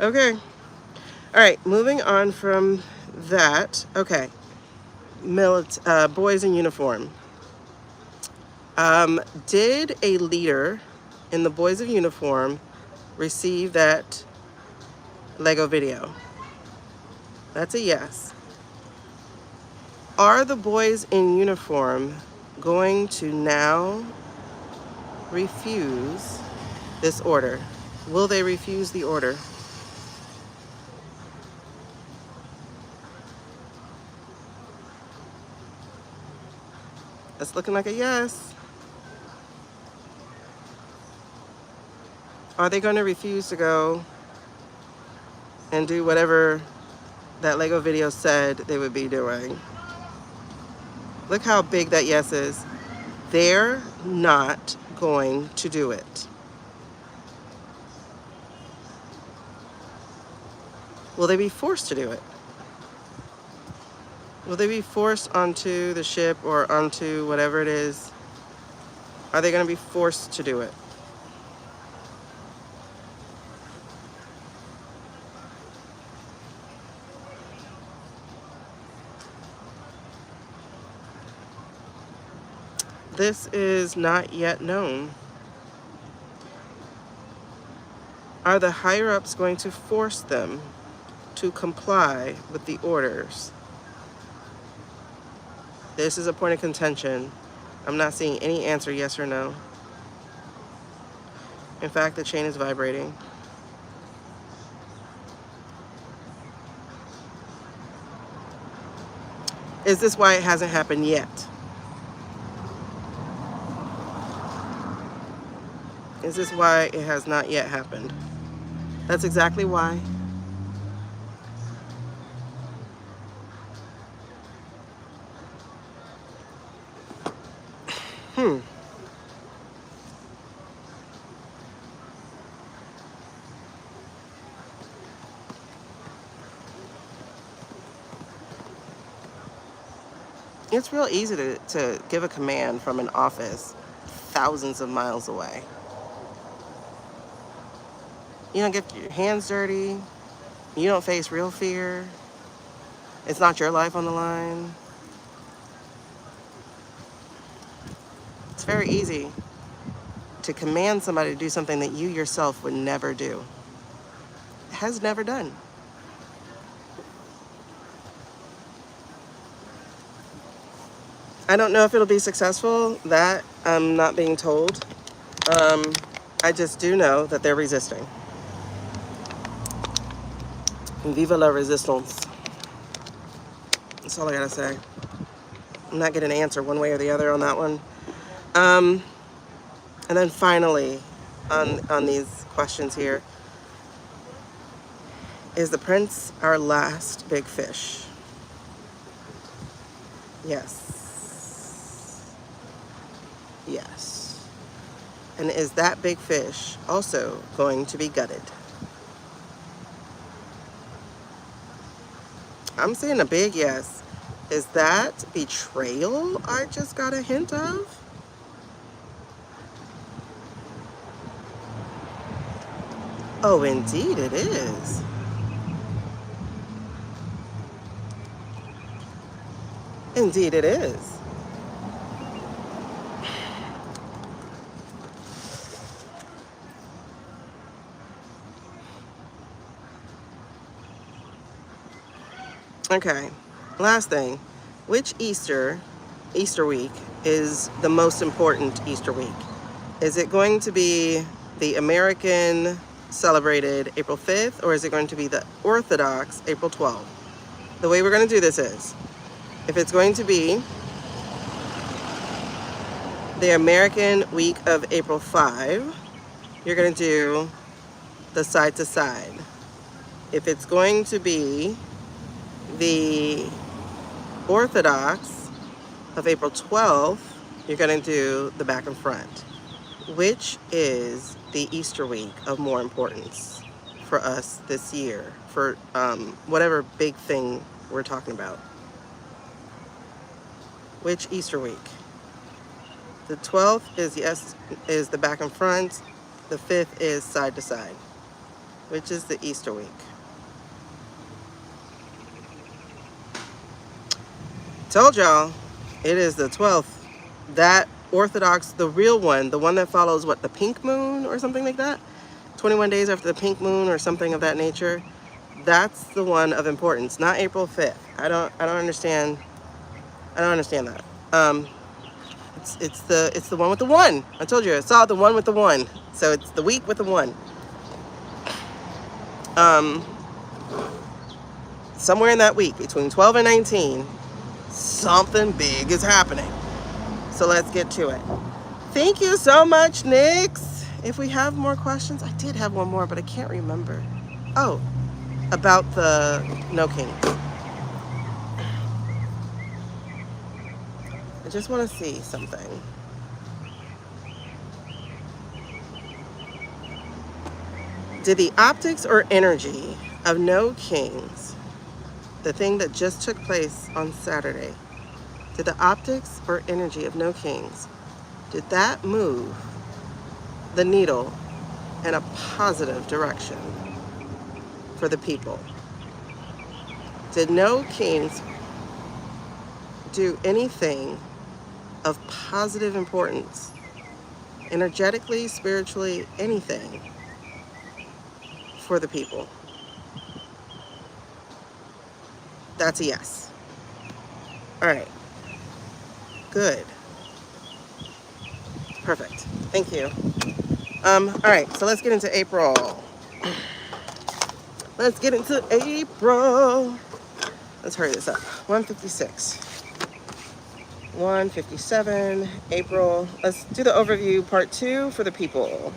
Okay. All right, moving on from that. Okay. Boys in uniform. Did a leader in the boys of uniform receive that Lego video? That's a yes. Are the boys in uniform going to now refuse this order? Will they refuse the order? That's looking like a yes. Are they going to refuse to go and do whatever that Lego video said they would be doing? Look how big that yes is. They're not going to do it. Will they be forced to do it? Will they be forced onto the ship or onto whatever it is? Are they going to be forced to do it? This is not yet known. Are the higher-ups going to force them to comply with the orders? This is a point of contention. I'm not seeing any answer, yes or no. In fact, the chain is vibrating. Is this why it hasn't happened yet? Is this why it has not yet happened? That's exactly why. It's real easy to give a command from an office thousands of miles away. You don't get your hands dirty. You don't face real fear. It's not your life on the line. It's very easy to command somebody to do something that you yourself would never do, has never done. I don't know if it'll be successful. That I'm not being told. I just do know that they're resisting. Viva la resistance. That's all I gotta say. I'm not getting an answer one way or the other on that one. And then finally, on these questions here, is the prince our last big fish? Yes. Yes. And is that big fish also going to be gutted? I'm saying a big yes. Is that betrayal I just got a hint of? Oh, indeed it is. Indeed it is. Okay, last thing. Which Easter week is the most important Easter week? Is it going to be the American celebrated April 5th, or is it going to be the Orthodox April 12th? The way we're going to do this is, if it's going to be the American week of April 5, you're going to do the side to side. If it's going to be the Orthodox of April 12th, you're going to do the back and front. Which is the Easter week of more importance for us this year, for whatever big thing we're talking about? Which Easter week? The 12th is the back and front. The 5th is side to side. Which is the Easter week? Told y'all, it is the 12th. That Orthodox, the real one, the one that follows what, the pink moon or something like that? 21 days after the pink moon or something of that nature. That's the one of importance, not April 5th. I don't understand. I don't understand that. It's the one with the one. I told you, I saw the one with the one. So it's the week with the one. Somewhere in that week, between 12 and 19, something big is happening. So let's get to it. Thank you so much, Nix. If we have more questions, I did have one more, but I can't remember. Oh, about the No King. I just want to see something. Did the optics or energy of No Kings, the thing that just took place on Saturday, did the optics or energy of No Kings, did that move the needle in a positive direction for the people? Did No Kings do anything of positive importance, energetically, spiritually, anything for the people? That's a yes. All right. Good. Perfect. Thank you. All right, so let's get into April. Let's get into April. Let's hurry this up. 156. 157. April. Let's do the overview part 2 for the people.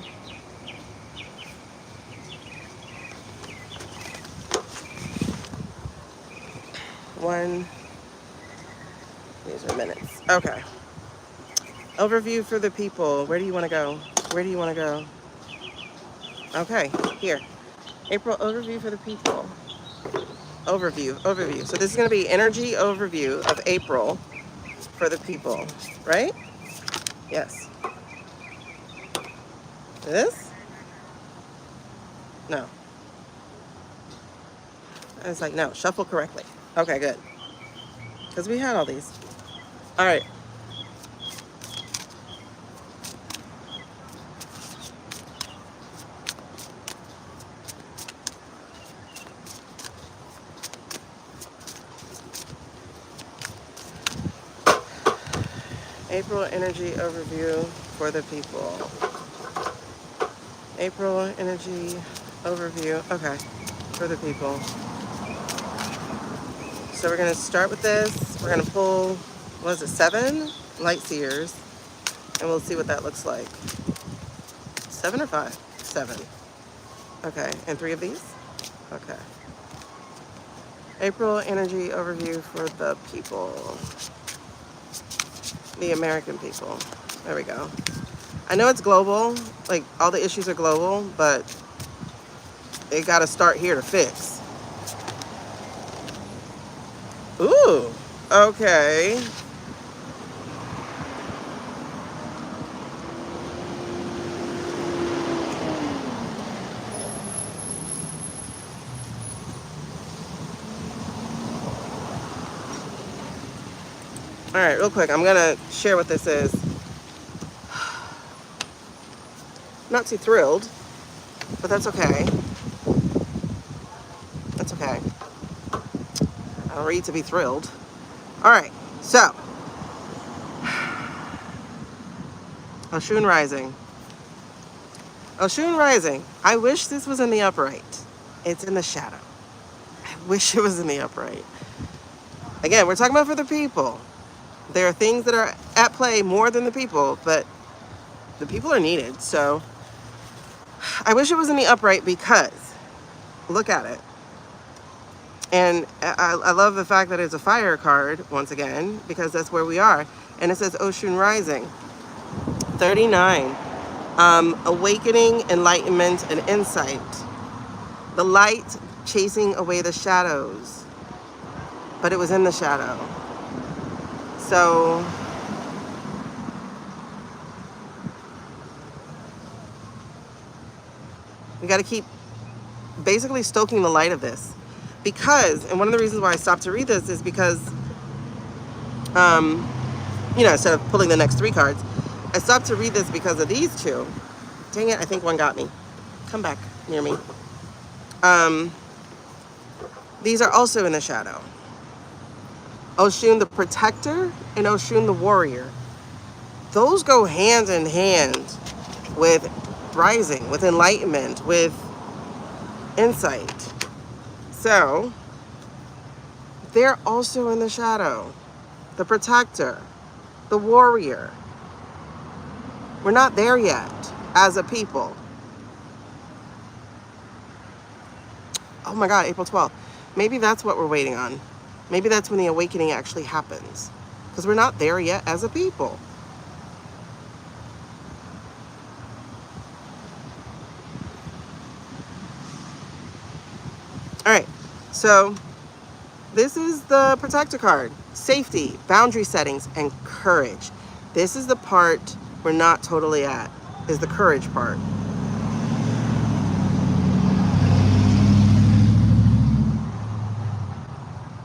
These are minutes. Okay. Overview for the people. Where do you want to go? Where do you want to go? Okay, here. April overview for the people. Overview. So this is going to be energy overview of April. for the people, right? Yes. This? No. I was like, no, shuffle correctly. Okay, good. Because we had all these. All right. April energy overview for the people. April energy overview. Okay, for the people. So we're gonna start with this. We're gonna pull, what is it, 7 light seers, and we'll see what that looks like. 7 or 5? 7. Okay, and 3 of these? Okay. April energy overview for the people. The American people. There we go. I know it's global, like all the issues are global, but they gotta start here to fix. Ooh, okay. All right, real quick, I'm gonna share what this is. Not too thrilled, but that's okay. That's okay. I don't read to be thrilled. All right, so Oshun Rising. Oshun Rising. I wish this was in the upright. It's in the shadow. I wish it was in the upright. Again, we're talking about for the people. There are things that are at play more than the people, but the people are needed. So I wish it was in the upright because look at it. And I love the fact that it's a fire card once again, because that's where we are. And it says Oshun Rising. 39. Awakening, enlightenment, and insight. The light chasing away the shadows. But it was in the shadow. So we got to keep basically stoking the light of this. Because, and one of the reasons why I stopped to read this is because, instead of pulling the next 3 cards, I stopped to read this because of these 2. Dang it, I think one got me. Come back near me. These are also in the shadow. Oshun the Protector and Oshun the Warrior. Those go hand in hand with rising, with enlightenment, with insight. So, they're also in the shadow. The Protector, the Warrior. We're not there yet as a people. Oh my God, April 12th. Maybe that's what we're waiting on. Maybe that's when the awakening actually happens. Because we're not there yet as a people. All right, so this is the Protector card. Safety, boundary settings, and courage. This is the part we're not totally at, is the courage part.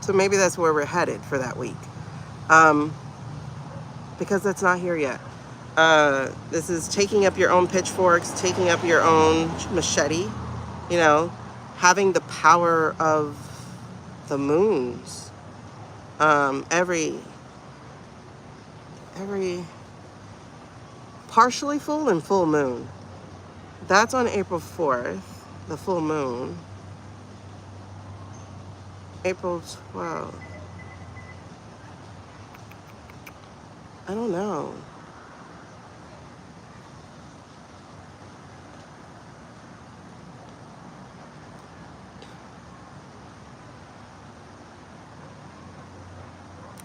So maybe that's where we're headed for that week. Because that's not here yet. This is taking up your own pitchforks, taking up your own machete, having the power of the moons. Every partially full and full moon. That's on April 4th, the full moon. April 12th. I don't know.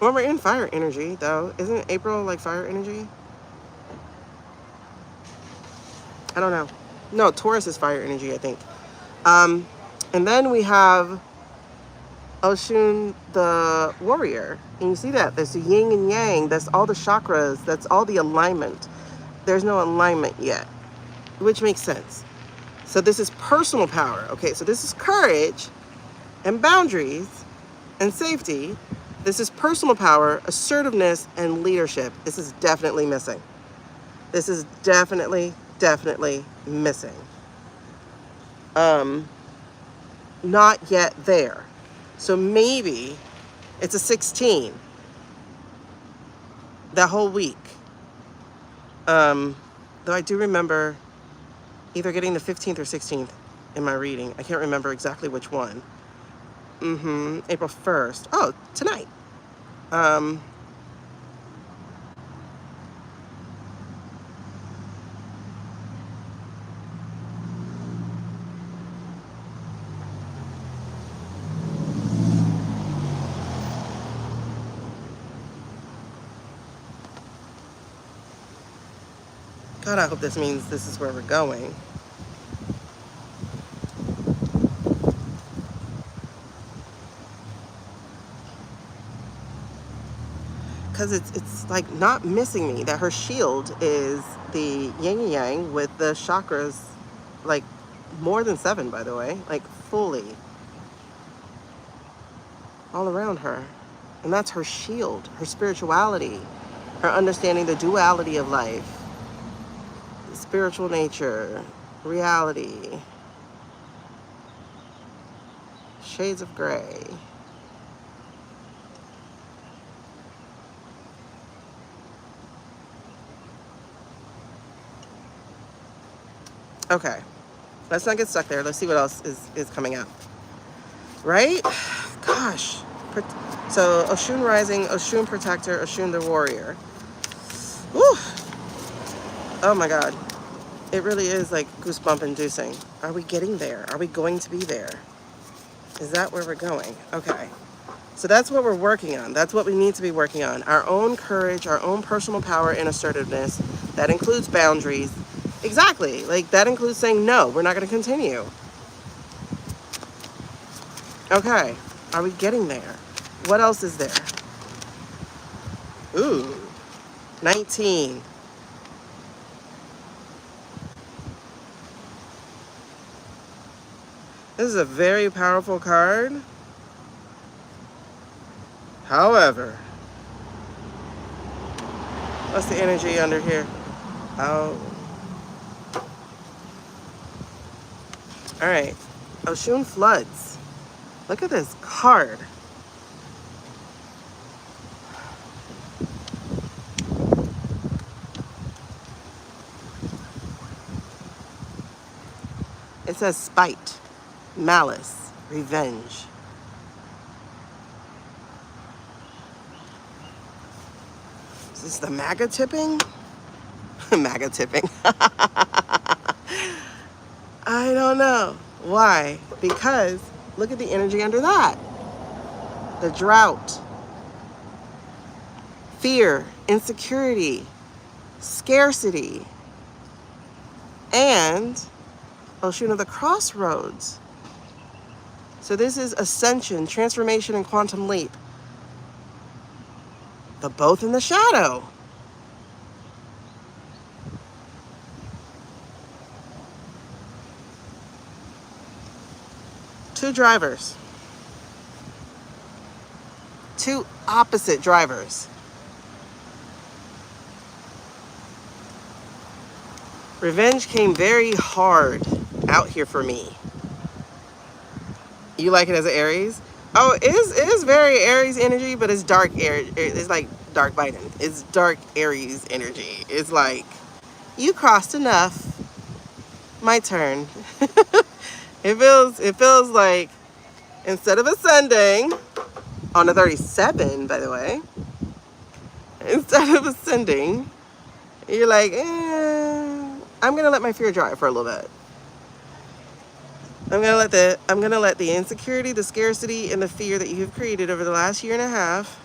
Well, we're in fire energy, though. Isn't April like fire energy? I don't know. No, Taurus is fire energy, I think. And then we have Oshun the warrior. And you see that. There's the yin and yang. That's all the chakras. That's all the alignment. There's no alignment yet, which makes sense. So this is personal power. Okay, so this is courage and boundaries and safety. This is personal power, assertiveness, and leadership. This is definitely missing. This is definitely missing. Not yet there. So maybe it's a 16 that whole week. Though I do remember either getting the 15th or 16th in my reading. I can't remember exactly which one. April 1st. Oh, tonight. God, I hope this means this is where we're going. Because it's like not missing me that her shield is the yin and yang with the chakras, like more than 7, by the way, like fully all around her. And that's her shield, her spirituality, her understanding the duality of life, the spiritual nature, reality, shades of gray. Okay, let's not get stuck there. Let's see what else is coming up. Right? Gosh. So Oshun Rising, Oshun Protector, Oshun the Warrior. Woo! Oh my God. It really is like goosebump inducing. Are we getting there? Are we going to be there? Is that where we're going? Okay. So that's what we're working on. That's what we need to be working on. Our own courage, our own personal power and assertiveness. That includes boundaries. Exactly. Like that includes saying, no, we're not going to continue. Okay. Are we getting there? What else is there? Ooh. 19. This is a very powerful card. However, what's the energy under here? Oh. All right. Oshun Floods. Look at this card. It says spite, malice, revenge. Is this the MAGA tipping? MAGA tipping. I don't know. Why? Because look at the energy under that. The drought, fear, insecurity, scarcity, and Oshun of the Crossroads. So this is ascension, transformation, and quantum leap. But both in the shadow. Two drivers. Two opposite drivers. Revenge came very hard out here for me. You like it as an Aries? Oh, it is very Aries energy, but it's dark Aries. It's like dark Biden. It's dark Aries energy. It's like, you crossed enough. My turn. It feels like instead of ascending on a 37, by the way, instead of ascending, you're like, I'm gonna let my fear drive for a little bit. I'm gonna let the insecurity, the scarcity, and the fear that you have created over the last year and a half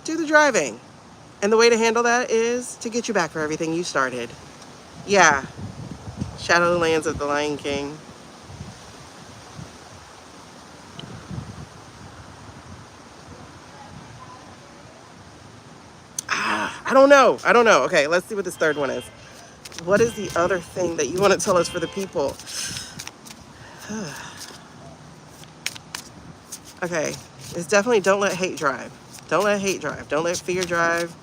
do the driving. And the way to handle that is to get you back for everything you started. Yeah. Shadowlands of the Lion King. I don't know. I don't know. Okay, let's see what this third one is. What is the other thing that you want to tell us for the people? Okay, it's definitely don't let hate drive. Don't let hate drive. Don't let fear drive.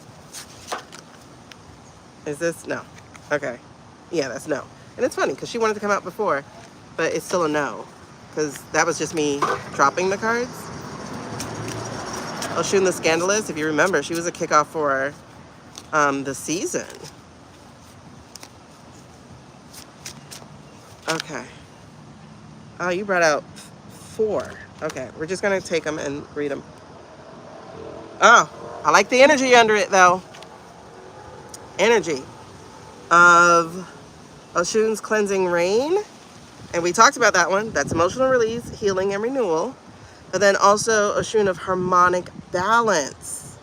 Is this? No. Okay. Yeah, that's no. And it's funny because she wanted to come out before, but it's still a no. Because that was just me dropping the cards. Oshun the Scandalous, if you remember, she was a kickoff for the season. Okay. Oh, you brought out 4. Okay, we're just going to take them and read them. Oh, I like the energy under it, though. Energy of Oshun's Cleansing Rain. And we talked about that one. That's emotional release, healing, and renewal. But then also Oshun of Harmonic Balance.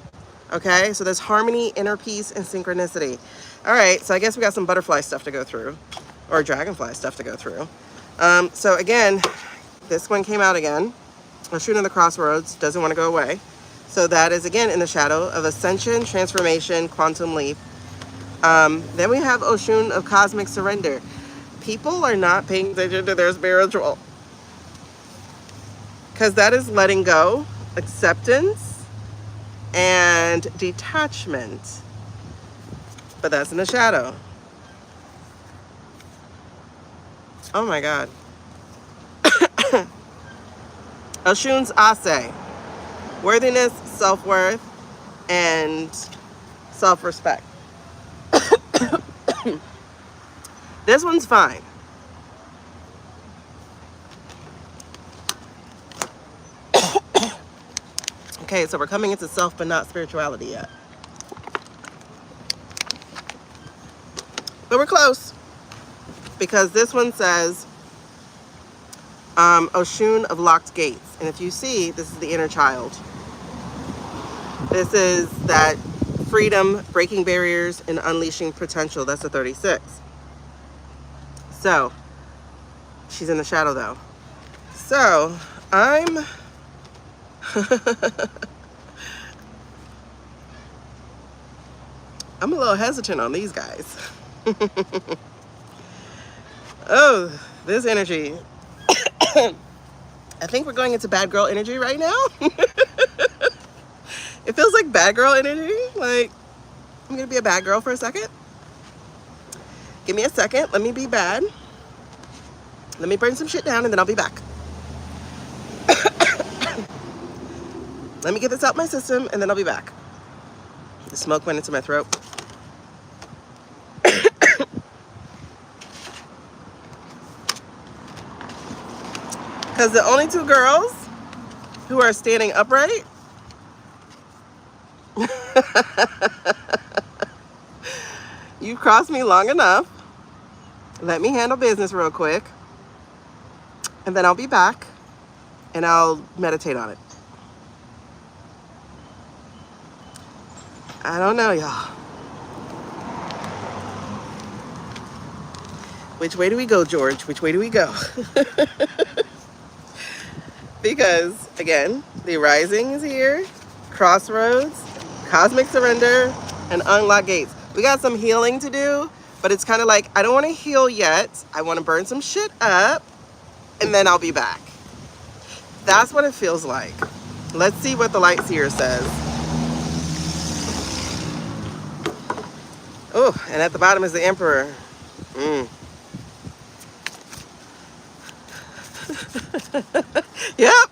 Okay, so there's harmony, inner peace, and synchronicity. All right, so I guess we got some butterfly stuff to go through, or dragonfly stuff to go through. So again, this one came out again. Oshun of the Crossroads, doesn't want to go away. So that is again in the shadow of ascension, transformation, quantum leap. Then we have Oshun of Cosmic Surrender. People are not paying attention to their spiritual. Because that is letting go, acceptance, and detachment. But that's in the shadow. Oh my God. Oshun's Ase. Worthiness, self-worth, and self-respect. This one's fine. Okay, so we're coming into self but not spirituality yet. But we're close. Because this one says Oshun of Locked Gates. And if you see, this is the inner child. This is that freedom, breaking barriers, and unleashing potential. That's a 36. So, she's in the shadow though. So, I'm I'm a little hesitant on these guys. Oh, this energy. I think we're going into bad girl energy right now. It feels like bad girl energy. Like, I'm gonna be a bad girl for a second. Give me a second. Let me be bad. Let me burn some shit down and then I'll be back. Let me get this out my system and then I'll be back. The smoke went into my throat. Because the only 2 girls who are standing upright you've crossed me long enough. Let me handle business real quick. And then I'll be back and I'll meditate on it. I don't know, y'all. Which way do we go, George? Which way do we go? Because, again, the rising is here. Crossroads, Cosmic Surrender, and Unlock Gates. We got some healing to do, but it's kind of like, I don't want to heal yet. I want to burn some shit up, and then I'll be back. That's what it feels like. Let's see what the Light Seer says. Oh, and at the bottom is the Emperor. Yep.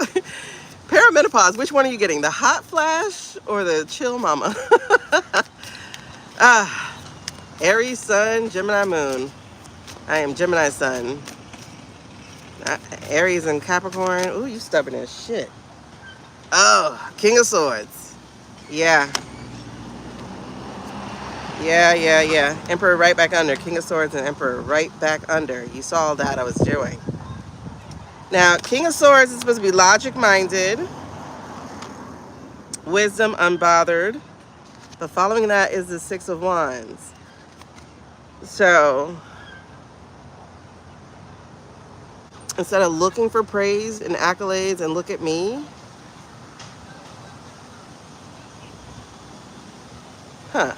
Perimenopause. Which one are you getting? The hot flash or the chill mama? Aries sun, Gemini moon. I am Gemini sun. Aries and Capricorn. Ooh, you stubborn as shit. Oh, King of Swords. Yeah. Yeah. Emperor right back under. King of Swords and Emperor right back under. You saw that I was doing. Now, King of Swords is supposed to be logic-minded. Wisdom unbothered. But following that is the 6 of Wands. So, instead of looking for praise and accolades and look at me. Huh.